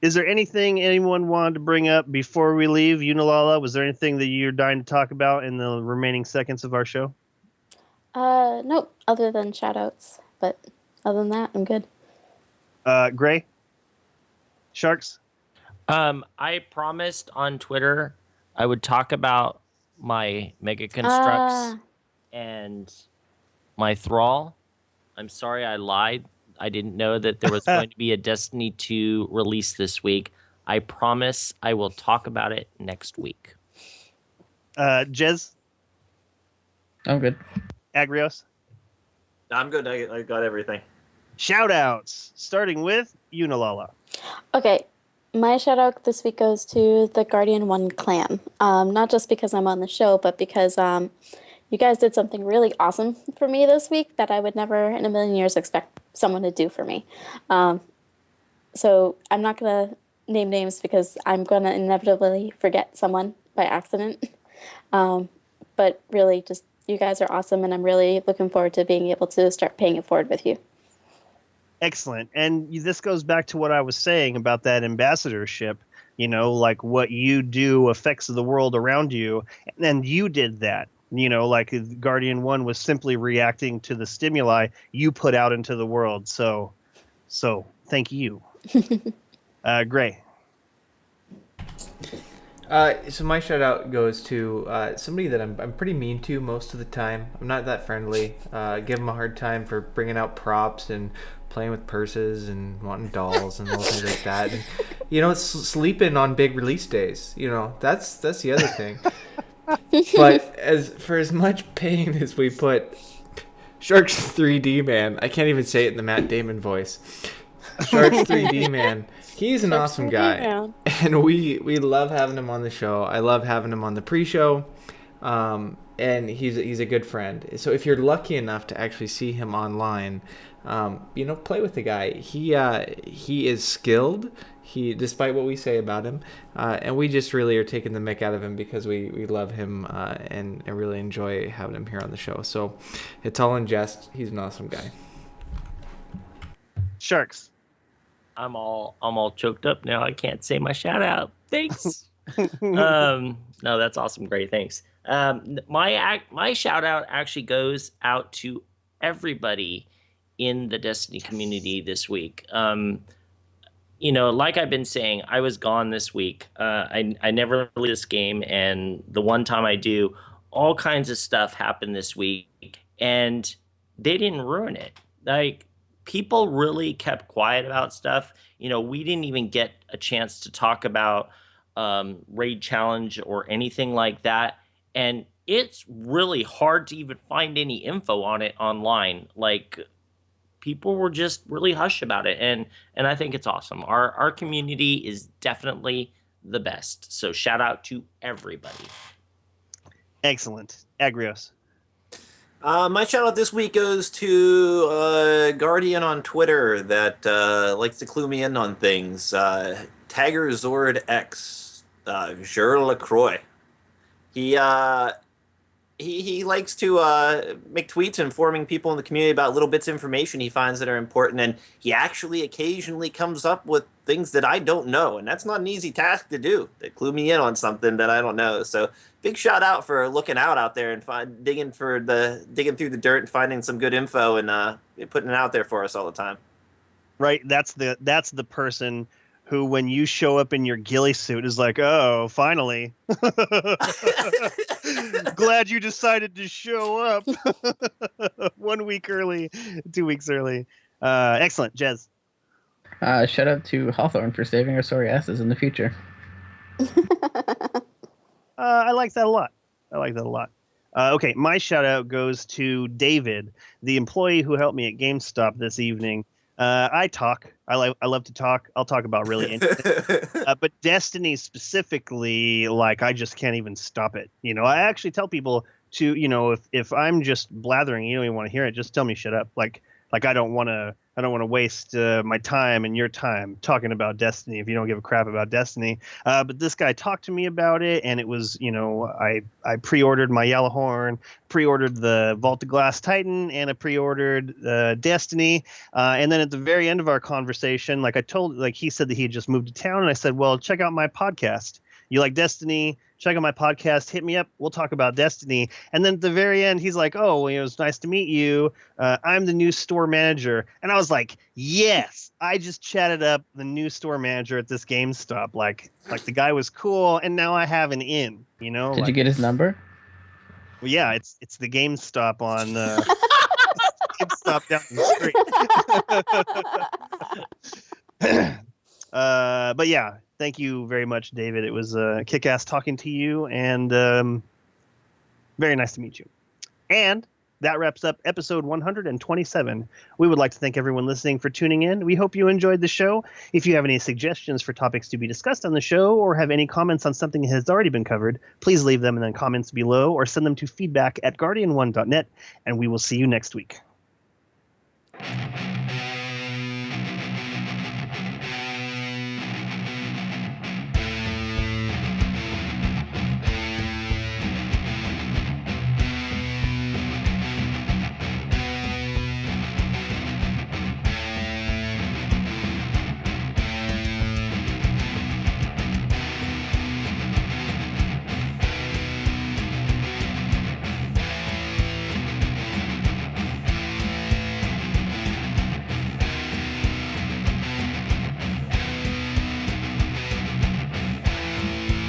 Is there anything anyone wanted to bring up before we leave? Yunalala, was there anything that you're dying to talk about in the remaining seconds of our show? Nope, other than shoutouts. But other than that, I'm good. Gray? Sharks? I promised on Twitter I would talk about my Mega Constructs and my Thrall. I'm sorry I lied. I didn't know that there was going to be a Destiny 2 release this week. I promise I will talk about it next week. Jez? I'm good. Agrios? I'm good. I got everything. Shoutouts, starting with Yunalala. Okay, my shout out this week goes to the Guardian 1 clan. Not just because I'm on the show, but because you guys did something really awesome for me this week that I would never in a million years expect someone to do for me. So I'm not going to name names because I'm going to inevitably forget someone by accident. But really, just you guys are awesome, and I'm really looking forward to being able to start paying it forward with you. Excellent. And this goes back to what I was saying about that ambassadorship. Like what you do affects the world around you. And you did that. Like Guardian 1 was simply reacting to the stimuli you put out into the world. So thank you. Gray. So my shout out goes to somebody that I'm pretty mean to most of the time. I'm not that friendly. Give them a hard time for bringing out props and playing with purses and wanting dolls and little things like that. And, sleeping on big release days. That's the other thing. But as much pain as we put Sharks 3D Man, I can't even say it in the Matt Damon voice. Sharks 3D Man, he's an awesome guy, and we love having him on the show. I love having him on the pre-show, and he's a good friend. So if you're lucky enough to actually see him online, play with the guy. He is skilled. Despite what we say about him, and we just really are taking the mick out of him because we love him and really enjoy having him here on the show. So it's all in jest. He's an awesome guy. Sharks. I'm all choked up now. I can't say my shout out. Thanks. No, that's awesome. Great. Thanks. My shout out actually goes out to everybody in the Destiny community this week. Like I've been saying, I was gone this week. I never played this game, and the one time I do, all kinds of stuff happened this week, and they didn't ruin it. Like, people really kept quiet about stuff. We didn't even get a chance to talk about Raid Challenge or anything like that, and it's really hard to even find any info on it online. Like, people were just really hush about it, and I think it's awesome. Our community is definitely the best. So shout out to everybody. Excellent. Agrios. My shout out this week goes to Guardian on Twitter that likes to clue me in on things. Tagger Zord X, Jure LaCroix. He likes to make tweets informing people in the community about little bits of information he finds that are important, and he actually occasionally comes up with things that I don't know, and that's not an easy task to do, to clue me in on something that I don't know. So big shout out for looking out there and digging through the dirt and finding some good info and putting it out there for us all the time. Right, that's the person who, when you show up in your ghillie suit, is like, oh, finally. Glad you decided to show up 1 week early, 2 weeks early. Excellent, Jez. Shout out to Hawthorne for saving our sorry asses in the future. I like that a lot. Okay, my shout out goes to David, the employee who helped me at GameStop this evening. I talk. I love to talk. I'll talk about really anything. But Destiny specifically, like, I just can't even stop it. You know, I actually tell people to, you know, if I'm just blathering, you don't even want to hear it, just tell me shut up. Like I don't want to waste my time and your time talking about Destiny if you don't give a crap about Destiny. But this guy talked to me about it, and it was, you know, I pre-ordered my Yellowhorn, pre-ordered the Vault of Glass Titan, and I pre-ordered Destiny. And then at the very end of our conversation, he said that he had just moved to town, and I said, well, check out my podcast. You like Destiny? Check out my podcast. Hit me up. We'll talk about Destiny. And then at the very end, he's like, oh, well, it was nice to meet you. I'm the new store manager. And I was like, yes, I just chatted up the new store manager at this GameStop. Like the guy was cool, and now I have an in, you know? Did you get his number? Well, yeah, it's the GameStop on GameStop down the street. But yeah, thank you very much, David. It was kick-ass talking to you, and very nice to meet you. And that wraps up episode 127. We would like to thank everyone listening for tuning in. We hope you enjoyed the show. If you have any suggestions for topics to be discussed on the show, or have any comments on something that has already been covered, please leave them in the comments below, or send them to feedback@guardian1.net, and we will see you next week.